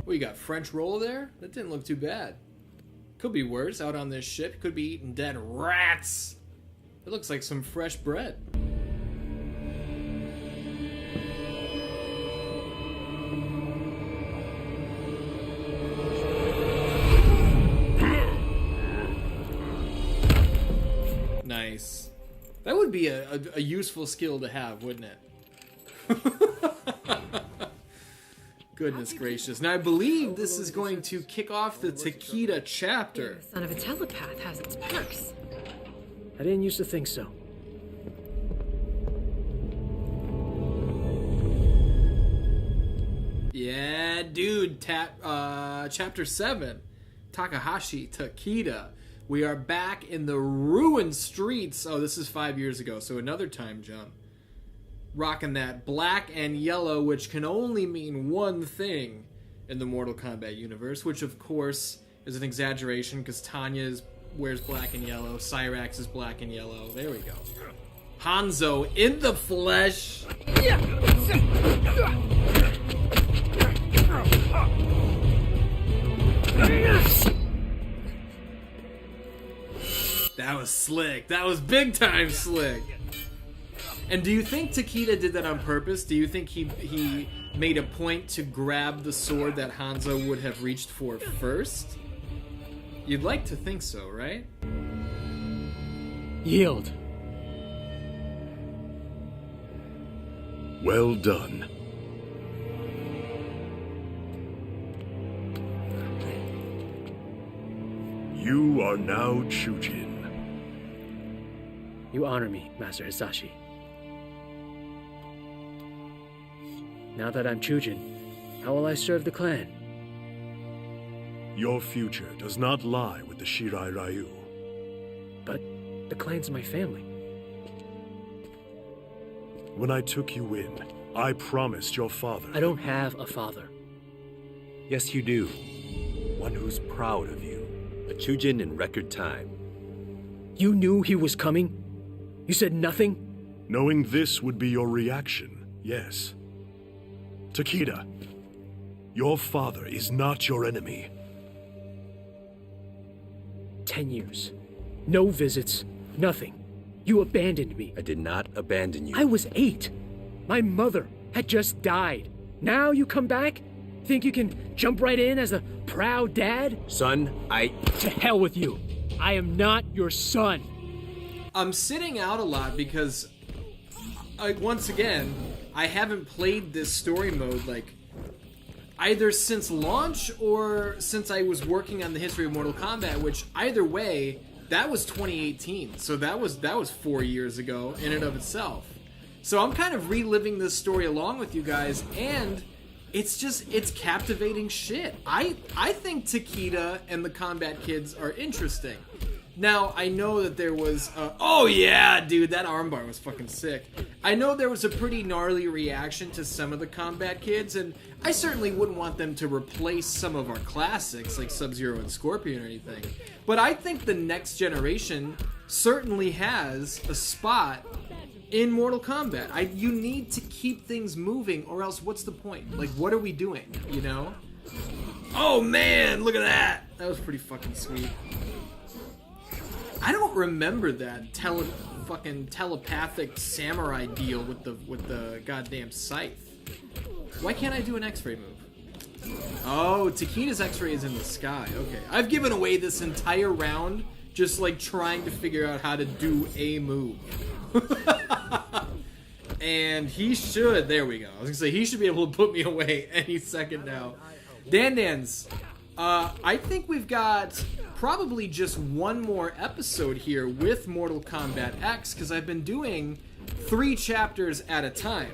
We got French roll there? That didn't look too bad. Could be worse out on this ship. Could be eating dead rats. It looks like some fresh bread. Nice. That would be a useful skill to have, wouldn't it? Goodness gracious. Now, I believe this is going to kick off the Takeda chapter. The son of a telepath has its perks. I didn't used to think so. Yeah, dude. Chapter 7. Takahashi, Takeda. We are back in the ruined streets. Oh, this is 5 years ago, so another time jump. Rocking that black and yellow, which can only mean one thing in the Mortal Kombat universe, which of course is an exaggeration because Tanya wears black and yellow, Cyrax is black and yellow. There we go. Hanzo in the flesh. That was slick. That was big time slick. And do you think Takeda did that on purpose? Do you think he made a point to grab the sword that Hanzo would have reached for first? You'd like to think so, right? Yield. Well done. You are now Chujin. You honor me, Master Hisashi. Now that I'm Chujin, how will I serve the clan? Your future does not lie with the Shirai Ryu. But the clan's my family. When I took you in, I promised your father... I don't have a father. Yes, you do. One who's proud of you. A Chujin in record time. You knew he was coming? You said nothing? Knowing this would be your reaction, yes. Takeda, your father is not your enemy. 10 years. No visits. Nothing. You abandoned me. I did not abandon you. I was 8. My mother had just died. Now you come back? Think you can jump right in as a proud dad? Son, To hell with you. I am not your son. I'm sitting out a lot because, once again, I haven't played this story mode, like, either since launch or since I was working on the history of Mortal Kombat, which, either way, that was 2018. So that was 4 years ago in and of itself. So I'm kind of reliving this story along with you guys, and it's captivating shit. I think Takeda and the Combat Kids are interesting. Now, I know that there was... oh, yeah, dude, that armbar was fucking sick. I know there was a pretty gnarly reaction to some of the Combat Kids, and I certainly wouldn't want them to replace some of our classics, like Sub-Zero and Scorpion or anything. But I think the next generation certainly has a spot in Mortal Kombat. You need to keep things moving, or else what's the point? Like, what are we doing, you know? Oh, man, look at that! That was pretty fucking sweet. I don't remember that fucking telepathic samurai deal with the goddamn scythe. Why can't I do an X-ray move? Oh, Takeda's X-ray is in the sky. Okay, I've given away this entire round just like trying to figure out how to do a move. And he should. There we go. I was gonna say he should be able to put me away any second now. Dandans. I think we've got probably just one more episode here with Mortal Kombat X, because I've been doing 3 chapters at a time.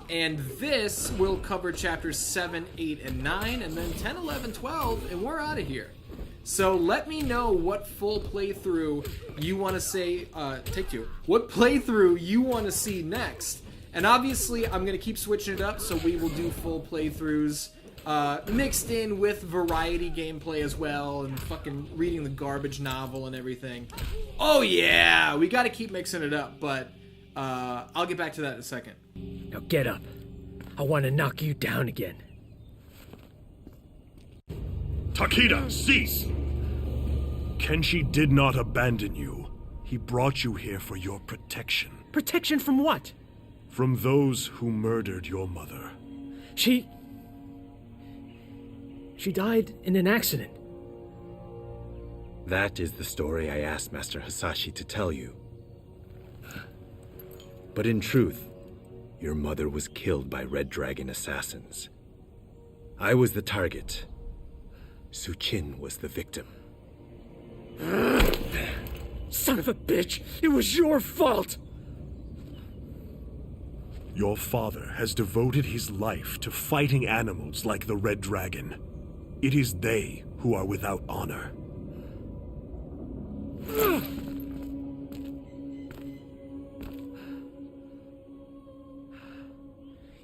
And this will cover chapters 7, 8, and 9, and then 10, 11, 12, and we're out of here. So let me know what full playthrough you want to say, take 2, what playthrough you want to see next. And obviously, I'm going to keep switching it up, so we will do full playthroughs mixed in with variety gameplay as well, and fucking reading the garbage novel and everything. Oh yeah, we gotta keep mixing it up, but I'll get back to that in a second. Now get up. I want to knock you down again. Takeda, cease! Kenshi did not abandon you. He brought you here for your protection. Protection from what? From those who murdered your mother. She died in an accident. That is the story I asked Master Hisashi to tell you. But in truth, your mother was killed by Red Dragon assassins. I was the target. Suchin was the victim. Son of a bitch! It was your fault! Your father has devoted his life to fighting animals like the Red Dragon. It is they who are without honor.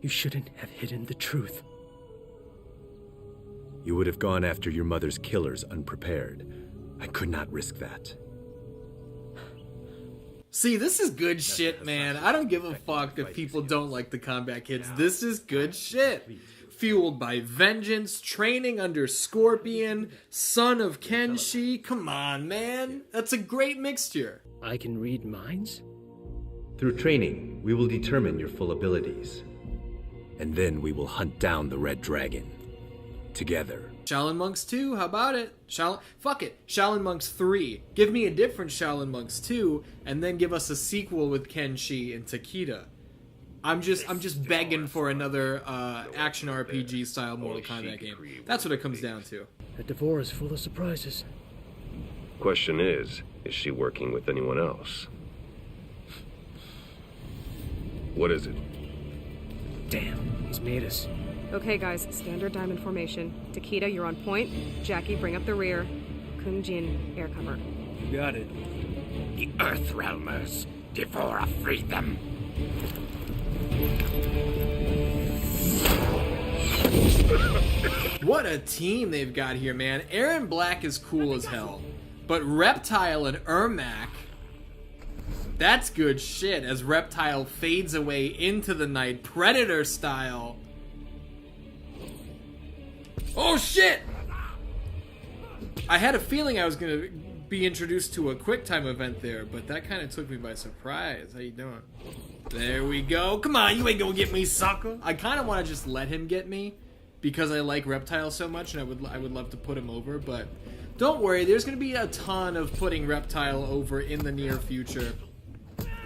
You shouldn't have hidden the truth. You would have gone after your mother's killers unprepared. I could not risk that. See, this is good shit, man. I don't give a fuck if people don't like the Combat Kids. This is good shit. Fueled by vengeance, training under Scorpion, son of Kenshi. Come on, man. That's a great mixture. I can read minds? Through training, we will determine your full abilities. And then we will hunt down the Red Dragon. Together. Shaolin Monks 2, how about it? Fuck it. Shaolin Monks 3. Give me a different Shaolin Monks 2, and then give us a sequel with Quan Chi and Takeda. I'm just begging for another action RPG style Mortal Kombat game. That's what it comes down to. That Devora's full of surprises. Question is she working with anyone else? What is it? Damn, he's made us. Okay, guys, standard diamond formation. Takeda, you're on point. Jackie, bring up the rear. Kung Jin, air cover. You got it. The Earthrealmers. Devora freed them. What a team they've got here, man. Aaron Black is cool as hell. But Reptile and Ermac, that's good shit as Reptile fades away into the night, Predator style. Oh shit! I had a feeling I was gonna be introduced to a QuickTime event there, but that kind of took me by surprise. How you doing? There we go. Come on, you ain't gonna get me, sucker. I kind of want to just let him get me because I like Reptile so much, and I would love to put him over. But don't worry, there's gonna be a ton of putting Reptile over in the near future.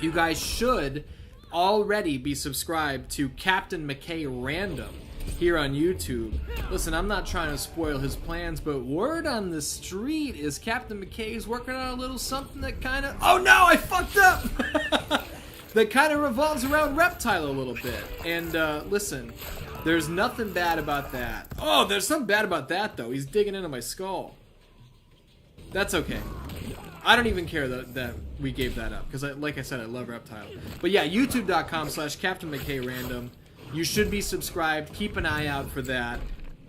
You guys should already be subscribed to Captain McKay Random here on YouTube. Listen, I'm not trying to spoil his plans, but word on the street is Captain McKay's working on a little something that kind of... Oh no, I fucked up! That kind of revolves around Reptile a little bit. And listen, there's nothing bad about that. Oh, there's something bad about that though. He's digging into my skull. That's okay. I don't even care that we gave that up, because like I said, I love Reptile. But yeah, youtube.com/Captain McKay Random. You should be subscribed. Keep an eye out for that.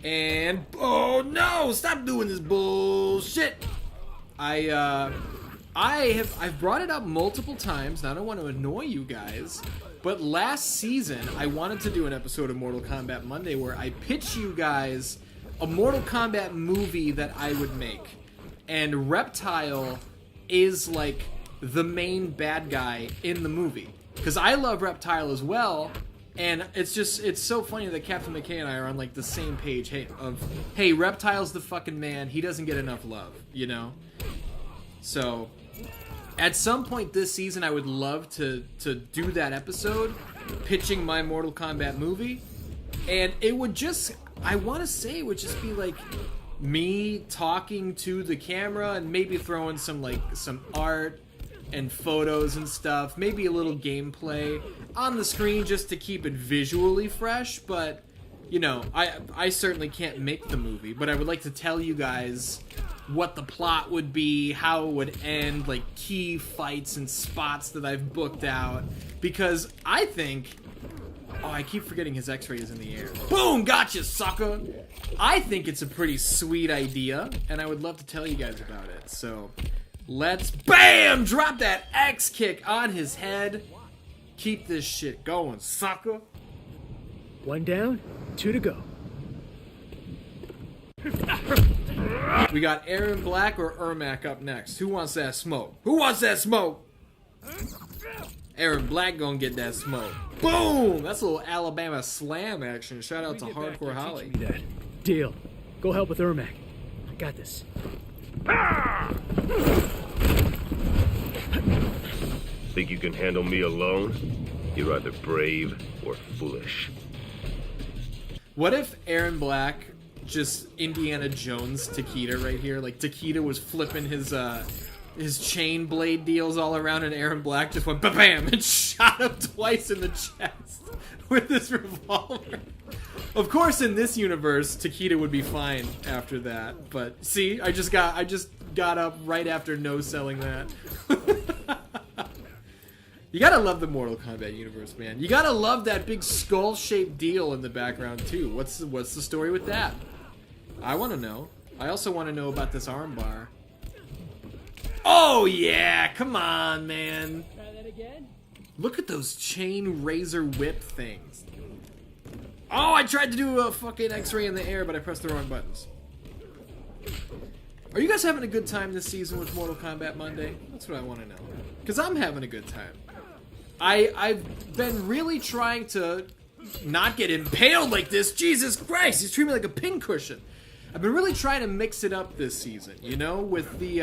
And oh no, stop doing this bullshit. I've brought it up multiple times, and I don't want to annoy you guys, but last season I wanted to do an episode of Mortal Kombat Monday where I pitch you guys a Mortal Kombat movie that I would make. And Reptile is like the main bad guy in the movie. Because I love Reptile as well. And it's so funny that Captain McKay and I are on like the same page. Hey, Reptile's the fucking man. He doesn't get enough love, you know? So, at some point this season, I would love to do that episode, pitching my Mortal Kombat movie. And it would just, I want to say it would just be like me talking to the camera and maybe throwing some art and photos and stuff, maybe a little gameplay on the screen just to keep it visually fresh. But you know, I certainly can't make the movie, but I would like to tell you guys what the plot would be, how it would end, like key fights and spots that I've booked out, because I think, oh, I keep forgetting his x-ray is in the air. Boom, gotcha, sucker. I think it's a pretty sweet idea, and I would love to tell you guys about it. So let's, bam, drop that X kick on his head. Keep this shit going, sucker. 1 down, 2 to go. We got Aaron Black or Ermac up next. Who wants that smoke? Who wants that smoke? Aaron Black gonna get that smoke. Boom! That's a little Alabama slam action. Shout out to Hardcore Holly. Deal. Go help with Ermac. I got this. Think you can handle me alone? You're either brave or foolish. What if Aaron Black just Indiana Jones Takeda right here? Like Takeda was flipping his chain blade deals all around, and Aaron Black just went bam and shot him twice in the chest with his revolver. Of course, in this universe, Takeda would be fine after that. But see, I just got up right after no-selling that. You gotta love the Mortal Kombat universe, man. You gotta love that big skull-shaped deal in the background too. What's the story with that? I want to know. I also want to know about this armbar. Oh yeah, come on, man. Try that again. Look at those chain razor whip things. Oh, I tried to do a fucking X-ray in the air, but I pressed the wrong buttons. Are you guys having a good time this season with Mortal Kombat Monday? That's what I want to know. Because I'm having a good time. I've been really trying to not get impaled like this. Jesus Christ, he's treating me like a pincushion. I've been really trying to mix it up this season, you know, with the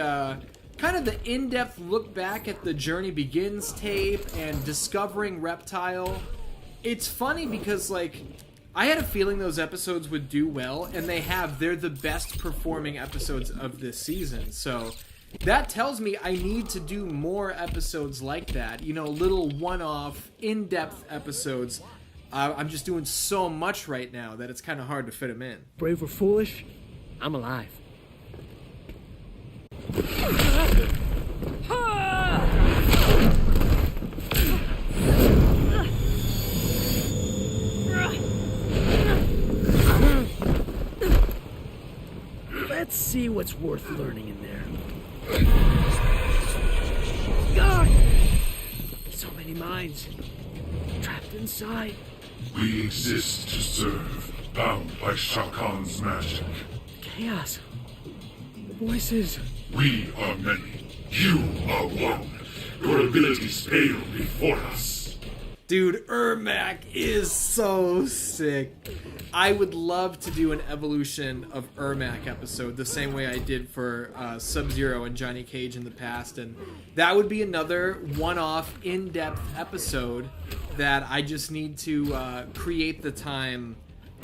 kind of the in-depth look back at the Journey Begins tape and discovering Reptile. It's funny because, like, I had a feeling those episodes would do well, and they have. They're the best performing episodes of this season, so that tells me I need to do more episodes like that. You know, little one-off, in-depth episodes. I'm just doing so much right now that it's kind of hard to fit them in. Brave or foolish, I'm alive. Let's see what's worth learning in there. God! So many minds trapped inside. We exist to serve, bound by Shao Kahn's magic. Chaos. The voices. We are many. You are one. Your abilities pale before us. Dude, Ermac is so sick. I would love to do an evolution of Ermac episode the same way I did for Sub-Zero and Johnny Cage in the past, and that would be another one-off, in-depth episode that I just need to create the time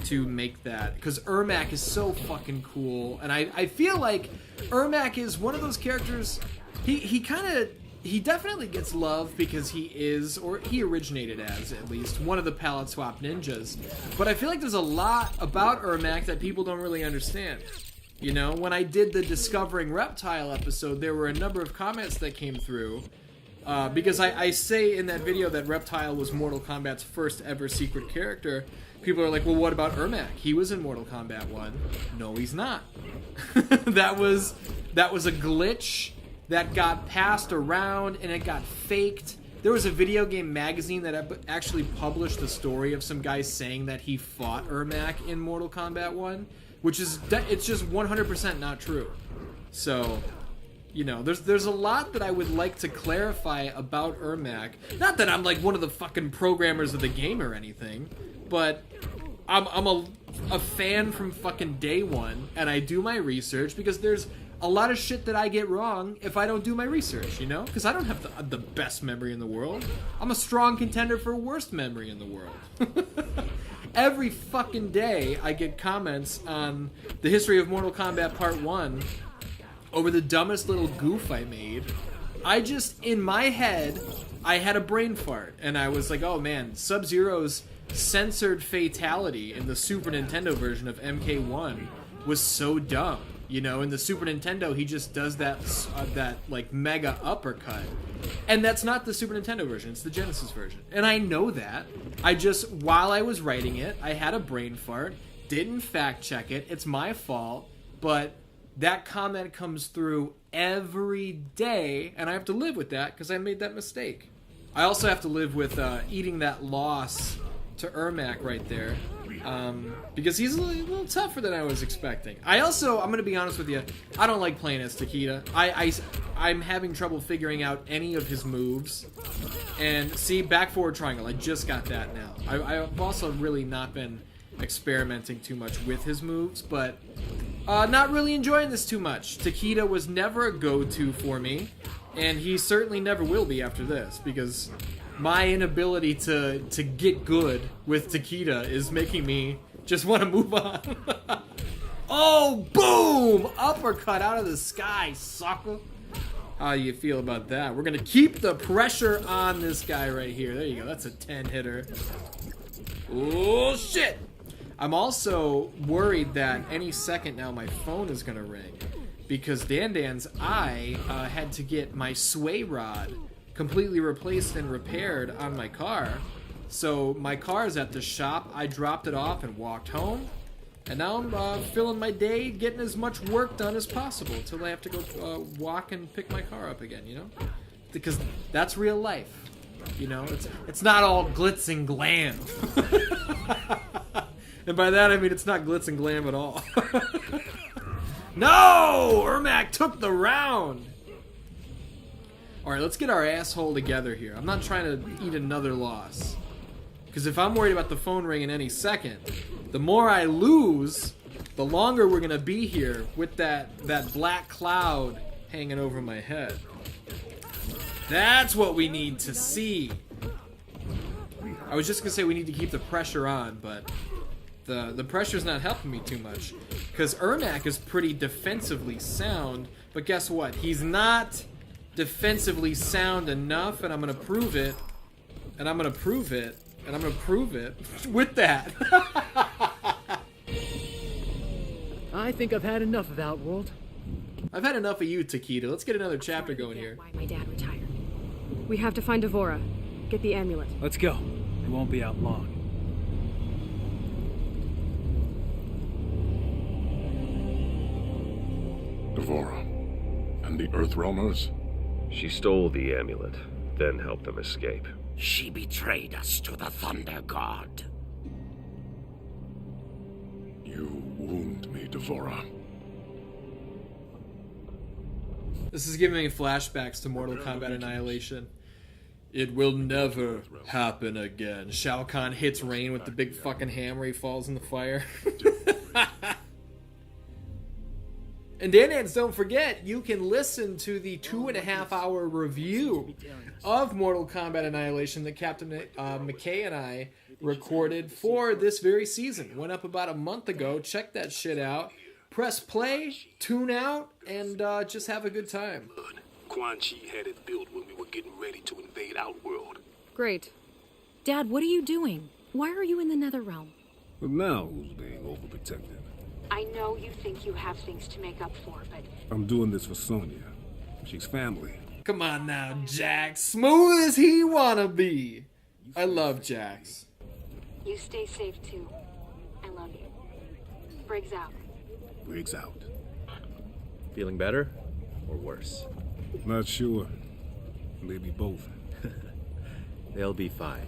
to make that, because Ermac is so fucking cool, and I feel like Ermac is one of those characters. He definitely gets love because he is, or he originated as, at least, one of the palette swap ninjas. But I feel like there's a lot about Ermac that people don't really understand. You know, when I did the Discovering Reptile episode, there were a number of comments that came through. Because I say in that video that Reptile was Mortal Kombat's first ever secret character. People are like, well, what about Ermac? He was in Mortal Kombat 1. No, he's not. that was a glitch that got passed around and it got faked. There was a video game magazine that actually published the story of some guy saying that he fought Ermac in Mortal Kombat 1, which is, it's just 100% not true. So, you know, there's a lot that I would like to clarify about Ermac. Not that I'm like one of the fucking programmers of the game or anything, but I'm a fan from fucking day one, and I do my research because there's a lot of shit that I get wrong if I don't do my research, you know? Because I don't have the best memory in the world. I'm a strong contender for worst memory in the world. Every fucking day I get comments on the History of Mortal Kombat Part 1 over the dumbest little goof I made. I just, in my head, I had a brain fart. And I was like, oh man, Sub-Zero's censored fatality in the Super Nintendo version of MK1 was so dumb. You know, in the Super Nintendo, he just does that like mega uppercut, and that's not the Super Nintendo version; it's the Genesis version. And I know that. I just, while I was writing it, I had a brain fart, didn't fact check it. It's my fault, but that comment comes through every day, and I have to live with that because I made that mistake. I also have to live with eating that loss to Ermac right there. Because he's a little tougher than I was expecting. I'm going to be honest with you, I don't like playing as Takeda. I'm having trouble figuring out any of his moves. And see, back forward triangle, I just got that now. I've also really not been experimenting too much with his moves, but not really enjoying this too much. Takeda was never a go-to for me, and he certainly never will be after this, because my inability to get good with Takeda is making me just want to move on. Oh, boom! Uppercut out of the sky, sucker. How do you feel about that? We're going to keep the pressure on this guy right here. There you go. That's a 10-hitter. Oh, shit! I'm also worried that any second now my phone is going to ring. Because Dan's eye had to get my sway rod completely replaced and repaired on my car. So my car is at the shop. I dropped it off and walked home. And now I'm filling my day getting as much work done as possible until I have to go walk and pick my car up again, you know? Because that's real life. You know, it's not all glitz and glam. And by that I mean it's not glitz and glam at all. No! Ermac took the round! Alright, let's get our asshole together here. I'm not trying to eat another loss. Because if I'm worried about the phone ringing any second, the more I lose, the longer we're gonna be here with that black cloud hanging over my head. That's what we need to see. I was just gonna say we need to keep the pressure on, but the pressure's not helping me too much. Because Ermac is pretty defensively sound, but guess what? He's not defensively sound enough, and I'm gonna prove it. And I'm gonna prove it. And I'm gonna prove it with that. I think I've had enough of Outworld. I've had enough of you, Takeda. Let's get another chapter going here. Why my dad retired. We have to find Devora. Get the amulet. Let's go. We won't be out long. Devora. And the Earthrealmers? She stole the amulet, then helped them escape. She betrayed us to the Thunder God. You wound me, Devora. This is giving me flashbacks to Mortal Kombat Annihilation. It will never happen again. Shao Kahn hits Rain with the big fucking hammer. He falls in the fire. And Dan, don't forget, you can listen to the 2.5-hour review of Mortal Kombat Annihilation that Captain McKay and I recorded for this very season. Went up about a month ago. Check that shit out. Press play, tune out, and just have a good time. Quan Chi had it built when we were getting ready to invade Outworld. Great. Dad, what are you doing? Why are you in the Netherrealm? But now who's being overprotective? I know you think you have things to make up for, but... I'm doing this for Sonia. She's family. Come on now, Jax. Smooth as he wanna be. I love Jax. You stay safe, too. I love you. Briggs out. Briggs out. Feeling better or worse? Not sure. Maybe both. They'll be fine.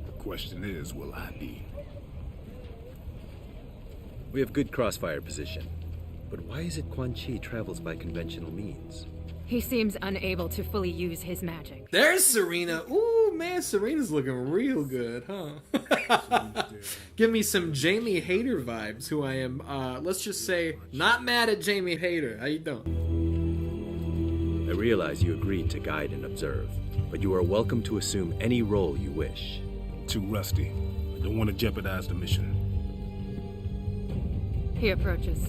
The question is, will I be? We have good crossfire position. But why is it Quan Chi travels by conventional means? He seems unable to fully use his magic. There's Serena. Ooh, man, Serena's looking real good, huh? Give me some Jamie Hayter vibes, who I am, let's just say, not mad at Jamie Hayter. How you doing? I realize you agreed to guide and observe, but you are welcome to assume any role you wish. Too rusty. I don't want to jeopardize the mission. He approaches.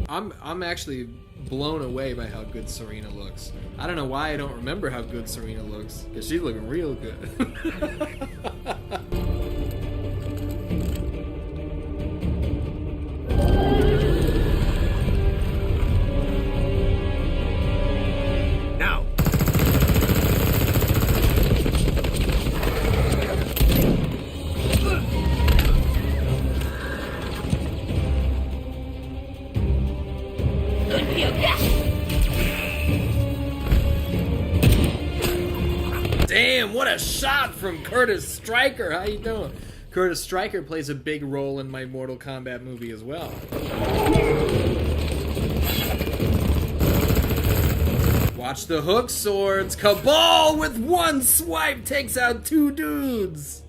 I'm actually blown away by how good Serena looks. I don't know why I don't remember how good Serena looks, because she's looking real good. Now! Damn, what a shot from Curtis Stryker. How you doing? Curtis Stryker plays a big role in my Mortal Kombat movie as well. Watch the hook swords. Cabal with one swipe takes out two dudes.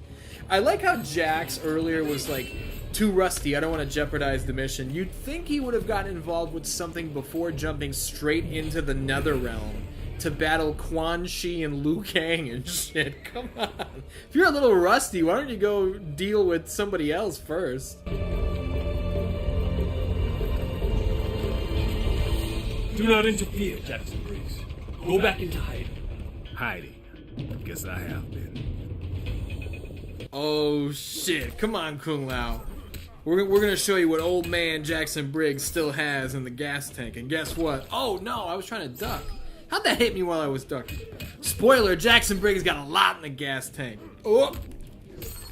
I like how Jax earlier was like, too rusty, I don't want to jeopardize the mission. You'd think he would have gotten involved with something before jumping straight into the Netherrealm to battle Quan Chi and Liu Kang and shit. Come on. If you're a little rusty, why don't you go deal with somebody else first? Do not interfere, Jackson Briggs. Go back into hiding. Hiding. Guess I have been. Oh shit. Come on, Kung Lao. We're gonna show you what old man Jackson Briggs still has in the gas tank. And guess what? Oh no, I was trying to duck. How'd that hit me while I was ducking? Spoiler, Jackson Briggs got a lot in the gas tank. Oh!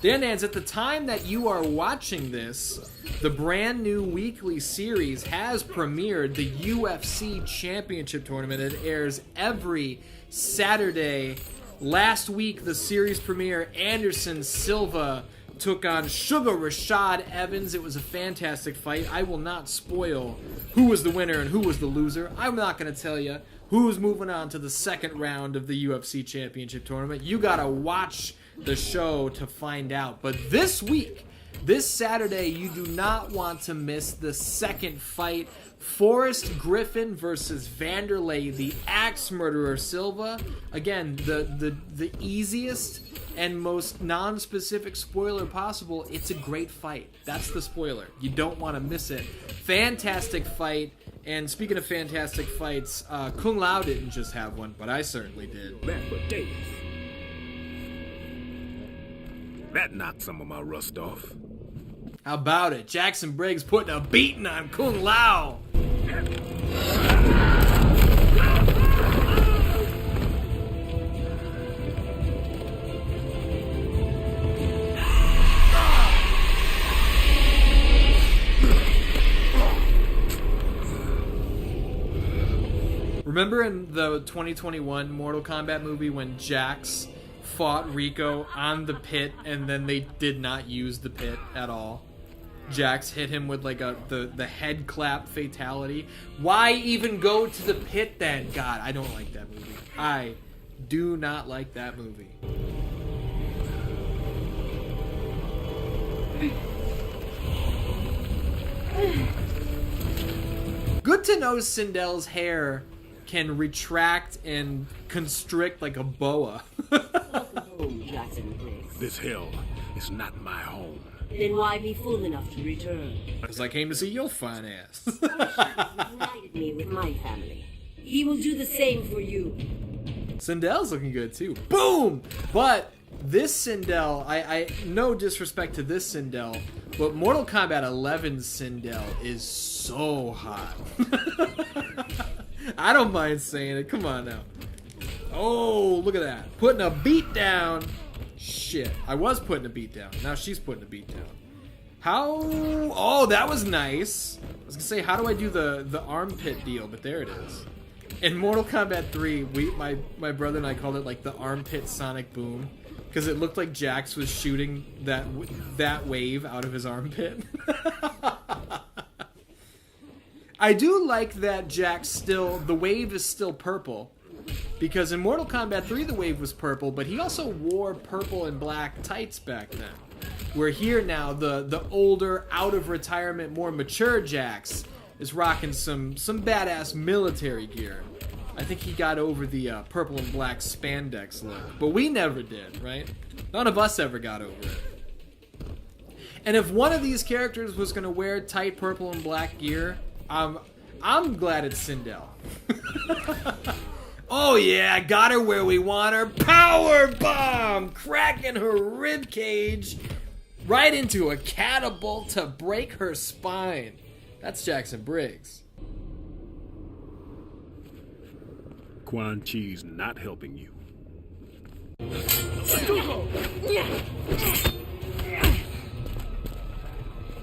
Danans, at the time that you are watching this, the brand new weekly series has premiered, the UFC Championship Tournament. It airs every Saturday. Last week, the series premiere, Anderson Silva took on Sugar Rashad Evans. It was a fantastic fight. I will not spoil who was the winner and who was the loser. I'm not going to tell you who's moving on to the second round of the UFC Championship Tournament. You gotta watch the show to find out. But this week, This Saturday, you do not want to miss the second fight. Forrest Griffin versus Vanderlei, the Axe Murderer Silva. Again, the easiest and most non-specific spoiler possible. It's a great fight. That's the spoiler. You don't want to miss it. Fantastic fight. And speaking of fantastic fights, Kung Lao didn't just have one, but I certainly did. That knocked some of my rust off. How about it? Jackson Briggs putting a beating on Kung Lao. Remember in the 2021 Mortal Kombat movie when Jax fought Rico on the pit and then they did not use the pit at all? Jax hit him with like the head clap fatality. Why even go to the pit then? God, I don't like that movie. I do not like that movie. Good to know Sindel's hair can retract and constrict like a boa. This hell is not my home. Then why be fool enough to return? Because I came to see your fine ass. Reunited me with my family. He will do the same for you. Sindel's looking good too. Boom! But this Sindel, I no disrespect to this Sindel, but Mortal Kombat 11's Sindel is so hot. I don't mind saying it. Come on now. Oh, look at that. Putting a beat down. Shit. I was putting a beat down. Now she's putting a beat down. How? Oh, that was nice. I was going to say, how do I do the armpit deal? But there it is. In Mortal Kombat 3, my brother and I called it like the armpit sonic boom. Because it looked like Jax was shooting that wave out of his armpit. I do like that Jax the wave is still purple. Because in Mortal Kombat 3 the wave was purple, but he also wore purple and black tights back then. Where here now, the older, out of retirement, more mature Jax is rocking some badass military gear. I think he got over the purple and black spandex look. But we never did, right? None of us ever got over it. And if one of these characters was going to wear tight purple and black gear, I'm glad it's Sindel. Oh yeah, got her where we want her. Power bomb! Cracking her rib cage right into a catapult to break her spine. That's Jackson Briggs. Quan Chi's not helping you.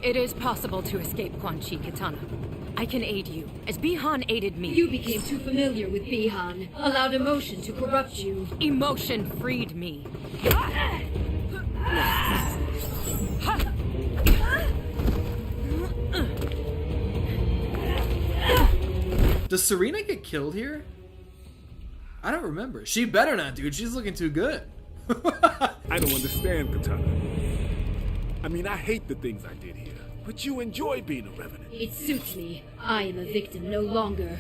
It is possible to escape Quan Chi, Kitana. I can aid you, as Bi-Han aided me. You became too familiar with Bi-Han, allowed emotion to corrupt you. Emotion freed me. Does Serena get killed here? I don't remember. She better not, dude. She's looking too good. I don't understand, Katana. I mean, I hate the things I did here, but you enjoy being a revenant. It suits me. I am a victim no longer.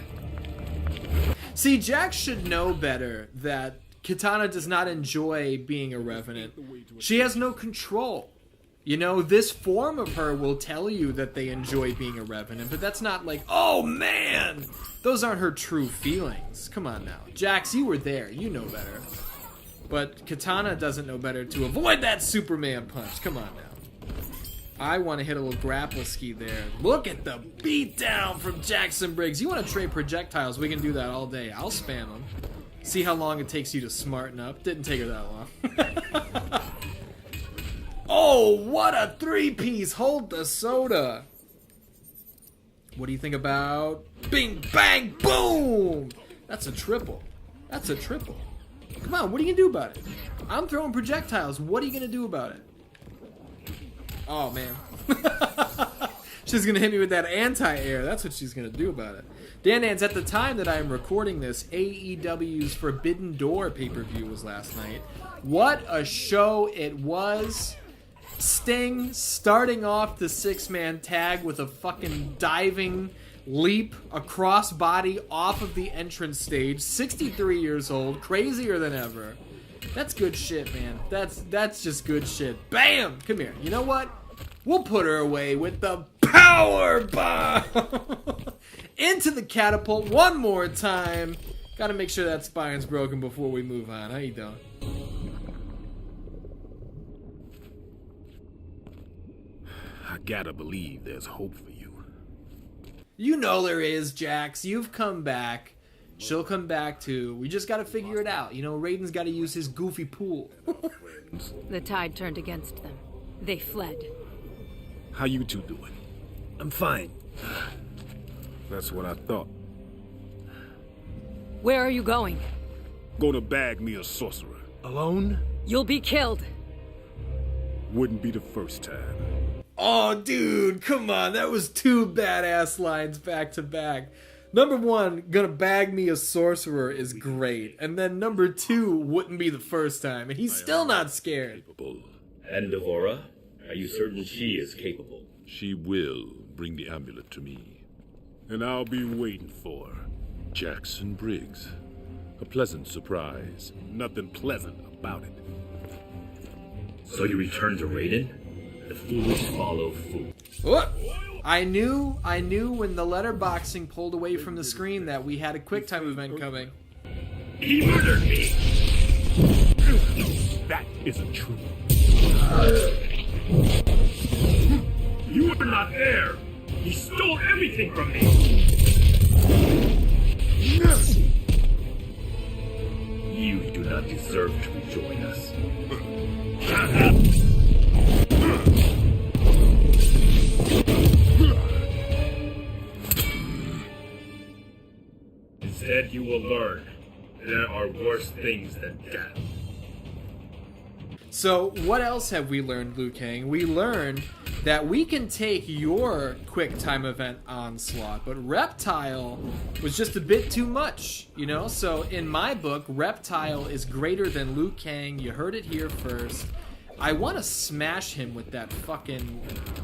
See, Jax should know better that Kitana does not enjoy being a revenant. She has no control. You know, this form of her will tell you that they enjoy being a revenant, but that's not like, oh man! Those aren't her true feelings. Come on now. Jax, you were there. You know better. But Kitana doesn't know better to avoid that Superman punch. Come on now. I want to hit a little grapple ski there. Look at the beatdown from Jackson Briggs. You want to trade projectiles? We can do that all day. I'll spam them. See how long it takes you to smarten up. Didn't take her that long. Oh, what a three-piece. Hold the soda. What do you think about bing, bang, boom? That's a triple. That's a triple. Come on, what are you going to do about it? I'm throwing projectiles. What are you going to do about it? Oh, man. She's going to hit me with that anti-air. That's what she's going to do about it. Dan Dans, at the time that I am recording this, AEW's Forbidden Door pay-per-view was last night. What a show it was. Sting starting off the 6-man tag with a fucking diving leap across body off of the entrance stage. 63 years old, crazier than ever. That's good shit, man. That's just good shit. Bam! Come here. You know what? We'll put her away with the power bomb into the catapult one more time. Gotta make sure that spine's broken before we move on. How you doing? I gotta believe there's hope for you. You know there is, Jax. You've come back. She'll come back too. We just gotta figure it out. You know, Raiden's gotta use his goofy pool. The tide turned against them. They fled. How you two doing? I'm fine. That's what I thought. Where are you going? Gonna bag me a sorcerer. Alone? You'll be killed. Wouldn't be the first time. Oh, dude, come on. That was two badass lines back to back. Number one, gonna bag me a sorcerer is great. And then number two, wouldn't be the first time. And he's still not scared. And Devora? Are you certain she is capable? She will bring the amulet to me. And I'll be waiting for her. Jackson Briggs. A pleasant surprise. Nothing pleasant about it. So you return to Raiden? The foolish follow fool. What? I knew when the letterboxing pulled away from the screen that we had a QuickTime event coming. He murdered me! That isn't true. You are not heir! He stole everything from me! You do not deserve to rejoin us. Instead, you will learn there are worse things than death. So, what else have we learned, Liu Kang? We learned that we can take your QuickTime event onslaught, but Reptile was just a bit too much, you know? So, in my book, Reptile is greater than Liu Kang. You heard it here first. I want to smash him with that fucking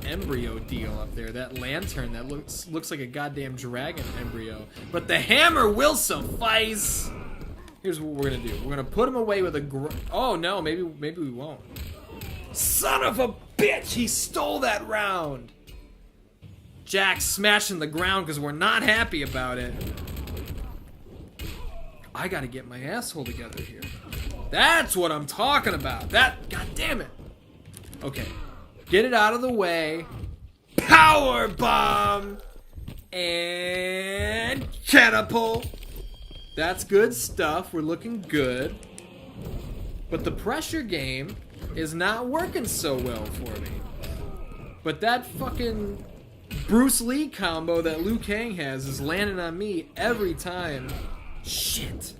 embryo deal up there, that lantern that looks like a goddamn dragon embryo. But the hammer will suffice. Here's what we're gonna do. We're gonna put him away with a oh no, maybe we won't. Son of a bitch! He stole that round. Jack's smashing the ground because we're not happy about it. I gotta get my asshole together here. That's what I'm talking about. That, god damn it. Okay, get it out of the way. Power bomb and catapult. That's good stuff. We're looking good. But the pressure game is not working so well for me. But that fucking Bruce Lee combo that Liu Kang has is landing on me every time. Shit.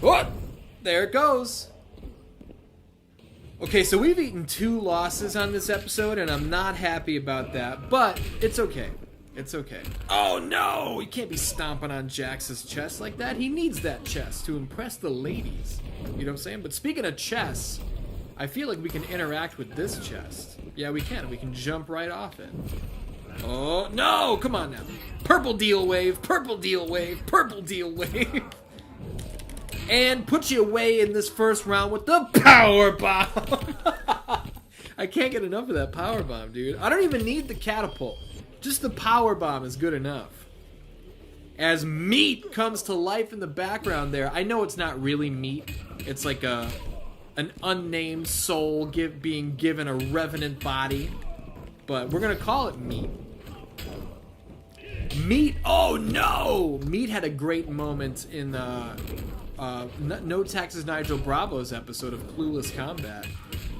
What? There it goes. Okay, so we've eaten 2 losses on this episode, and I'm not happy about that. But it's okay. It's okay. Oh no! He can't be stomping on Jax's chest like that. He needs that chest to impress the ladies. You know what I'm saying? But speaking of chests, I feel like we can interact with this chest. Yeah, we can. We can jump right off it. Oh, no! Come on now. Purple deal wave, purple deal wave, purple deal wave. And put you away in this first round with the power bomb. I can't get enough of that power bomb, dude. I don't even need the catapult. Just the power bomb is good enough. As meat comes to life in the background there. I know it's not really meat. It's like an unnamed soul being given a revenant body. But we're going to call it meat. Meat, oh no! Meat had a great moment in No Taxes Nigel Bravo's episode of Clueless Combat,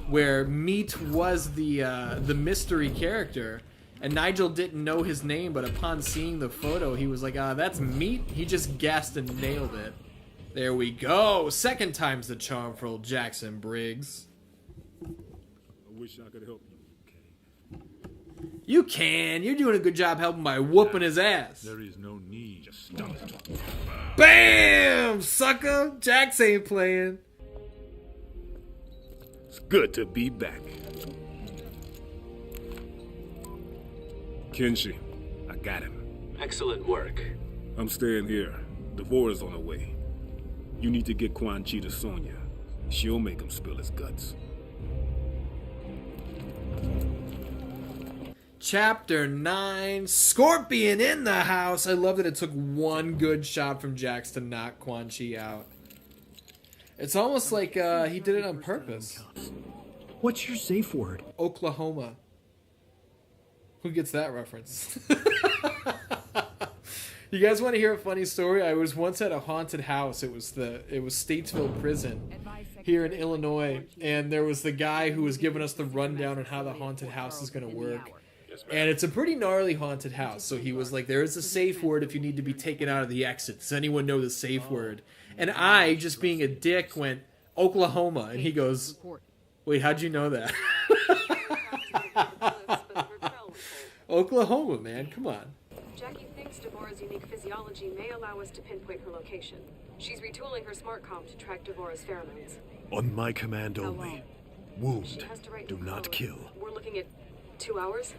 where Meat was the mystery character. And Nigel didn't know his name, but upon seeing the photo, he was like, that's Meat? He just guessed and nailed it. There we go. Second time's the charm for old Jackson Briggs. I wish I could help you. You can. You're doing a good job helping by whooping his ass. There is no need. Just stop it. Bam! Sucker! Jax ain't playing. It's good to be back. Kenshi, I got him. Excellent work. I'm staying here. Devora's on the way. You need to get Quan Chi to Sonia. She'll make him spill his guts. Chapter 9, Scorpion in the house. I love that it took one good shot from Jax to knock Quan Chi out. It's almost like he did it on purpose. What's your safe word? Oklahoma. Who gets that reference? You guys want to hear a funny story? I was once at a haunted house. It was Statesville Prison here in Illinois, and there was the guy who was giving us the rundown on how the haunted house is going to work. And it's a pretty gnarly haunted house. So he was like, there is a safe word if you need to be taken out of the exit. Does anyone know the safe word? And I, just being a dick, went, Oklahoma. And he goes, wait, how'd you know that? Oklahoma, man, come on. Jackie thinks Devora's unique physiology may allow us to pinpoint her location. She's retooling her smart comm to track Devora's pheromones. On my command only. Wound. Do not code. kill. We're looking at 2 hours?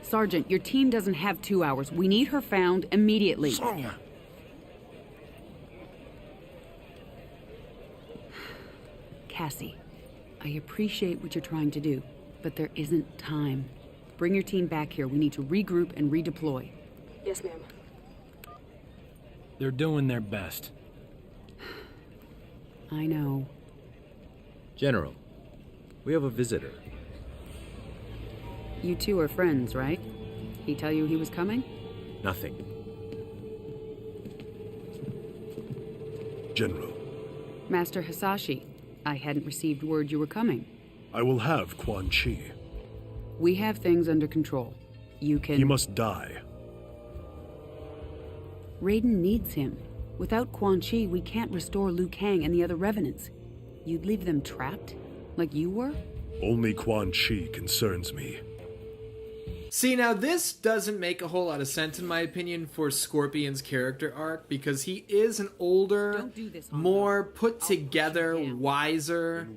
Sergeant, your team doesn't have 2 hours. We need her found immediately. Sonia! Cassie, I appreciate what you're trying to do, but there isn't time. Bring your team back here. We need to regroup and redeploy. Yes, ma'am. They're doing their best. I know. General, we have a visitor. You two are friends, right? He tell you he was coming? Nothing. General, Master Hisashi, I hadn't received word you were coming. I will have Quan Chi. We have things under control. You can... He must die. Raiden needs him. Without Quan Chi, we can't restore Liu Kang and the other revenants. You'd leave them trapped? Like you were? Only Quan Chi concerns me. See, now this doesn't make a whole lot of sense, in my opinion, for Scorpion's character arc, because he is an older, more put-together, wiser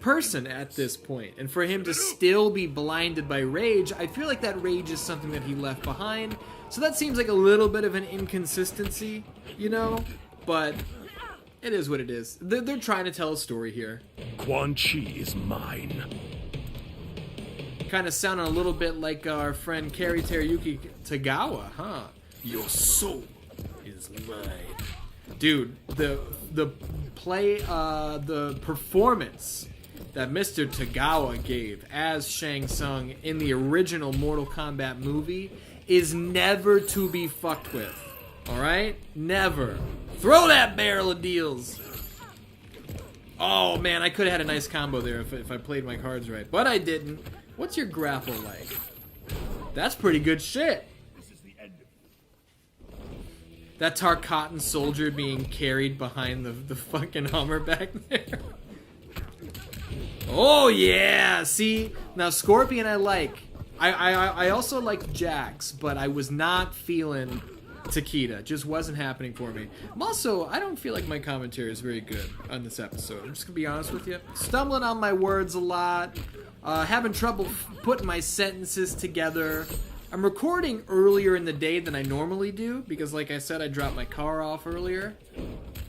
person at this point. And for him to still be blinded by rage, I feel like that rage is something that he left behind. So that seems like a little bit of an inconsistency, you know? But it is what it is. They're trying to tell a story here. Quan Chi is mine. Kind of sounding a little bit like our friend Kari Teruyuki Tagawa, huh? Your soul is mine. Dude, the performance that Mr. Tagawa gave as Shang Tsung in the original Mortal Kombat movie is never to be fucked with. Alright? Never. Throw that barrel of deals! Oh man, I could have had a nice combo there if I played my cards right. But I didn't. What's your grapple like? That's pretty good shit. That Tarkatan soldier being carried behind the fucking Hummer back there. Oh yeah! See, now Scorpion I like. I also like Jax, but I was not feeling Takeda. Just wasn't happening for me. I don't feel like my commentary is very good on this episode. I'm just gonna be honest with you. Stumbling on my words a lot. Having trouble putting my sentences together. I'm recording earlier in the day than I normally do because, like I said, I dropped my car off earlier.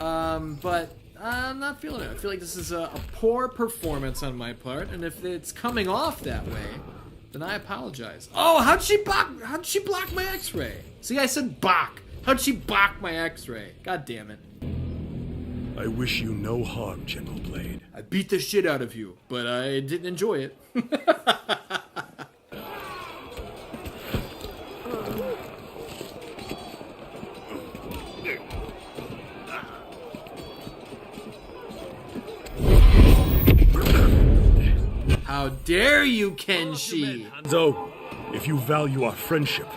But I'm not feeling it. I feel like this is a poor performance on my part, and if it's coming off that way, then I apologize. Oh, how'd she block my X-ray? See, I said bok. How'd she block my X-ray? God damn it. I wish you no harm, General Blade. I beat the shit out of you, but I didn't enjoy it. How dare you, Kenshi! Hanzo, if you value our friendship,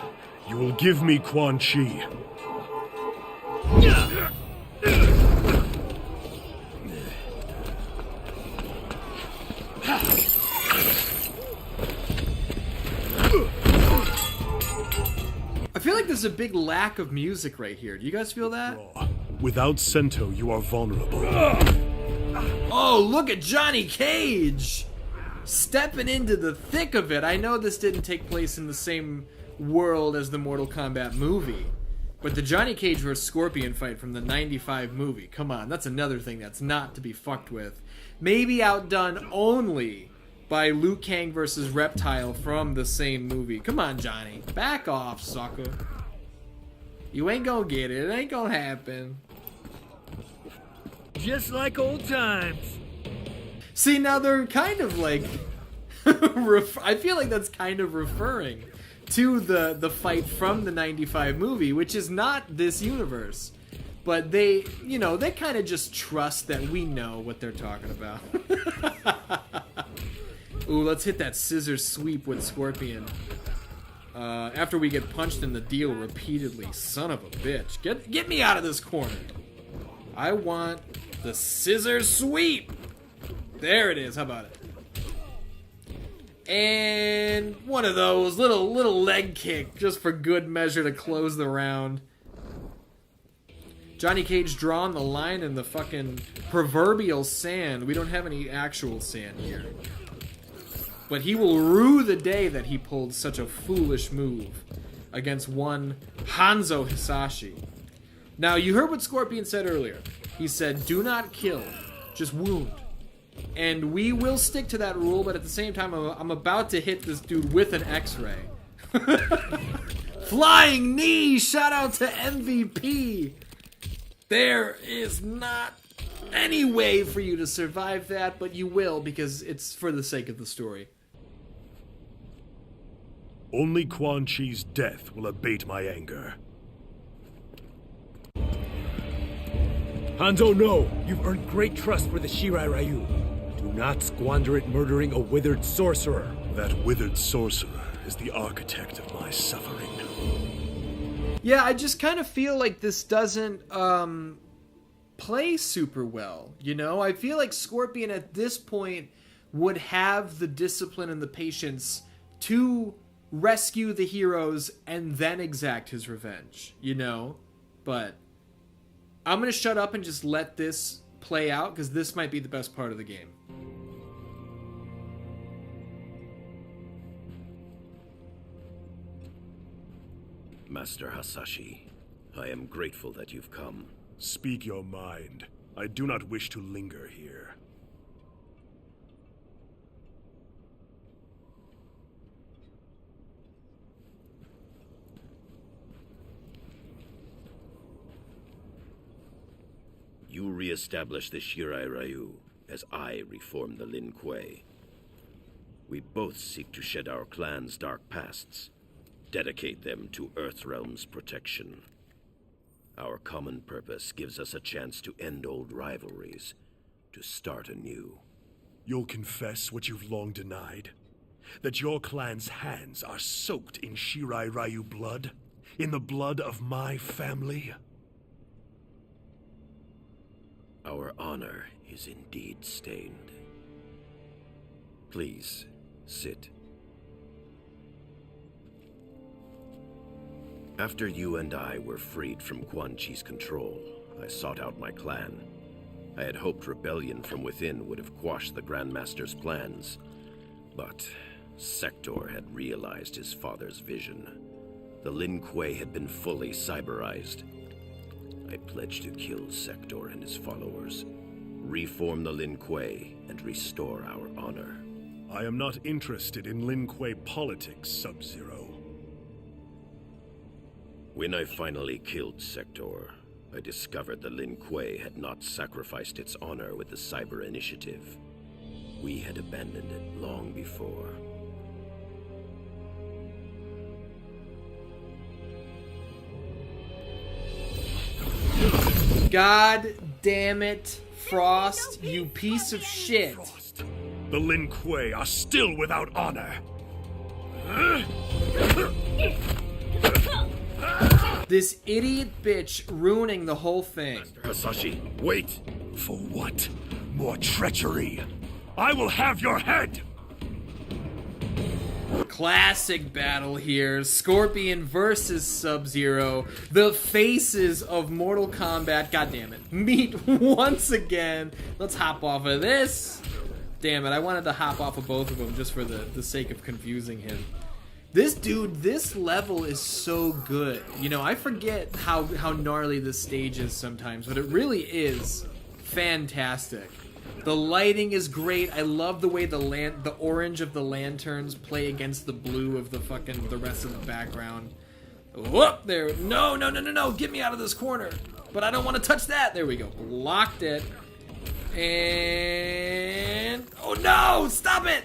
you will give me Quan Chi. I feel like there's a big lack of music right here. Do you guys feel that? Without Sento, you are vulnerable. Oh, look at Johnny Cage! Stepping into the thick of it. I know this didn't take place in the same world as the Mortal Kombat movie. But the Johnny Cage vs. Scorpion fight from the 95 movie, come on, that's another thing that's not to be fucked with. Maybe outdone only by Liu Kang vs. Reptile from the same movie. Come on, Johnny. Back off, sucker. You ain't gonna get it. It ain't gonna happen. Just like old times. See, now they're kind of like... I feel like that's kind of referring to the fight from the 95 movie, which is not this universe. But they, you know, they kind of just trust that we know what they're talking about. Ooh, let's hit that scissor sweep with Scorpion. After we get punched in the deal repeatedly. Son of a bitch. Get me out of this corner. I want the scissor sweep. There it is. How about it? And one of those little leg kick just for good measure to close the round. Johnny Cage drawing the line in the fucking proverbial sand. We don't have any actual sand here. But he will rue the day that he pulled such a foolish move against one Hanzo Hisashi. Now, you heard what Scorpion said earlier. He said, do not kill, just wound. And we will stick to that rule, but at the same time, I'm about to hit this dude with an X-ray. Flying knee! Shout out to MVP! There is not any way for you to survive that, but you will because it's for the sake of the story. Only Quan Chi's death will abate my anger. Hanzo, no! You've earned great trust for the Shirai Ryu. Do not squander it murdering a withered sorcerer. That withered sorcerer is the architect of my suffering. Yeah, I just kind of feel like this doesn't play super well, you know? I feel like Scorpion at this point would have the discipline and the patience to rescue the heroes and then exact his revenge, you know? But I'm going to shut up and just let this play out because this might be the best part of the game. Master Hasashi, I am grateful that you've come. Speak your mind. I do not wish to linger here. You re-establish the Shirai Ryu, as I reform the Lin Kuei. We both seek to shed our clan's dark pasts, dedicate them to Earthrealm's protection. Our common purpose gives us a chance to end old rivalries, to start anew. You'll confess what you've long denied? That your clan's hands are soaked in Shirai Ryu blood? In the blood of my family? Our honor is indeed stained. Please, sit. After you and I were freed from Quan Chi's control, I sought out my clan. I had hoped rebellion from within would have quashed the Grandmaster's plans. But Sector had realized his father's vision. The Lin Kuei had been fully cyberized. I pledged to kill Sector and his followers, reform the Lin Kuei, and restore our honor. I am not interested in Lin Kuei politics, Sub-Zero. When I finally killed Sector, I discovered the Lin Kuei had not sacrificed its honor with the Cyber Initiative. We had abandoned it long before. God damn it, Frost, you piece of shit. Frost. The Lin Kuei are still without honor. This idiot bitch ruining the whole thing. Master Hasashi, wait! For what? More treachery? I will have your head! Classic battle here. Scorpion versus Sub-Zero. The faces of Mortal Kombat. God damn it. Meet once again. Let's hop off of this. Damn it, I wanted to hop off of both of them just for the sake of confusing him. This level is so good. You know, I forget how gnarly this stage is sometimes, but it really is fantastic. The lighting is great. I love the way the orange of the lanterns play against the blue of the rest of the background. Whoop! There. No. Get me out of this corner. But I don't want to touch that. There we go. Blocked it. And... oh no! Stop it!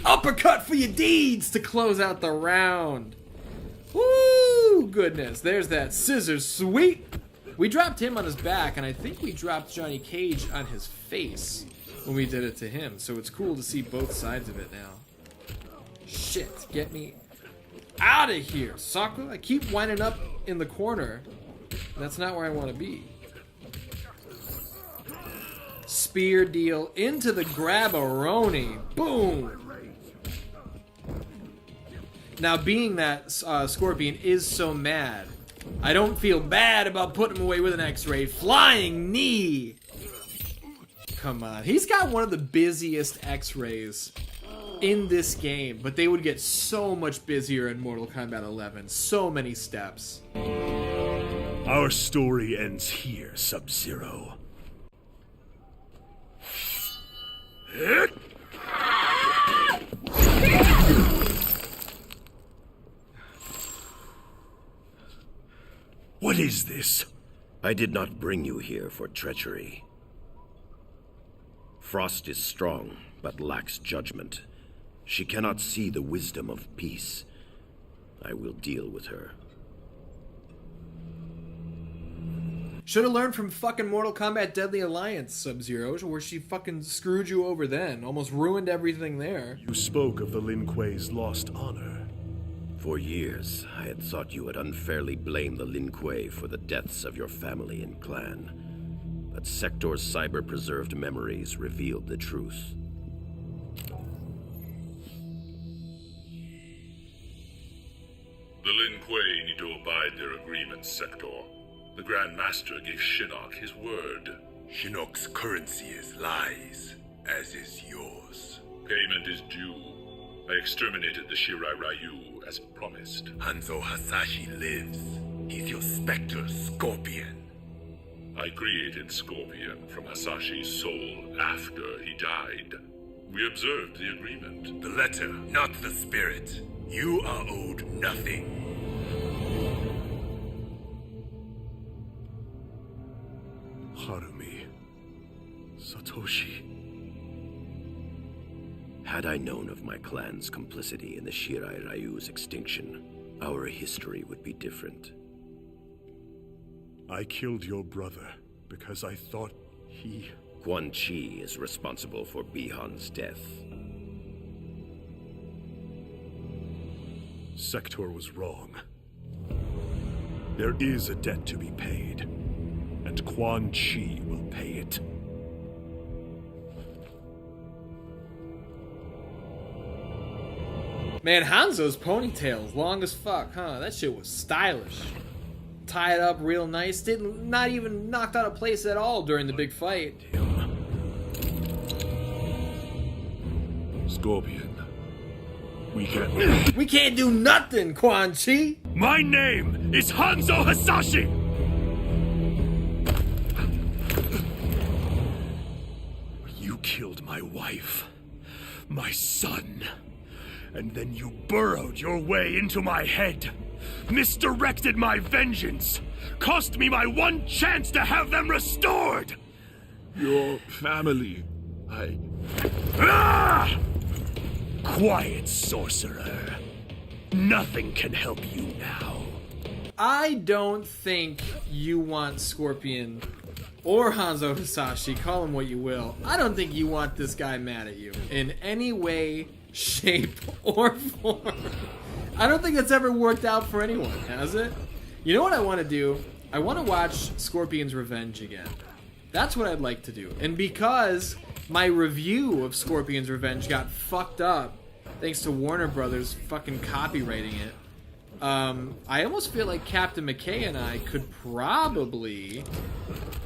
Uppercut for your deeds to close out the round. Woo! Goodness. There's that scissor sweep. We dropped him on his back, and I think we dropped Johnny Cage on his face when we did it to him. So it's cool to see both sides of it now. Shit. Get me out of here, sucker. I keep winding up in the corner. That's not where I want to be. Spear deal into the grab-a-roni. Boom! Now, being that Scorpion is so mad, I don't feel bad about putting him away with an X-ray. Flying knee! Come on. He's got one of the busiest X-rays in this game, but they would get so much busier in Mortal Kombat 11. So many steps. Our story ends here, Sub-Zero. What is this? I did not bring you here for treachery. Frost is strong, but lacks judgment. She cannot see the wisdom of peace. I will deal with her. Should have learned from fucking Mortal Kombat Deadly Alliance, Sub-Zero, where she fucking screwed you over then. Almost ruined everything there. You spoke of the Lin Kuei's lost honor. For years, I had thought you had unfairly blamed the Lin Kuei for the deaths of your family and clan. But Sector's cyber-preserved memories revealed the truth. The Lin Kuei need to abide their agreements, Sector. The Grand Master gave Shinnok his word. Shinnok's currency is lies, as is yours. Payment is due. I exterminated the Shirai Ryu as promised. Hanzo Hasashi lives. He's your Spectre Scorpion. I created Scorpion from Hasashi's soul after he died. We observed the agreement. The letter, not the spirit. You are owed nothing. Harumi. Satoshi. Had I known of my clan's complicity in the Shirai Ryu's extinction, our history would be different. I killed your brother because I thought he... Quan Chi is responsible for Bihan's death. Sector was wrong. There is a debt to be paid, and Quan Chi will pay it. Man, Hanzo's ponytail is long as fuck, huh? That shit was stylish. Tied up real nice. Not even knocked out of place at all during the big fight. Scorpion. We can't do nothing, Quan Chi! My name is Hanzo Hasashi! You killed my wife, my son, and then you burrowed your way into my head, misdirected my vengeance, cost me my one chance to have them restored! Your family, Ah! Quiet, sorcerer. Nothing can help you now. I don't think you want Scorpion or Hanzo Hasashi, call him what you will. I don't think you want this guy mad at you in any way, shape, or form. I don't think it's ever worked out for anyone, has it? You know what I want to do? I want to watch Scorpion's Revenge again. That's what I'd like to do. And because my review of Scorpion's Revenge got fucked up, thanks to Warner Brothers fucking copywriting it, I almost feel like Captain McKay and I could probably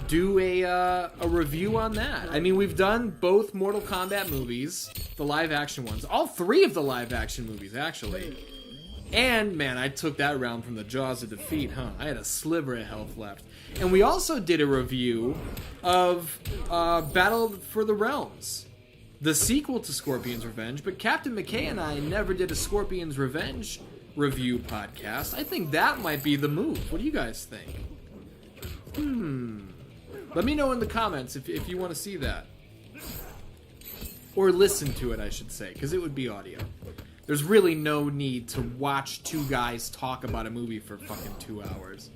do a review on that. I mean, we've done both Mortal Kombat movies, the live-action ones. All 3 of the live-action movies, actually. And, man, I took that round from the jaws of defeat, huh? I had a sliver of health left. And we also did a review of Battle for the Realms, the sequel to Scorpion's Revenge, but Captain McKay and I never did a Scorpion's Revenge review podcast. I think that might be the move. What do you guys think? Let me know in the comments if you want to see that. Or listen to it, I should say, because it would be audio. There's really no need to watch 2 guys talk about a movie for fucking 2 hours.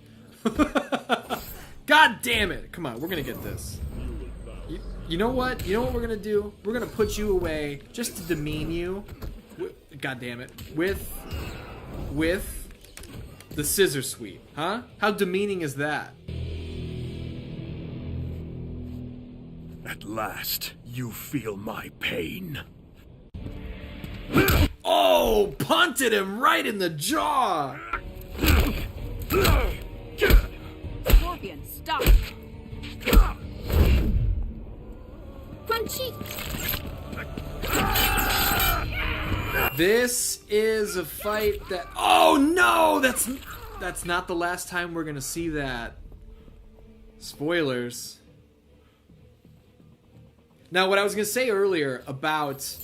God damn it! Come on, we're gonna get this. You know what? You know what we're gonna do? We're gonna put you away just to demean you. God damn it! With the scissor sweep, huh? How demeaning is that? At last, you feel my pain. Oh, punted him right in the jaw. Scorpion, stop! Quan Chi! This is a fight that... Oh, no! That's not the last time we're gonna see that. Spoilers. Now, what I was gonna say earlier about...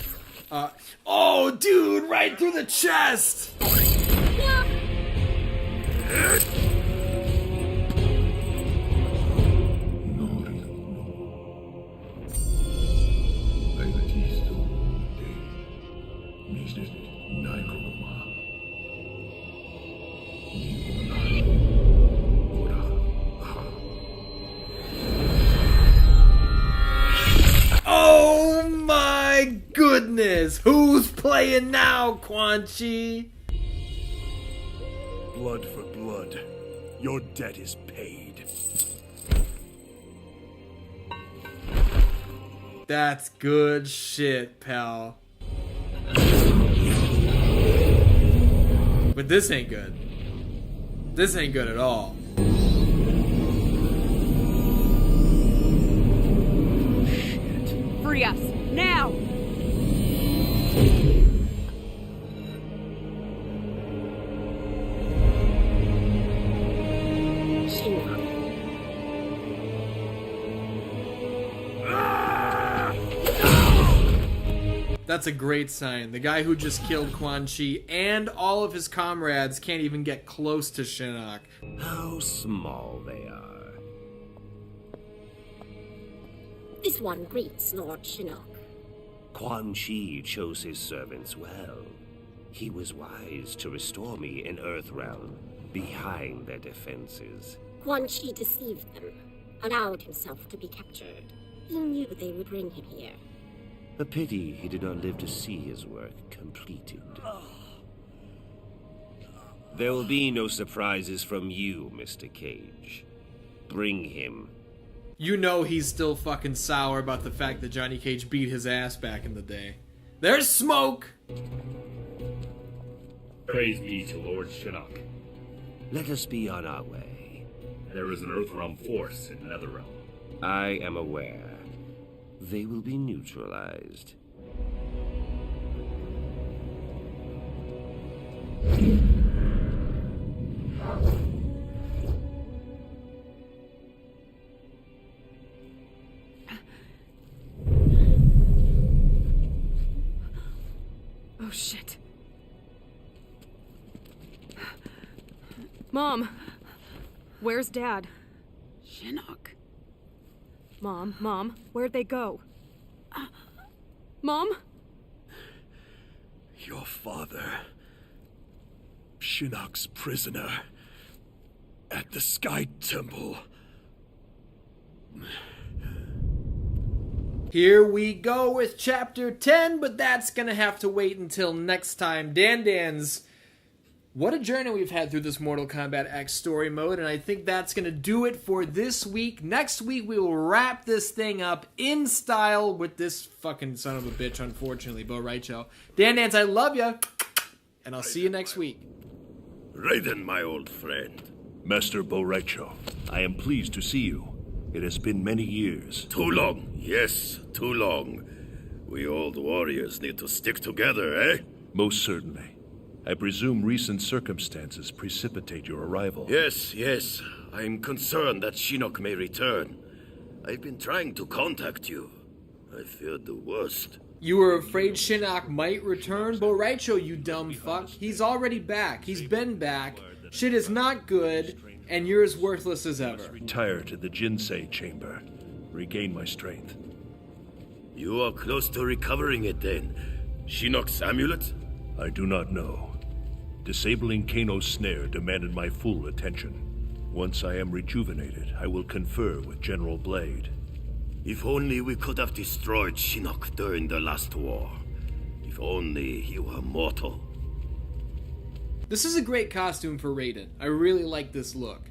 oh, dude! Right through the chest! Oh my goodness! Who's playing now, Quan Chi? Blood for blood. Your debt is paid. That's good shit, pal. But this ain't good. This ain't good at all. Free us, now! That's a great sign. The guy who just killed Quan Chi and all of his comrades can't even get close to Shinnok. How small they are. This one greets Lord Shinnok. Quan Chi chose his servants well. He was wise to restore me in Earthrealm, behind their defenses. Quan Chi deceived them, allowed himself to be captured. He knew they would bring him here. A pity he did not live to see his work completed. There will be no surprises from you, Mr. Cage. Bring him. You know he's still fucking sour about the fact that Johnny Cage beat his ass back in the day. There's smoke! Praise be to Lord Shinnok. Let us be on our way. There is an Earthrealm force in Netherrealm. I am aware. They will be neutralized. Oh, shit. Mom, where's Dad? Shinnok. Mom, where'd they go? Mom? Your father. Shinnok's prisoner. At the Sky Temple. Here we go with Chapter 10, but that's gonna have to wait until next time. Dan's... What a journey we've had through this Mortal Kombat X story mode, and I think that's going to do it for this week. Next week, we will wrap this thing up in style with this fucking son of a bitch, unfortunately. But right, y'all. Dan, I love ya, and I'll see you next week. Raiden, my old friend. Master Boraicho, I am pleased to see you. It has been many years. Too long. Yes, too long. We old warriors need to stick together, eh? Most certainly. I presume recent circumstances precipitate your arrival. Yes. I'm concerned that Shinnok may return. I've been trying to contact you. I feared the worst. You were afraid Shinnok might return? Boraicho, you dumb fuck. He's already back. He's been back. Shit is not good, and you're as worthless as ever. Retire to the Jinsei chamber. Regain my strength. You are close to recovering it then. Shinnok's amulet? I do not know. Disabling Kano's snare demanded my full attention. Once I am rejuvenated, I will confer with General Blade. If only we could have destroyed Shinnok during the last war. If only he were mortal. This is a great costume for Raiden. I really like this look.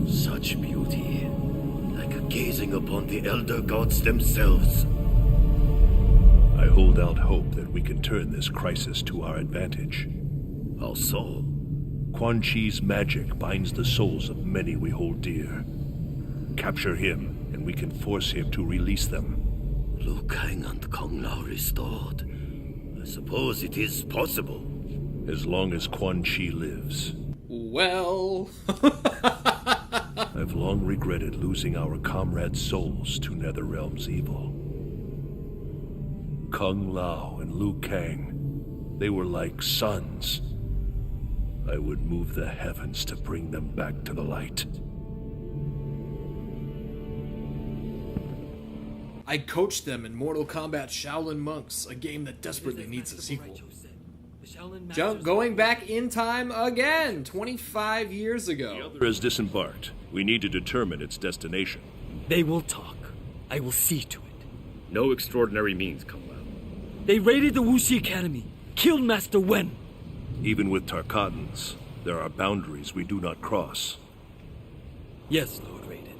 Such beauty, like gazing upon the elder gods themselves. I hold out hope that we can turn this crisis to our advantage. How so? Quan Chi's magic binds the souls of many we hold dear. Capture him, and we can force him to release them. Liu Kang and Kung Lao restored. I suppose it is possible. As long as Quan Chi lives. Well... I've long regretted losing our comrades' souls to Netherrealm's evil. Kung Lao and Liu Kang, they were like sons. I would move the heavens to bring them back to the light. I coached them in Mortal Kombat Shaolin Monks, a game that desperately needs a sequel. Going back in time again, 25 years ago. The other has disembarked. We need to determine its destination. They will talk. I will see to it. No extraordinary means, Kung Lao. They raided the Wuxi Academy, killed Master Wen. Even with Tarkatans, there are boundaries we do not cross. Yes, Lord Raiden.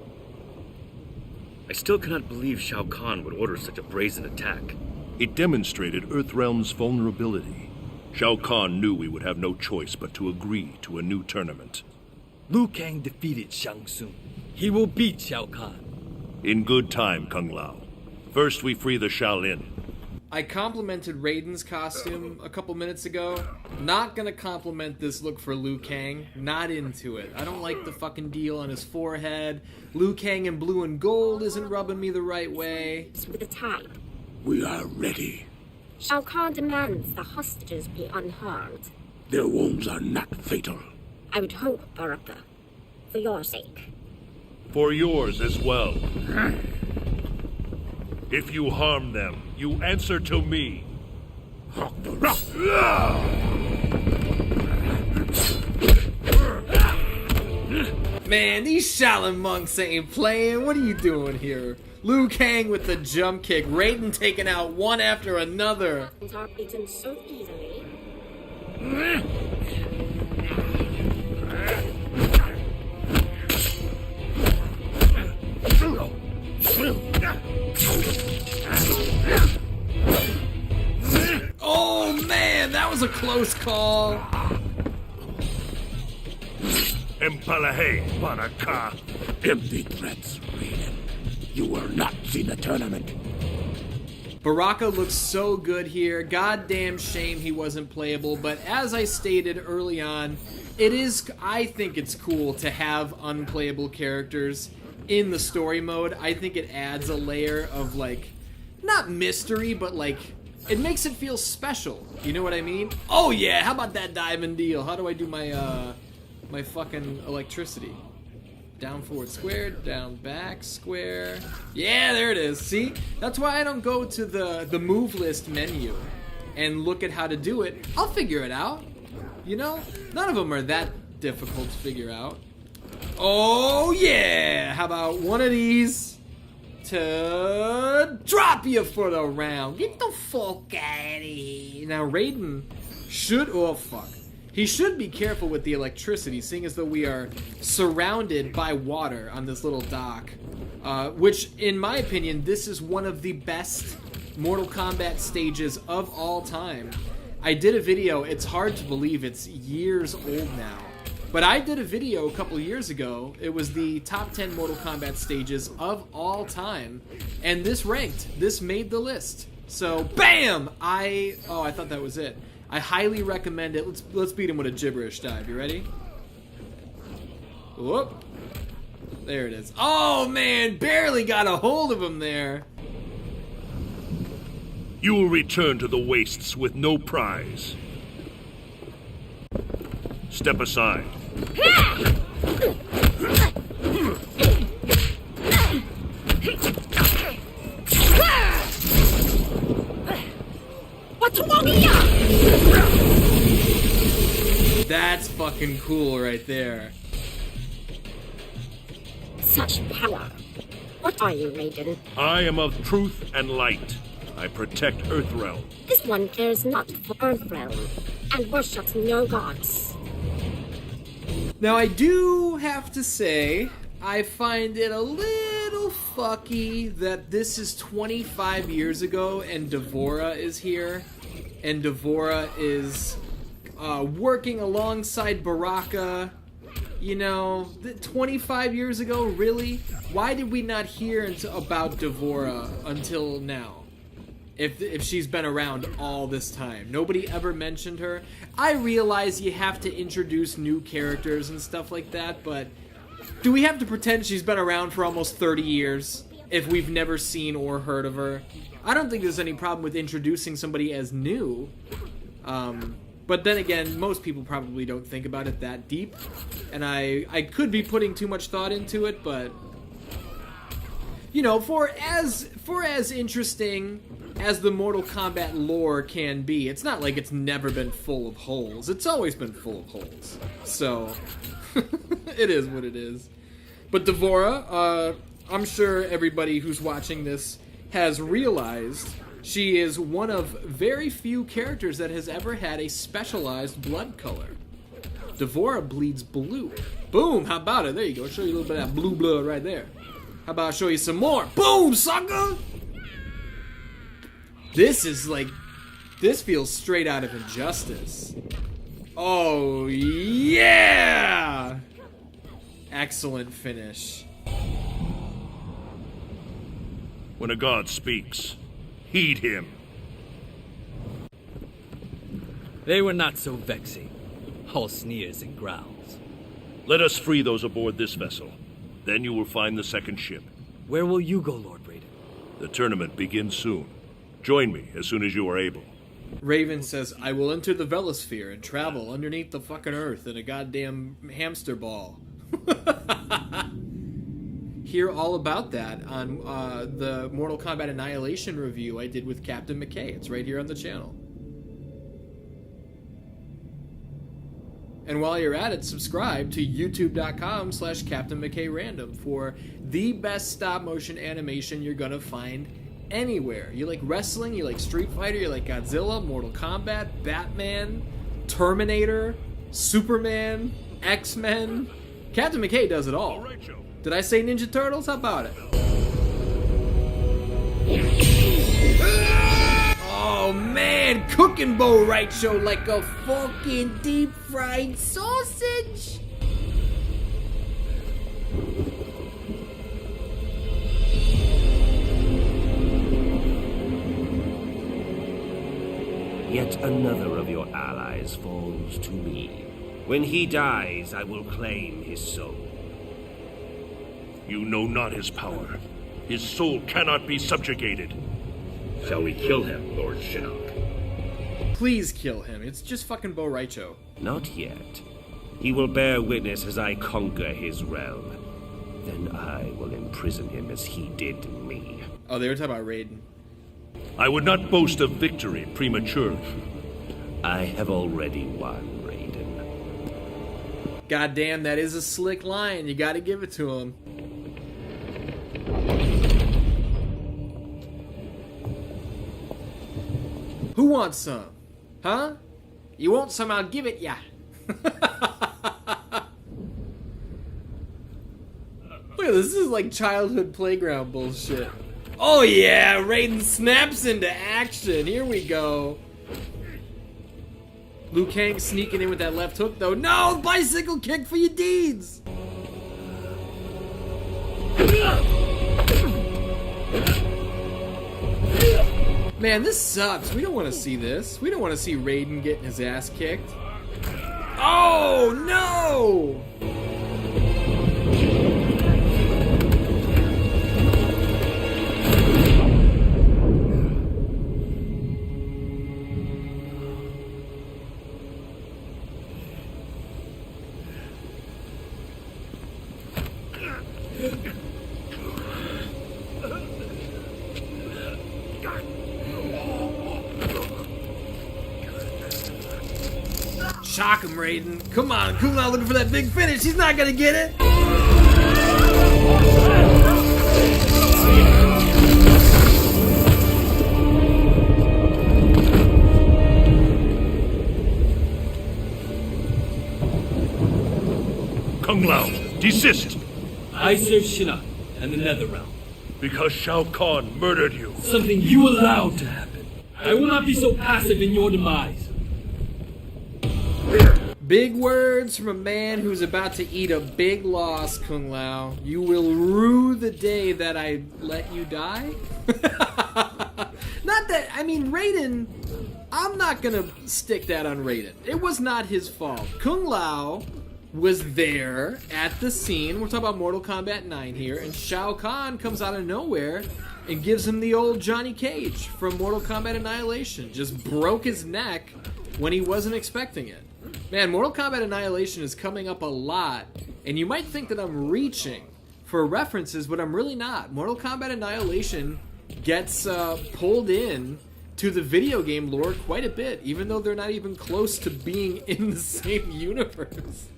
I still cannot believe Shao Kahn would order such a brazen attack. It demonstrated Earthrealm's vulnerability. Shao Kahn knew we would have no choice but to agree to a new tournament. Liu Kang defeated Shang Tsung. He will beat Shao Kahn. In good time, Kung Lao. First we free the Shaolin. I complimented Raiden's costume a couple minutes ago. Not gonna compliment this look for Liu Kang. Not into it. I don't like the fucking deal on his forehead. Liu Kang in blue and gold isn't rubbing me the right way. With the tide. We are ready. Shao Kahn demands the hostages be unharmed. Their wounds are not fatal. I would hope, Baraka. For your sake. For yours as well. If you harm them, you answer to me. Man, these Shaolin monks ain't playing. What are you doing here? Liu Kang with the jump kick. Raiden taking out one after another. Are beaten so easily. Oh man, that was a close call. Empalahe, Baraka. Empty threats, Raiden. You will not see the tournament. Baraka looks so good here. Goddamn shame he wasn't playable, but as I stated early on, I think it's cool to have unplayable characters in the story mode. I think it adds a layer of, like, not mystery, but, like, it makes it feel special. You know what I mean? Oh yeah, how about that diamond deal? How do I do my, my fucking electricity? Down forward square, down back square. Yeah, there it is. See? That's why I don't go to the move list menu and look at how to do it. I'll figure it out. You know? None of them are that difficult to figure out. Oh, yeah! How about one of these to drop you for the round? Get the fuck out of here. Now, Raiden Oh, fuck. He should be careful with the electricity, seeing as though we are surrounded by water on this little dock. Which, in my opinion, this is one of the best Mortal Kombat stages of all time. I did a video, it's hard to believe it's years old now, but I did a video a couple years ago. It was the top 10 Mortal Kombat stages of all time, and this ranked. This made the list. So, BAM! I thought that was it. I highly recommend it. Let's beat him with a gibberish dive. You ready? Whoop. There it is. Oh, man! Barely got a hold of him there. You will return to the wastes with no prize. Step aside. What's wrong here? That's fucking cool right there. Such power. What are you, Raiden? I am of truth and light. I protect Earthrealm. This one cares not for Earthrealm and worships no gods. Now, I do have to say, I find it a little fucky that this is 25 years ago and D'Vorah is here. And D'Vorah is working alongside Baraka. You know, 25 years ago, really? Why did we not hear about D'Vorah until now? If she's been around all this time. Nobody ever mentioned her. I realize you have to introduce new characters and stuff like that, but do we have to pretend she's been around for almost 30 years if we've never seen or heard of her? I don't think there's any problem with introducing somebody as new. But then again, most people probably don't think about it that deep. And I could be putting too much thought into it, but you know, for as interesting as the Mortal Kombat lore can be, it's not like it's never been full of holes. It's always been full of holes. So, it is what it is. But D'Vorah, I'm sure everybody who's watching this has realized she is one of very few characters that has ever had a specialized blood color. D'Vorah bleeds blue. Boom! How about it? There you go. I'll show you a little bit of that blue blood right there. How about I show you some more? Boom, sucker! This feels straight out of Injustice. Oh, yeah! Excellent finish. When a god speaks, heed him. They were not so vexing. All sneers and growls. Let us free those aboard this vessel. Then you will find the second ship. Where will you go, Lord Raiden? The tournament begins soon. Join me as soon as you are able. Raven says, I will enter the Velosphere and travel underneath the fucking earth in a goddamn hamster ball. Hear all about that on the Mortal Kombat Annihilation review I did with Captain McKay. It's right here on the channel. And while you're at it, subscribe to youtube.com/CaptainMcKayRandom for the best stop-motion animation you're gonna find anywhere. You like wrestling, you like Street Fighter, you like Godzilla, Mortal Kombat, Batman, Terminator, Superman, X-Men. Captain McKay does it all. Did I say Ninja Turtles? How about it? Oh man, cooking bow right show like a fucking deep fried sausage. Yet another of your allies falls to me. When he dies, I will claim his soul. You know not his power. His soul cannot be subjugated. Shall we kill him, Lord Shinnok? Please kill him. It's just fucking Bo Raicho. Not yet. He will bear witness as I conquer his realm. Then I will imprison him as he did me. Oh, they were talking about Raiden. I would not boast of victory prematurely. I have already won, Raiden. Goddamn, that is a slick line. You gotta give it to him. Who wants some? Huh? You won't somehow give it ya. Look at this. This is like childhood playground bullshit. Oh yeah, Raiden snaps into action. Here we go. Liu Kang sneaking in with that left hook though. No, bicycle kick for your deeds. Man, this sucks. We don't want to see this. We don't want to see Raiden getting his ass kicked. Oh no! Shock him, Raiden. Come on, Kung Lao looking for that big finish. He's not gonna get it. Kung Lao, desist. I serve Shinnok and the Netherrealm. Because Shao Kahn murdered you. Something you allowed to happen. I will not be so passive in your demise. Big words from a man who's about to eat a big loss, Kung Lao. You will rue the day that I let you die? Not that, I mean, Raiden, I'm not gonna stick that on Raiden. It was not his fault. Kung Lao was there at the scene. We're talking about Mortal Kombat 9 here, and Shao Kahn comes out of nowhere and gives him the old Johnny Cage from Mortal Kombat Annihilation. Just broke his neck when he wasn't expecting it. Man, Mortal Kombat Annihilation is coming up a lot, and you might think that I'm reaching for references, but I'm really not. Mortal Kombat Annihilation gets pulled in to the video game lore quite a bit, even though they're not even close to being in the same universe.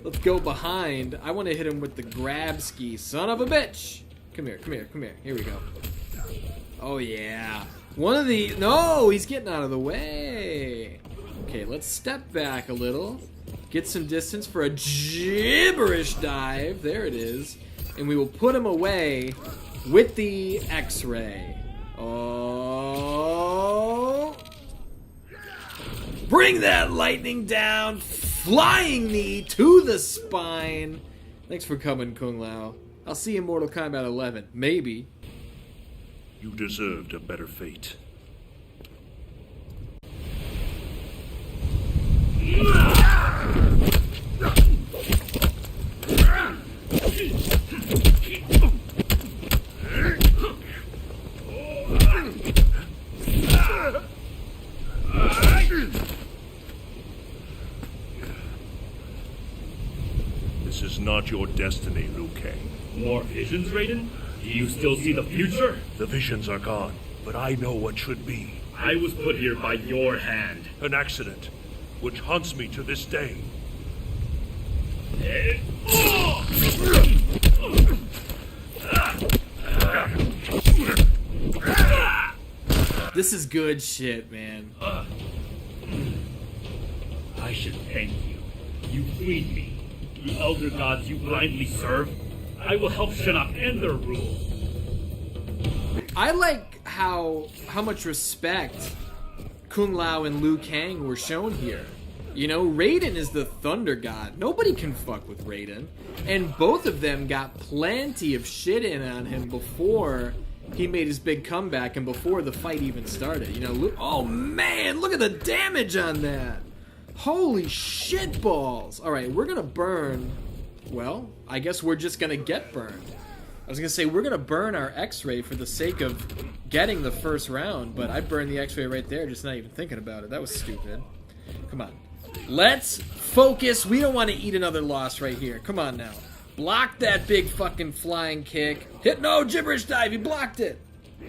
Let's go behind. I want to hit him with the grab ski, son of a bitch. Come here, come here, come here. Here we go. Oh, yeah. One of the... No, he's getting out of the way. Okay, let's step back a little. Get some distance for a gibberish dive. There it is. And we will put him away with the X-ray. Oh. Bring that lightning down. Flying knee to the spine. Thanks for coming, Kung Lao. I'll see you in Mortal Kombat 11. Maybe. You deserved a better fate. This is not your destiny, Liu Kang. More visions, Raiden? Do you still see the future? The visions are gone, but I know what should be. I was put here by your hand. An accident, which haunts me to this day. This is good shit, man. I should thank you. You freed me. The Elder Gods you blindly serve. I will help Shinnok end their rule. I like how much respect Kung Lao and Liu Kang were shown here. You know, Raiden is the Thunder God. Nobody can fuck with Raiden. And both of them got plenty of shit in on him before he made his big comeback and before the fight even started. You know, oh man, look at the damage on that. Holy shit balls. All right, we're gonna burn. Well, I guess we're just gonna get burned. I was gonna say we're gonna burn our X-ray for the sake of getting the first round, but I burned the X-ray right there, just not even thinking about it. That was stupid. Come on. Let's focus. We don't want to eat another loss right here. Come on now. Block that big fucking flying kick. Hit no gibberish dive. He blocked it.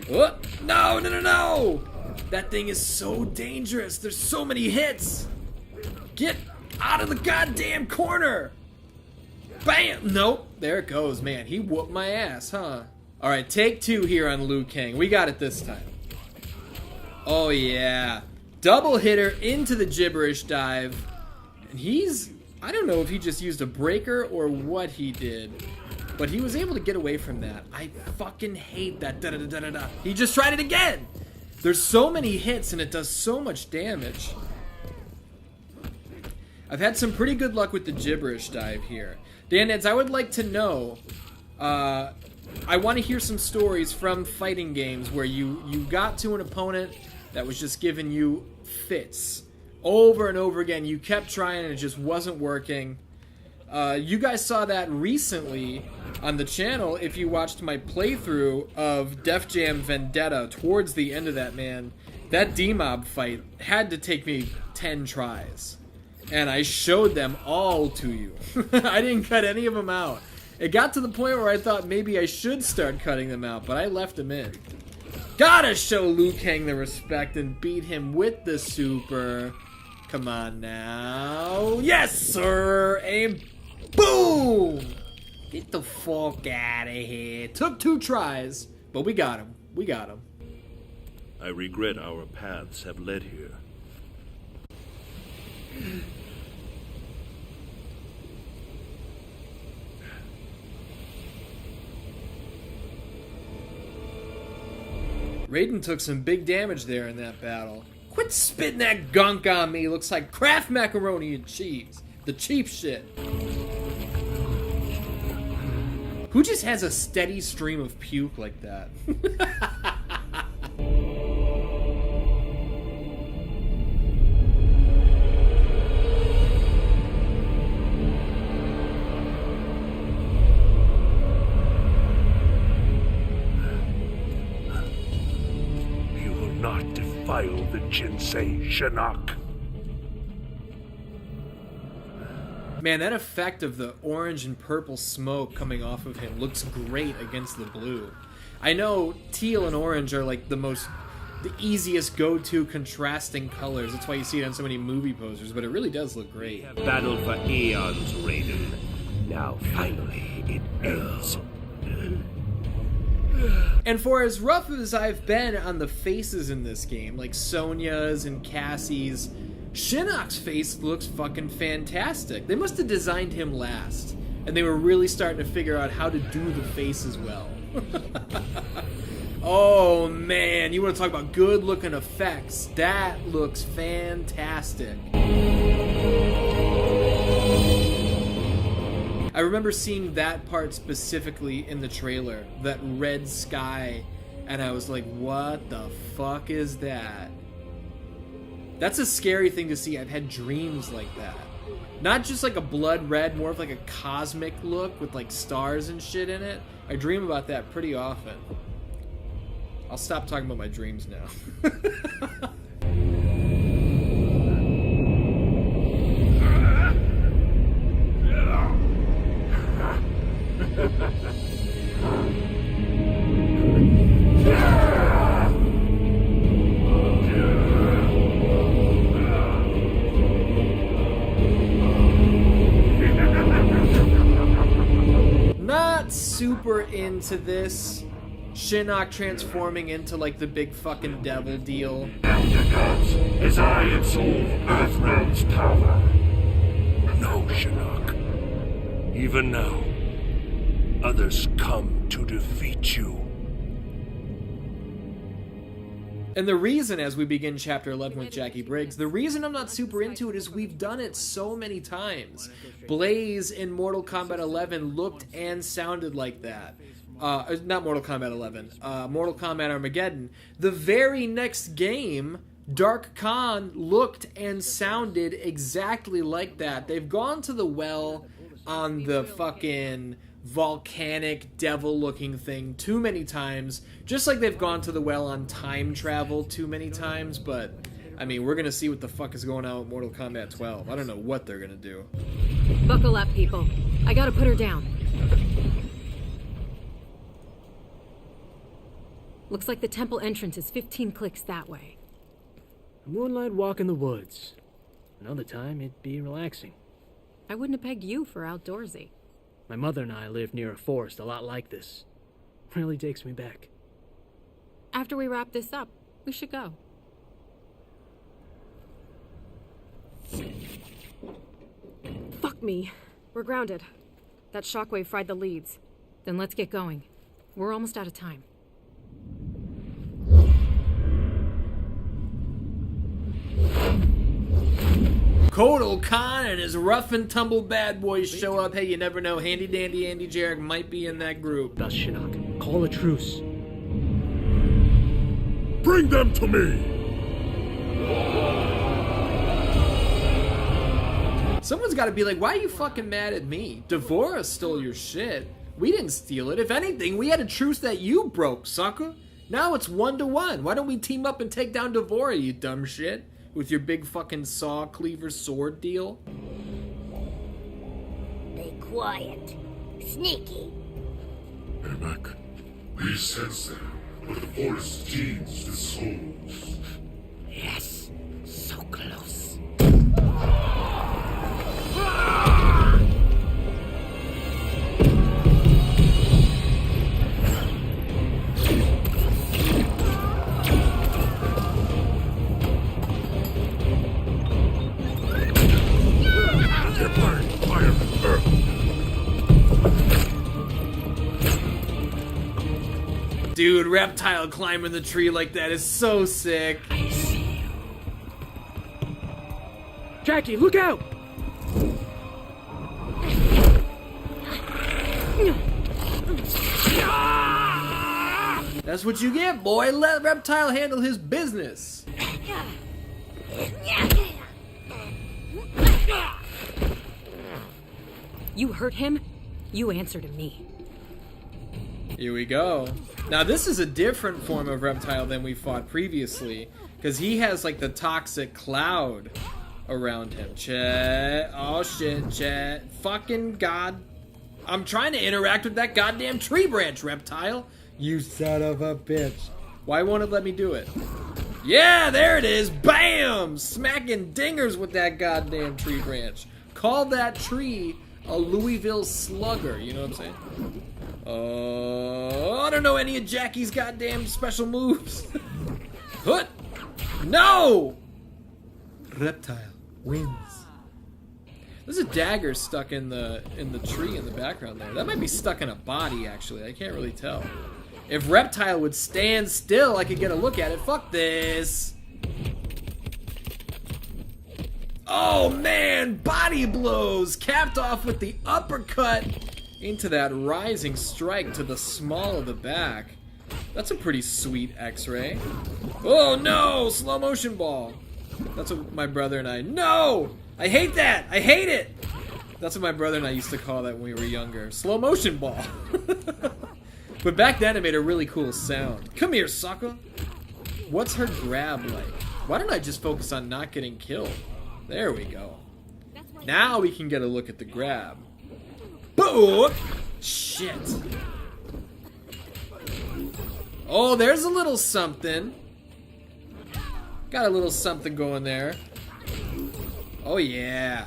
Oh, no, no, no, no. That thing is so dangerous. There's so many hits. Get out of the goddamn corner. Bam. Nope. There it goes. Man, he whooped my ass, huh? All right, take two here on Liu Kang. We got it this time. Oh, yeah. Double hitter into the gibberish dive. And I don't know if he just used a breaker or what he did, but he was able to get away from that. I fucking hate that da-da-da-da-da. He just tried it again. There's so many hits and it does so much damage. I've had some pretty good luck with the gibberish dive here. Danheads, I would like to know, I want to hear some stories from fighting games where you got to an opponent that was just giving you fits over and over again. You kept trying and it just wasn't working. You guys saw that recently on the channel if you watched my playthrough of Def Jam Vendetta. Towards the end of that, man, that D-Mob fight had to take me 10 tries. And I showed them all to you. I didn't cut any of them out. It got to the point where I thought maybe I should start cutting them out, but I left them in. Gotta show Liu Kang the respect and beat him with the super. Come on now. Yes, sir! And boom! Get the fuck out of here. Took 2 tries, but we got him. We got him. I regret our paths have led here. Raiden took some big damage there in that battle. Quit spitting that gunk on me. Looks like Kraft macaroni and cheese. The cheap shit. Who just has a steady stream of puke like that? Not defile the Jinsei, Shinnok. Man, that effect of the orange and purple smoke coming off of him looks great against the blue. I know teal and orange are like the easiest go-to contrasting colors. That's why you see it on so many movie posters, but it really does look great. Battled for eons, Raiden. Now, finally, it ends. And for as rough as I've been on the faces in this game, like Sonia's and Cassie's, Shinnok's face looks fucking fantastic. They must have designed him last, and they were really starting to figure out how to do the faces well. Oh man, you want to talk about good looking effects? That looks fantastic. I remember seeing that part specifically in the trailer, that red sky, and I was like, what the fuck is that? That's a scary thing to see. I've had dreams like that. Not just like a blood red, more of like a cosmic look with like stars and shit in it. I dream about that pretty often. I'll stop talking about my dreams now. Not super into this. Shinnok transforming into like the big fucking devil deal. Elder gods, as I absorb Earthrealm's power. No, Shinnok. Even now, others come to defeat you. And the reason, as we begin Chapter 11 with Jackie Briggs, the reason I'm not super into it is we've done it so many times. Blaze in Mortal Kombat 11 looked and sounded like that. Not Mortal Kombat 11. Mortal Kombat Armageddon. The very next game, Dark Khan looked and sounded exactly like that. They've gone to the well on the fucking volcanic devil-looking thing too many times, just like they've gone to the well on time travel too many times, but, I mean, we're gonna see what the fuck is going on with Mortal Kombat 12. I don't know what they're gonna do. Buckle up, people. I gotta put her down. Looks like the temple entrance is 15 clicks that way. A moonlight walk in the woods. Another time, it'd be relaxing. I wouldn't have pegged you for outdoorsy. My mother and I lived near a forest a lot like this. Really takes me back. After we wrap this up, we should go. Fuck me. We're grounded. That shockwave fried the leads. Then let's get going. We're almost out of time. Kotal Kahn and his rough and tumble bad boys show up. Hey, you never know. Handy dandy Andy Jarek might be in that group. Thus, Shinnok, call a truce. Bring them to me! Someone's got to be like, why are you fucking mad at me? Devora stole your shit. We didn't steal it. If anything, we had a truce that you broke, sucker. Now it's 1-1. Why don't we team up and take down Devora, you dumb shit? With your big fucking saw cleaver sword deal? Be quiet. Sneaky. Ermac, We sense them, but the forest teems with souls. Yes, so close. Dude, Reptile climbing the tree like that is so sick. I see you. Jackie, look out! That's what you get, boy. Let Reptile handle his business. You hurt him? You answer to me. Here we go. Now this is a different form of Reptile than we fought previously, because he has like the toxic cloud around him. Chet. Oh shit, Chet. Fucking god. I'm trying to interact with that goddamn tree branch, Reptile. You son of a bitch. Why won't it let me do it? Yeah, there it is. Bam! Smacking dingers with that goddamn tree branch. Call that tree a Louisville slugger, you know what I'm saying? I don't know any of Jackie's goddamn special moves. Hoot! No! Reptile wins. There's a dagger stuck in the tree in the background there. That might be stuck in a body, actually. I can't really tell. If Reptile would stand still, I could get a look at it. Fuck this. Oh man, body blows, capped off with the uppercut into that rising strike to the small of the back. That's a pretty sweet x-ray. Oh no, slow motion ball. That's what my brother and I, no! I hate that, I hate it! That's what my brother and I used to call that when we were younger. Slow motion ball. But back then it made a really cool sound. Come here, sucker. What's her grab like? Why don't I just focus on not getting killed? There we go. Now we can get a look at the grab. Boom! Shit. Oh, there's a little something. Got a little something going there. Oh yeah.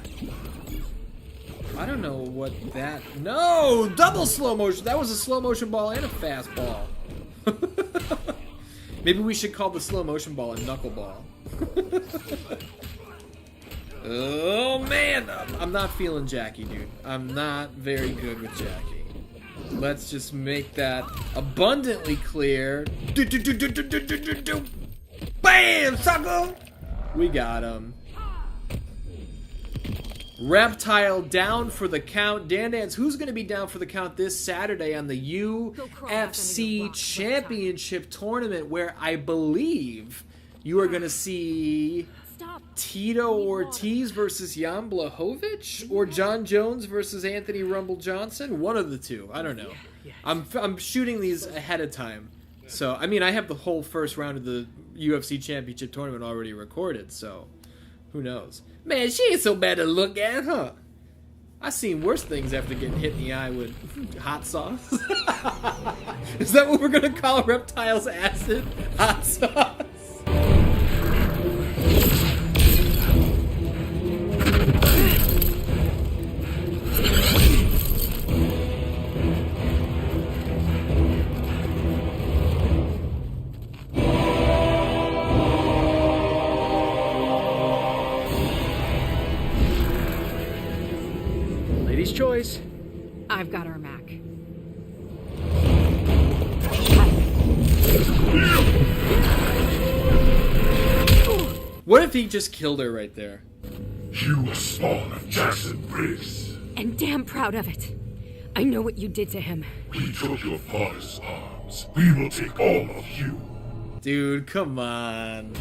I don't know what that... No! Double slow motion! That was a slow motion ball and a fast ball. Maybe we should call the slow motion ball a knuckleball. Oh man! I'm not feeling Jackie, dude. I'm not very good with Jackie. Let's just make that abundantly clear. Bam! Sucker! We got him. Reptile down for the count. Dan Dance, who's going to be down for the count this Saturday on the UFC Championship Tournament, where I believe you are going to see Tito Ortiz versus Jan Blachowicz, or John Jones versus Anthony Rumble Johnson? One of the two. I don't know. I'm shooting these ahead of time. So, I mean, I have the whole first round of the UFC Championship Tournament already recorded, so who knows? Man, she ain't so bad to look at, huh? I seen worse things after getting hit in the eye with hot sauce. Is that what we're gonna call Reptile's acid? Hot sauce? choice. I've got Ermac. What if he just killed her right there? You were spawn of Jackson Briggs. And damn proud of it. I know what you did to him. We took your father's arms. We will take all of you. Dude, come on.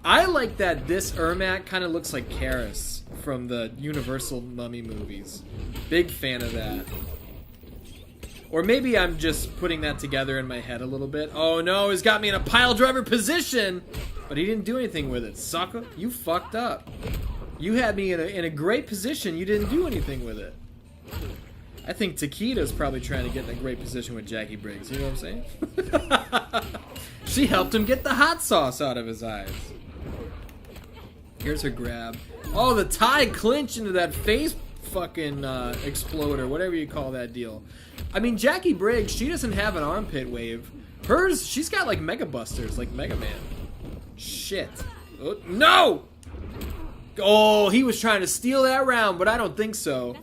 I like that this Ermac kind of looks like Karis from the Universal Mummy movies. Big fan of that. Or maybe I'm just putting that together in my head a little bit. Oh no, he's got me in a pile driver position! But he didn't do anything with it. Sucker, you fucked up. You had me in a great position, you didn't do anything with it. I think Takeda's probably trying to get in a great position with Jackie Briggs, you know what I'm saying? She helped him get the hot sauce out of his eyes. Here's her grab. Oh, the tie clinch into that face fucking exploder, whatever you call that deal. I mean, Jackie Briggs, she doesn't have an armpit wave. Hers, she's got like Mega Busters, like Mega Man. Shit. Oh, no! Oh, he was trying to steal that round, but I don't think so.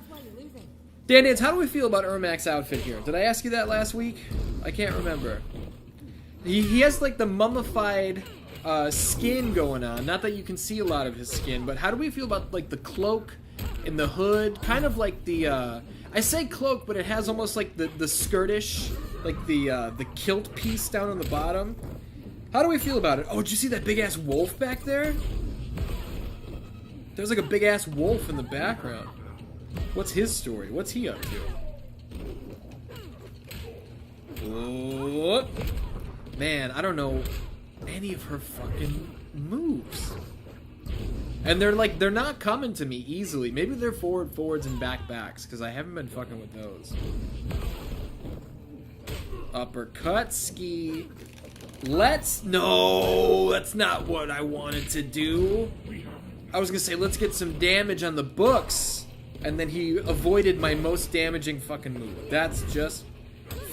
Dan Dance, how do we feel about Ermac's outfit here? Did I ask you that last week? I can't remember. He has like the mummified skin going on. Not that you can see a lot of his skin, but how do we feel about like the cloak and the hood? Kind of like the, I say cloak, but it has almost like the skirtish, like the kilt piece down on the bottom. How do we feel about it? Oh, did you see that big ass wolf back there? There's like a big ass wolf in the background. What's his story? What's he up to? Oh. Man, I don't know any of her fucking moves. And they're not coming to me easily. Maybe they're forwards and backs, because I haven't been fucking with those. Uppercut, ski. No, that's not what I wanted to do. I was gonna say, let's get some damage on the books. And then he avoided my most damaging fucking move. That's just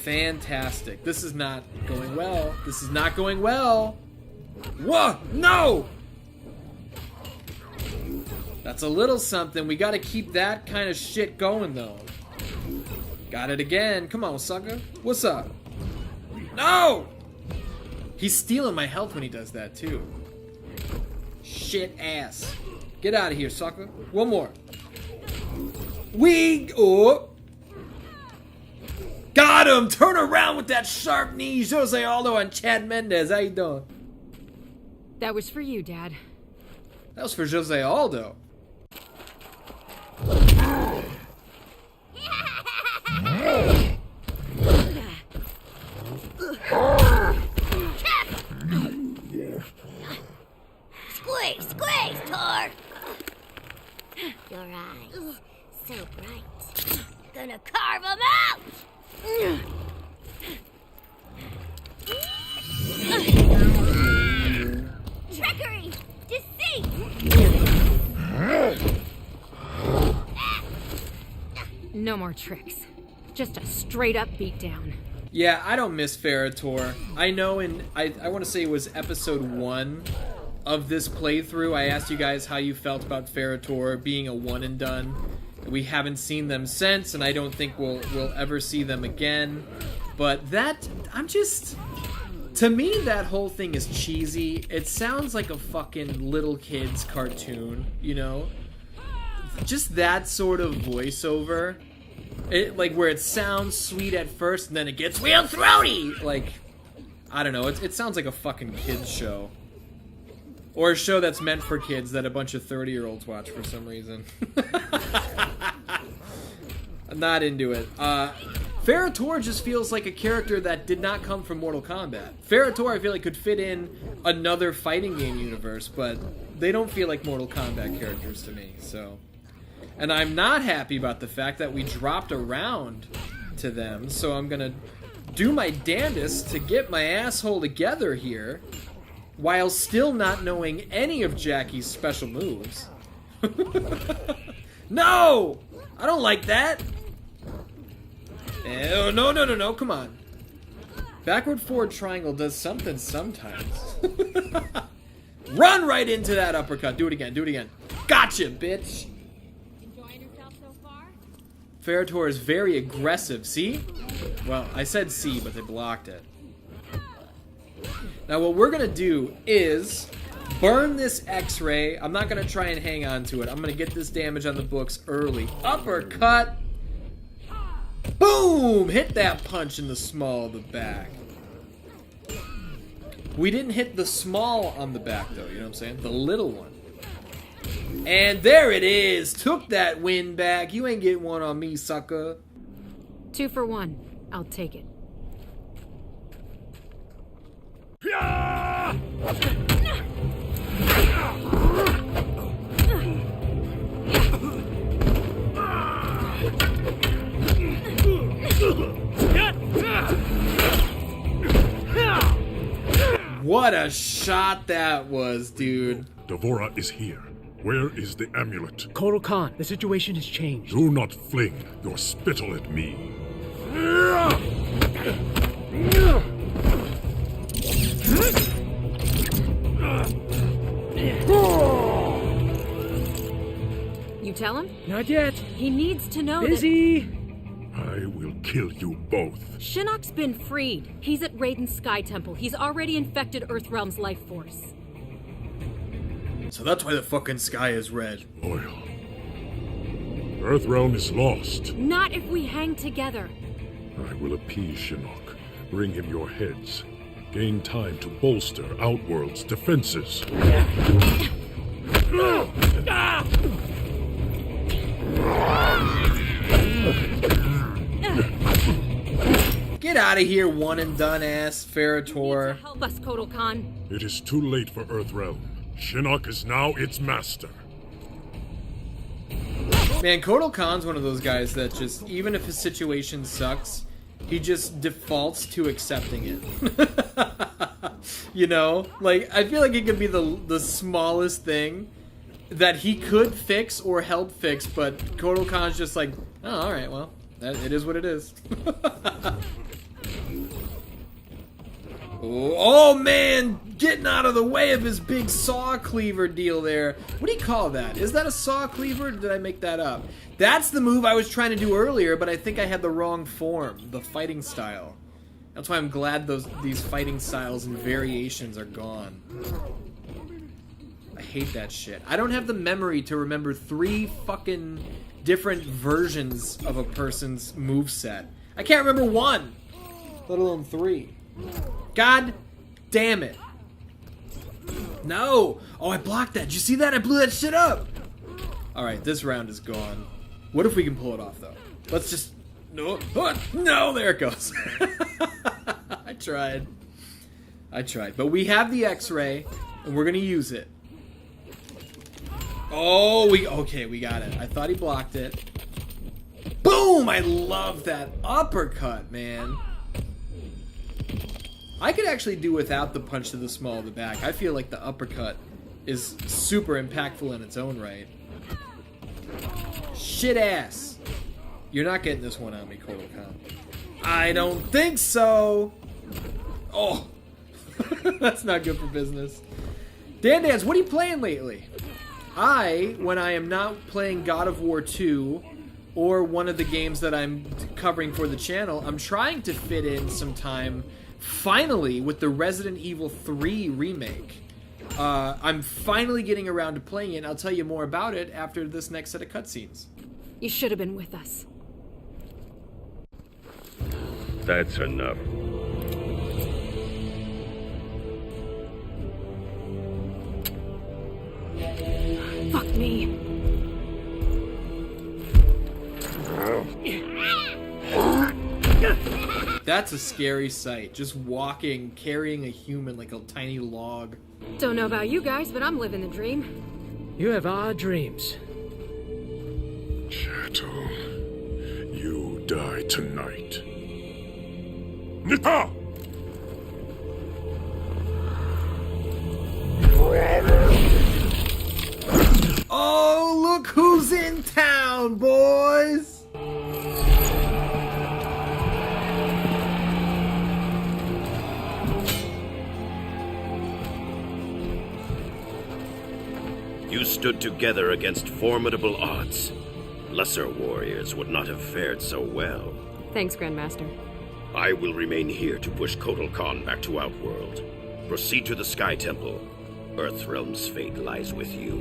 fantastic. This is not going well. This is not going well. Whoa, no! That's a little something. We gotta keep that kind of shit going, though. Got it again. Come on, sucker. What's up? No! He's stealing my health when he does that, too. Shit ass. Get out of here, sucker. One more. Oh. Got him! Turn around with that sharp knee. Jose Aldo and Chad Mendez. How you doing? That was for you, Dad. That was for Jose Aldo. Squeeze, Tor! Your eyes, so bright. Gonna carve them out! Trickery! Deceit! No more tricks. Just a straight up beatdown. Yeah, I don't miss Ferrator. I know I want to say it was episode 1 of this playthrough, I asked you guys how you felt about Ferrator being a one and done. We haven't seen them since, and I don't think we'll ever see them again. But that, to me, that whole thing is cheesy. It sounds like a fucking little kid's cartoon, you know? Just that sort of voiceover. It, like, where it sounds sweet at first, and then it gets real throaty! Like, I don't know, it sounds like a fucking kid's show. Or a show that's meant for kids that a bunch of 30-year-olds watch for some reason. I'm not into it. Ferrator just feels like a character that did not come from Mortal Kombat. Ferrator, I feel like, could fit in another fighting game universe, but they don't feel like Mortal Kombat characters to me, so... And I'm not happy about the fact that we dropped a round to them, so I'm gonna do my damnedest to get my asshole together here, while still not knowing any of Jackie's special moves. No! I don't like that! Oh, no, come on. Backward forward triangle does something sometimes. Run right into that uppercut. Do it again. Gotcha, bitch! Enjoying yourself so far? Ferrator is very aggressive. See? Well, I said see, but they blocked it. Now what we're going to do is burn this X-ray. I'm not going to try and hang on to it. I'm going to get this damage on the books early. Uppercut. Boom! Hit that punch in the small of the back. We didn't hit the small on the back, though. You know what I'm saying? The little one. And there it is. Took that win back. You ain't getting one on me, sucker. 2 for 1. I'll take it. What a shot that was, dude. Devora is here. Where is the amulet? Kotal Kahn, the situation has changed. Do not fling your spittle at me. You tell him? Not yet. He needs to know Busy. I will kill you both. Shinnok's been freed. He's at Raiden's Sky Temple. He's already infected Earthrealm's life force. So that's why the fucking sky is red. Loyal. Earthrealm is lost. Not if we hang together. I will appease Shinnok. Bring him your heads. Gain time to bolster Outworld's defenses. Get out of here, one and done ass Ferrator. Help us, Kotal Kahn. It is too late for Earthrealm. Shinnok is now its master. Man, Kotal Kahn's one of those guys that just, even if his situation sucks, he just defaults to accepting it. You know? Like, I feel like it could be the smallest thing that he could fix or help fix, but Kotal Kahn's just like, oh, alright, well, it is what it is. Oh man, getting out of the way of his big saw cleaver deal there. What do you call that? Is that a saw cleaver, or did I make that up? That's the move I was trying to do earlier, but I think I had the wrong form, the fighting style. That's why I'm glad these fighting styles and variations are gone. I hate that shit. I don't have the memory to remember 3 fucking different versions of a person's moveset. I can't remember 1, let alone 3. God damn it. No! Oh, I blocked that. Did you see that? I blew that shit up! Alright, this round is gone. What if we can pull it off, though? Let's just... No! No! There it goes. I tried. But we have the X-ray, and we're gonna use it. Oh, okay, we got it. I thought he blocked it. Boom! I love that uppercut, man. I could actually do without the punch to the small of the back. I feel like the uppercut is super impactful in its own right. Shit ass. You're not getting this one on me, Kotal Kahn. I don't think so. Oh. That's not good for business. Dan Dance, what are you playing lately? When I am not playing God of War 2 or one of the games that I'm covering for the channel, I'm trying to fit in some time finally with the Resident Evil 3 remake. I'm finally getting around to playing it, and I'll tell you more about it after this next set of cutscenes. You should have been with us. That's enough. Fuck me. That's a scary sight. Just walking, carrying a human like a tiny log. Don't know about you guys, but I'm living the dream. You have odd dreams. Chattel, you die tonight. Nita! Oh, look who's in town, boys! You stood together against formidable odds. Lesser warriors would not have fared so well. Thanks, Grandmaster. I will remain here to push Kotal Kahn back to Outworld. Proceed to the Sky Temple. Earthrealm's fate lies with you.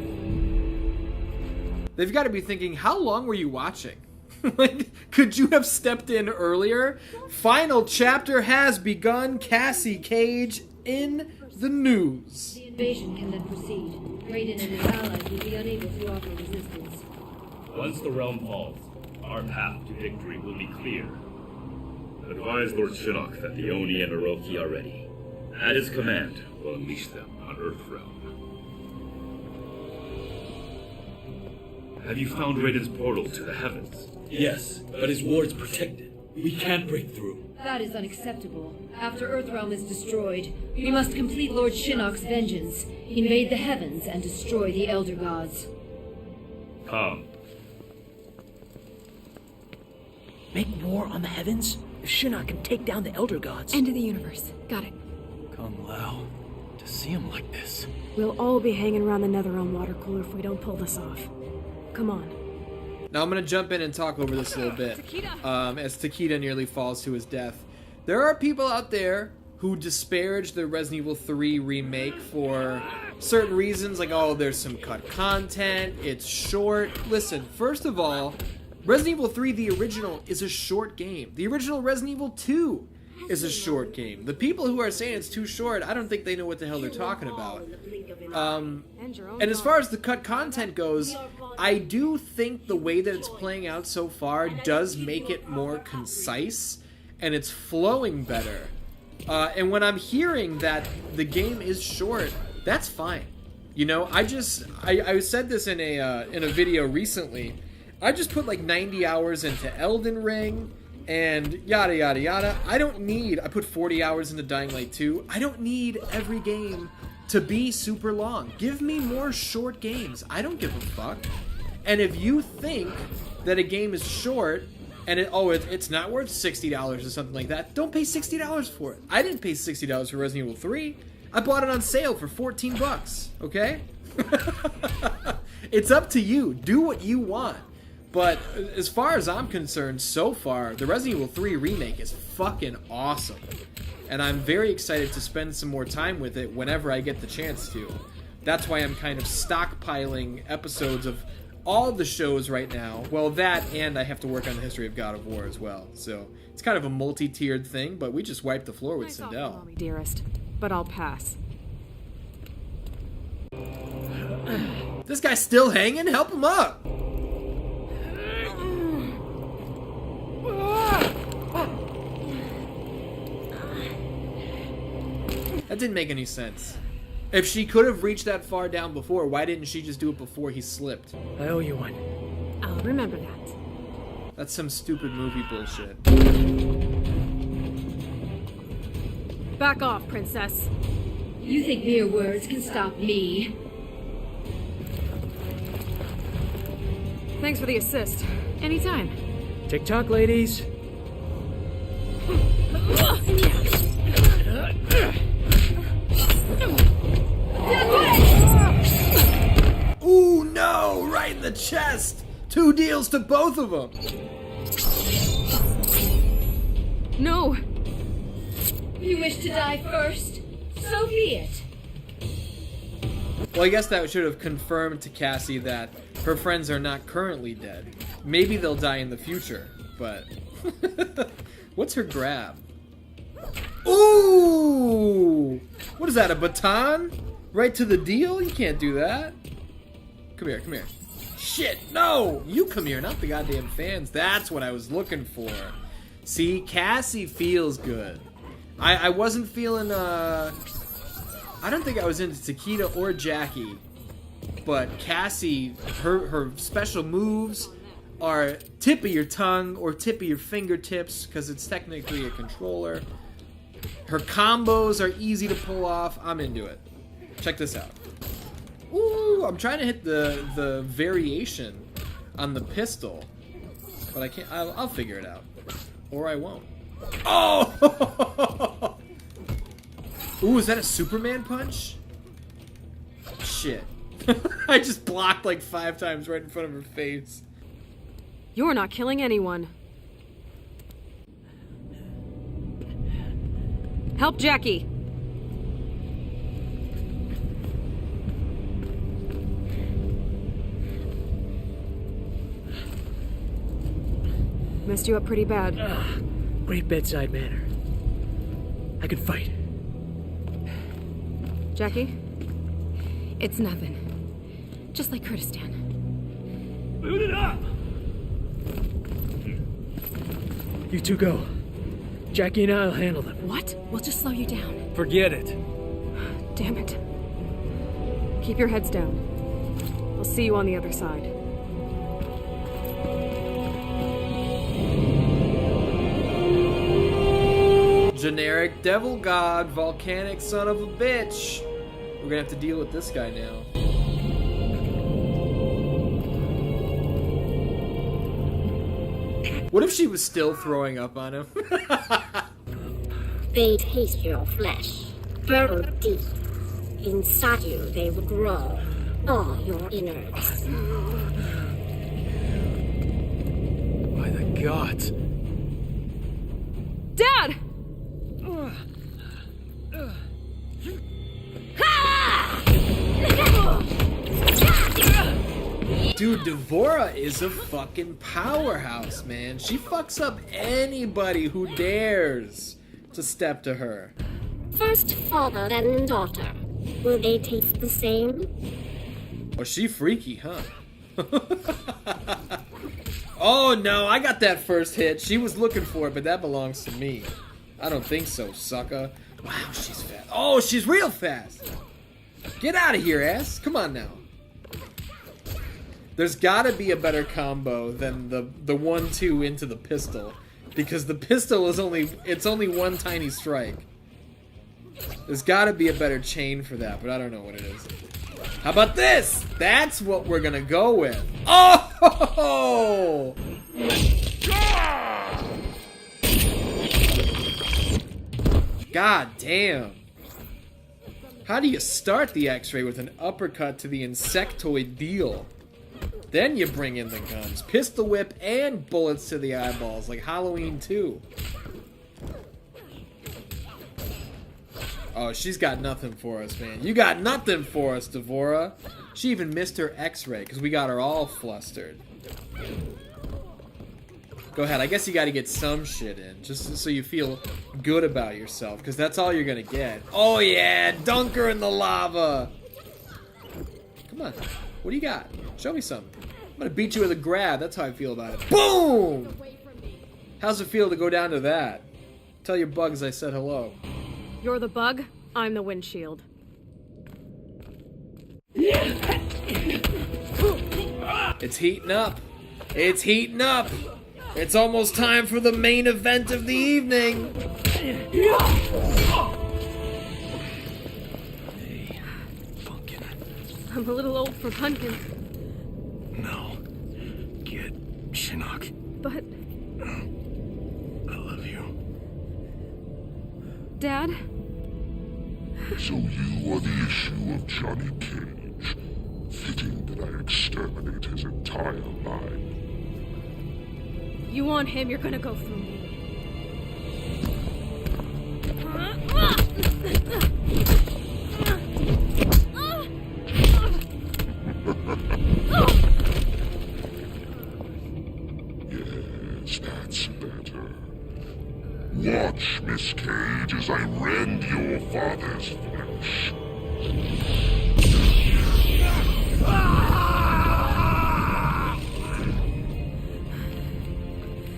They've got to be thinking, how long were you watching? Like, could you have stepped in earlier? Final chapter has begun. Cassie Cage in the news. The invasion can then proceed. Raiden and his allies will be unable to offer resistance. Once the realm falls, our path to victory will be clear. Advise Lord Shinnok that the Oni and Orochi are ready. At his command, we'll unleash them on Earthrealm. Have you found Raiden's portal to the heavens? Yes, but his ward's protected. We can't break through. That is unacceptable. After Earthrealm is destroyed, we must complete Lord Shinnok's vengeance, invade the heavens, and destroy the Elder Gods. Come. Make war on the heavens? If Shinnok can take down the Elder Gods. End of the universe. Got it. Kung Lao, to see him like this. We'll all be hanging around the Netherrealm water cooler if we don't pull this off. Come on. Now I'm going to jump in and talk over this a little bit. As Takeda nearly falls to his death. There are people out there who disparage the Resident Evil 3 remake for certain reasons, like, oh, there's some cut content, it's short. Listen, first of all, Resident Evil 3, the original, is a short game. The original Resident Evil 2 is a short game. The people who are saying it's too short, I don't think they know what the hell they're talking about. And as far as the cut content goes, I do think the way that it's playing out so far does make it more concise, and it's flowing better. And when I'm hearing that the game is short, that's fine. You know, I said this in a video recently. I just put like 90 hours into Elden Ring and yada yada yada. I put 40 hours into Dying Light 2. I don't need every game to be super long. Give me more short games. I don't give a fuck. And if you think that a game is short and it's not worth $60 or something like that, don't pay $60 for it. I didn't pay $60 for Resident Evil 3. I bought it on sale for $14, okay? It's up to you. Do what you want. But as far as I'm concerned, so far, the Resident Evil 3 remake is fucking awesome. And I'm very excited to spend some more time with it whenever I get the chance to. That's why I'm kind of stockpiling episodes of all the shows right now. Well, that, and I have to work on the history of God of War as well. So it's kind of a multi-tiered thing, but we just wiped the floor with Sindel. Dearest, but I'll pass. This guy's still hanging? Help him up! That didn't make any sense. If she could have reached that far down before, why didn't she just do it before he slipped? I owe you one. I'll remember that. That's some stupid movie bullshit. Back off, princess. You think mere words can stop me? Thanks for the assist. Anytime. TikTok, ladies. Ooh, no! Right in the chest! 2 deals to both of them! No! You wish to die first? So be it. Well, I guess that should have confirmed to Cassie that her friends are not currently dead. Maybe they'll die in the future, but... What's her grab? Ooh! What is that, a baton? Right to the deal? You can't do that. Come here, come here. Shit, no! You come here, not the goddamn fans. That's what I was looking for. See, Cassie feels good. I wasn't feeling, I don't think I was into Takeda or Jackie. But Cassie, her special moves are tip of your tongue or tip of your fingertips, because it's technically a controller. Her combos are easy to pull off. I'm into it. Check this out. Ooh, I'm trying to hit the variation on the pistol, but I can't. I'll figure it out, or I won't. Oh! Ooh, is that a Superman punch? Shit. I just blocked like 5 times right in front of her face. You're not killing anyone. Help Jackie! Messed you up pretty bad. Great bedside manner. I can fight. Jackie? It's nothing. Just like Kurdistan. Boot it up! You two go. Jackie and I'll handle them. What? We'll just slow you down. Forget it. Damn it. Keep your heads down. I'll see you on the other side. Generic devil god, volcanic son of a bitch. We're gonna have to deal with this guy now. What if she was still throwing up on him? They taste your flesh, burrow deep. Inside you, they will grow, all your innards. By the gods. Dad! Dude, D'Vorah is a fucking powerhouse, man. She fucks up anybody who dares to step to her. First father and daughter. Will they taste the same? Oh, she freaky, huh? Oh no, I got that first hit. She was looking for it, but that belongs to me. I don't think so, sucker. Wow, she's fast. Oh, she's real fast. Get out of here, ass. Come on now. There's gotta be a better combo than the 1-2 into the pistol. Because the pistol is only one tiny strike. There's gotta be a better chain for that, but I don't know what it is. How about this? That's what we're gonna go with. Oh! God damn. How do you start the X-ray with an uppercut to the insectoid deal? Then you bring in the guns. Pistol whip and bullets to the eyeballs, like Halloween 2. Oh, she's got nothing for us, man. You got nothing for us, D'Vorah. She even missed her X-ray, because we got her all flustered. Go ahead, I guess you gotta get some shit in, just so you feel good about yourself, because that's all you're gonna get. Oh yeah, dunk her in the lava! Come on, what do you got? Show me something. I'm gonna beat you with a grab, that's how I feel about it. Boom! How's it feel to go down to that? Tell your bugs I said hello. You're the bug, I'm the windshield. It's heating up. It's heating up. It's almost time for the main event of the evening. Hey, pumpkin. I'm a little old for pumpkins. No. Get Shinnok. But... I love you. Dad? So you are the issue of Johnny Cage. Fitting that I exterminate his entire line. You want him, you're gonna go through me. Yes, that's better. Watch, Miss Cage, as I rend your father's flesh.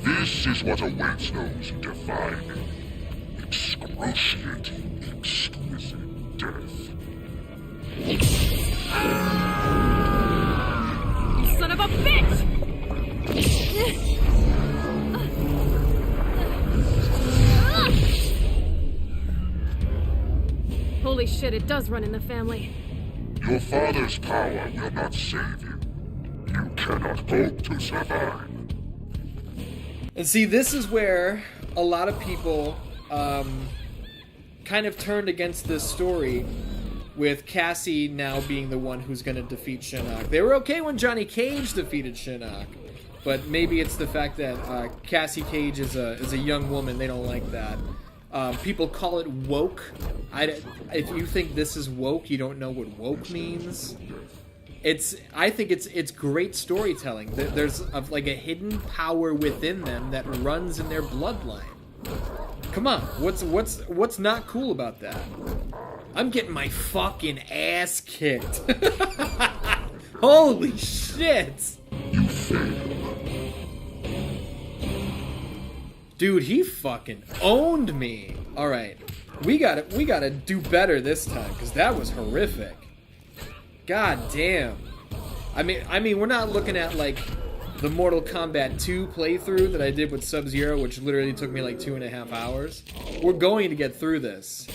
This is what awaits those who defy me. Excruciating, exquisite death. Son of a bitch! Holy shit, it does run in the family. Your father's power will not save you. You cannot hope to survive. And see, this is where a lot of people kind of turned against this story, with Cassie now being the one who's going to defeat Shinnok. They were okay when Johnny Cage defeated Shinnok, But maybe it's the fact that Cassie Cage is a young woman. They don't like that. People call it woke. If you think this is woke, you don't know what woke means. I think it's great storytelling. There's like a hidden power within them that runs in their bloodline. Come on, what's not cool about that? I'm getting my fucking ass kicked. Holy shit! You failed. Dude, he fucking owned me. All right, we gotta do better this time, because that was horrific. God damn. I mean, we're not looking at like the Mortal Kombat 2 playthrough that I did with Sub-Zero, which literally took me like 2.5 hours. We're going to get through this,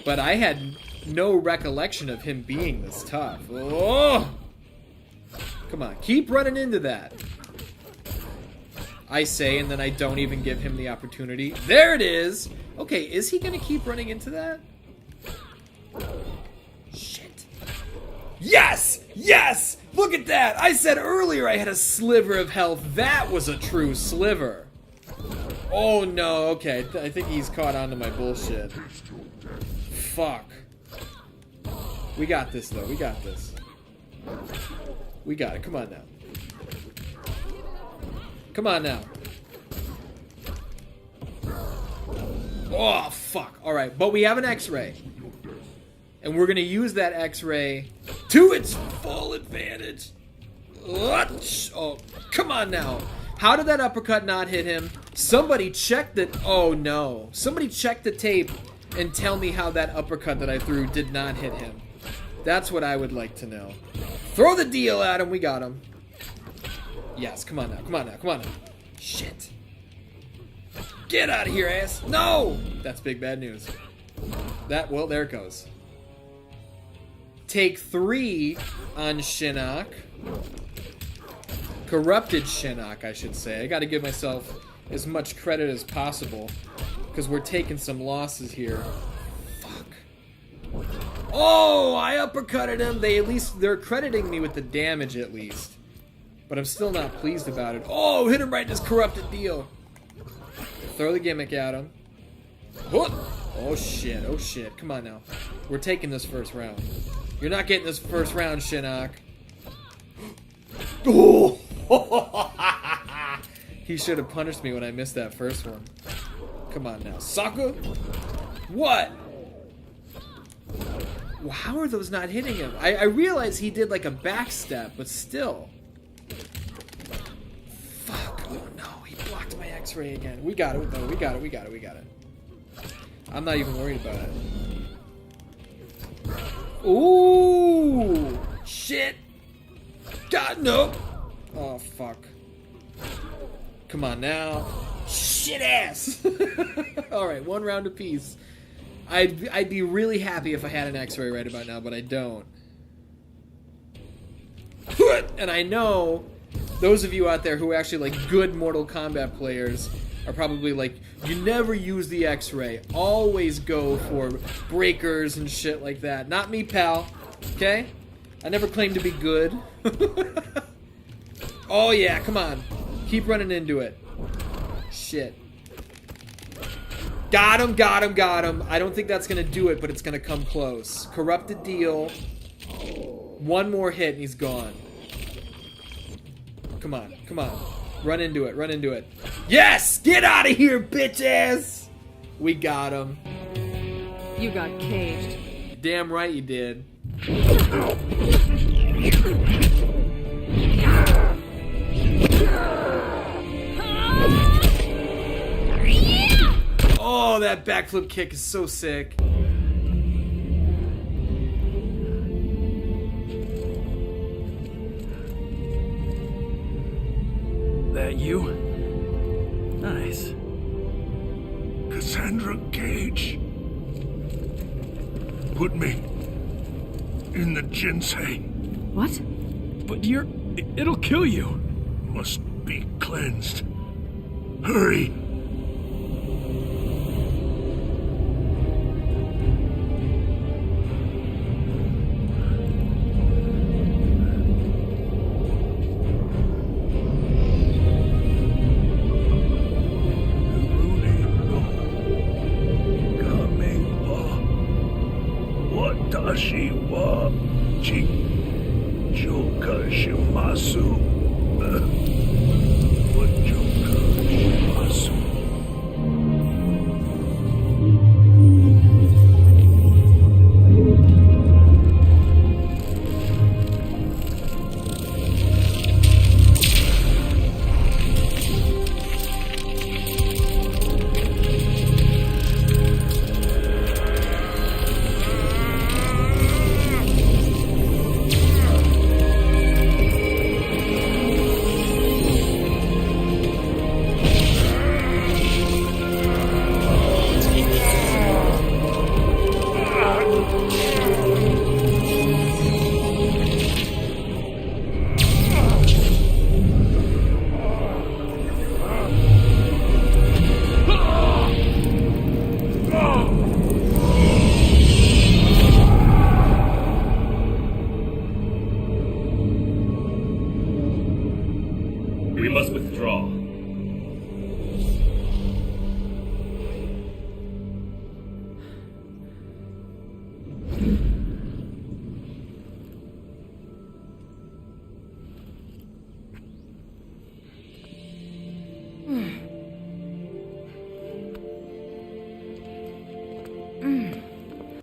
but I had no recollection of him being this tough. Oh, come on, keep running into that. I say, and then I don't even give him the opportunity. There it is! Okay, is he gonna keep running into that? Shit. Yes! Yes! Look at that! I said earlier I had a sliver of health. That was a true sliver. Oh no, okay. I think he's caught on to my bullshit. Fuck. We got this, though. We got this. We got it. Come on now. Come on now. Oh, fuck. Alright, but we have an X-ray. And we're going to use that X-ray to its full advantage. Oh, come on now. How did that uppercut not hit him? Somebody check the... Oh, no. Somebody check the tape and tell me how that uppercut that I threw did not hit him. That's what I would like to know. Throw the deal at him. We got him. Yes, come on now. Come on now. Come on now. Shit. Get out of here, ass. No! That's big bad news. Well, there it goes. Take 3 on Shinnok. Corrupted Shinnok, I should say. I gotta give myself as much credit as possible, because we're taking some losses here. Fuck. Oh, I uppercutted him. They're crediting me with the damage at least. But I'm still not pleased about it. Oh, hit him right in his corrupted deal. Throw the gimmick at him. Oh shit, oh shit. Come on now. We're taking this first round. You're not getting this first round, Shinnok. Oh! He should have punished me when I missed that first one. Come on now. Sucker? What? Well, how are those not hitting him? I realize he did like a backstep, but still. Fuck. Oh no, he blocked my X-ray again. We got it though. We got it. I'm not even worried about it. Ooh! Shit! God, no! Oh, fuck. Come on now. Shit ass! Alright, 1 round apiece. I'd be really happy if I had an X-ray right about now, but I don't. And I know those of you out there who are actually like good Mortal Kombat players are probably like, you never use the X-ray. Always go for breakers and shit like that. Not me, pal. Okay? I never claimed to be good. Oh yeah, come on. Keep running into it. Shit. Got him, got him, got him. I don't think that's going to do it, but it's going to come close. Corrupted deal. 1 more hit and he's gone. Come on, come on. Run into it, run into it. Yes! Get out of here, bitch ass! We got him. You got caged. Damn right you did. Oh, that backflip kick is so sick. That you? Nice. Cassandra Cage. Put me in the ginseng. What? But it'll kill you. Must be cleansed. Hurry. Watashi wa Joka Shimasu. Joka Shimasu. We must withdraw.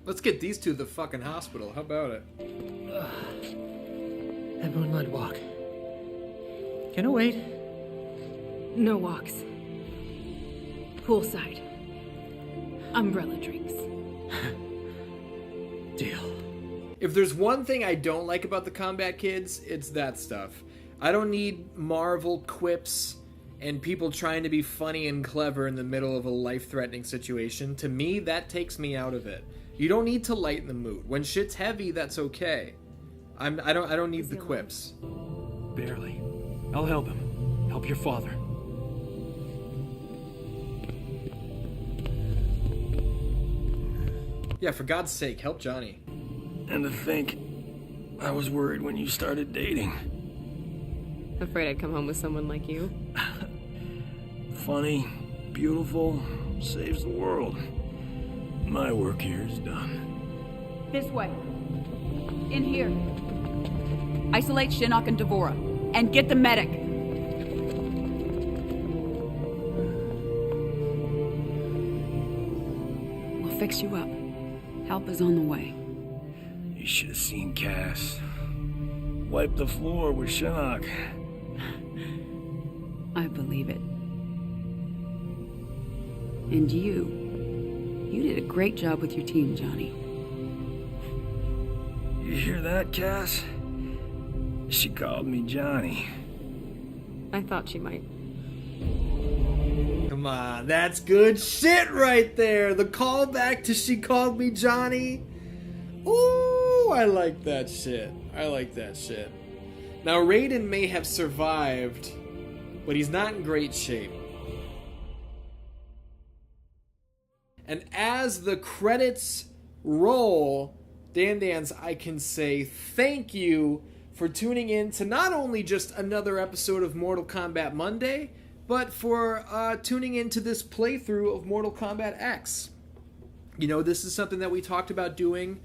Let's get these two to the fucking hospital. How about it? That moonlight walk. Can it wait? No walks. Poolside. Umbrella drinks. Deal. If there's one thing I don't like about the Kombat Kids, it's that stuff. I don't need Marvel quips and people trying to be funny and clever in the middle of a life-threatening situation. To me, that takes me out of it. You don't need to lighten the mood. When shit's heavy, that's okay. I don't need the quips. Barely. I'll help him. Help your father. Yeah, for God's sake, help Johnny. And to think, I was worried when you started dating. Afraid I'd come home with someone like you? Funny, beautiful, saves the world. My work here is done. This way. In here. Isolate Shinnok and Devora. And get the medic. We'll fix you up. Help is on the way. You should have seen Cass. Wipe the floor with Shinnok. I believe it. And you did a great job with your team, Johnny. You hear that, Cass? She called me Johnny. I thought she might. Come on, that's good shit right there. The callback to "She Called Me Johnny." Ooh, I like that shit. I like that shit. Now, Raiden may have survived, but he's not in great shape. And as the credits roll, Dan, I can say thank you for tuning in to not only just another episode of Mortal Kombat Monday, but for tuning into this playthrough of Mortal Kombat X. You know, this is something that we talked about doing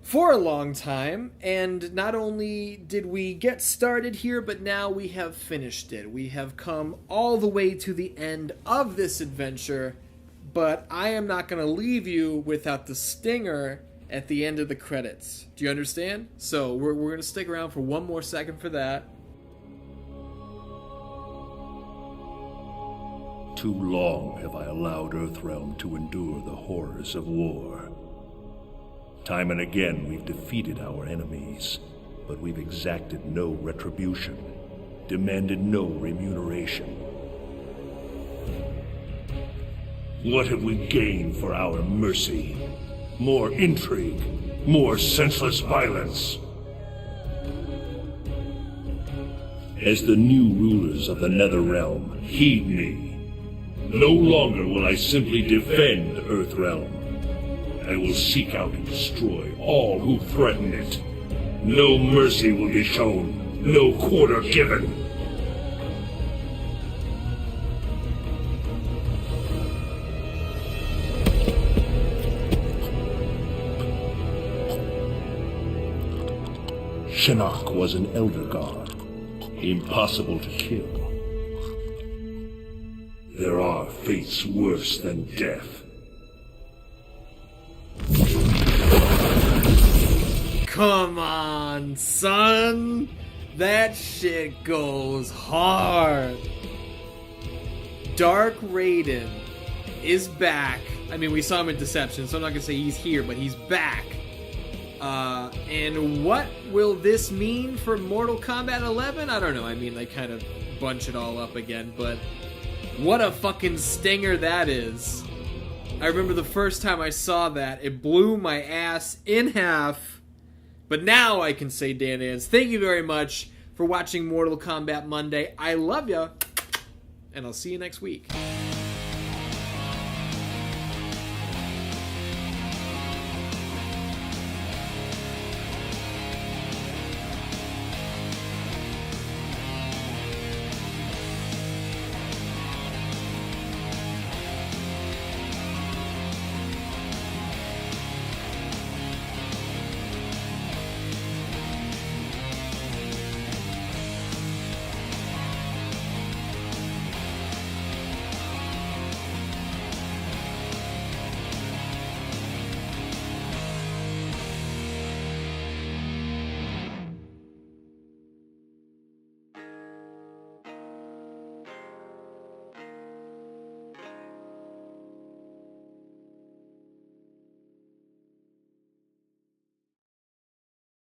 for a long time, and not only did we get started here, but now we have finished it. We have come all the way to the end of this adventure, but I am not going to leave you without the stinger at the end of the credits. Do you understand? So we're going to stick around for one more second for that. Too long have I allowed Earthrealm to endure the horrors of war. Time and again we've defeated our enemies, but we've exacted no retribution, demanded no remuneration. What have we gained for our mercy? More intrigue, more senseless violence. As the new rulers of the Netherrealm, heed me. No longer will I simply defend Earthrealm. I will seek out and destroy all who threaten it. No mercy will be shown, no quarter given. Shinnok was an Elder God, impossible to kill. There are fates worse than death. Come on, son! That shit goes hard! Dark Raiden is back. I mean, we saw him in Deception, so I'm not gonna say he's here, but he's back. And what will this mean for Mortal Kombat 11? I don't know. I mean, they kind of bunch it all up again, but what a fucking stinger that is. I remember the first time I saw that, it blew my ass in half. But now I can say, Dan Ans, thank you very much for watching Mortal Kombat Monday. I love ya, and I'll see you next week.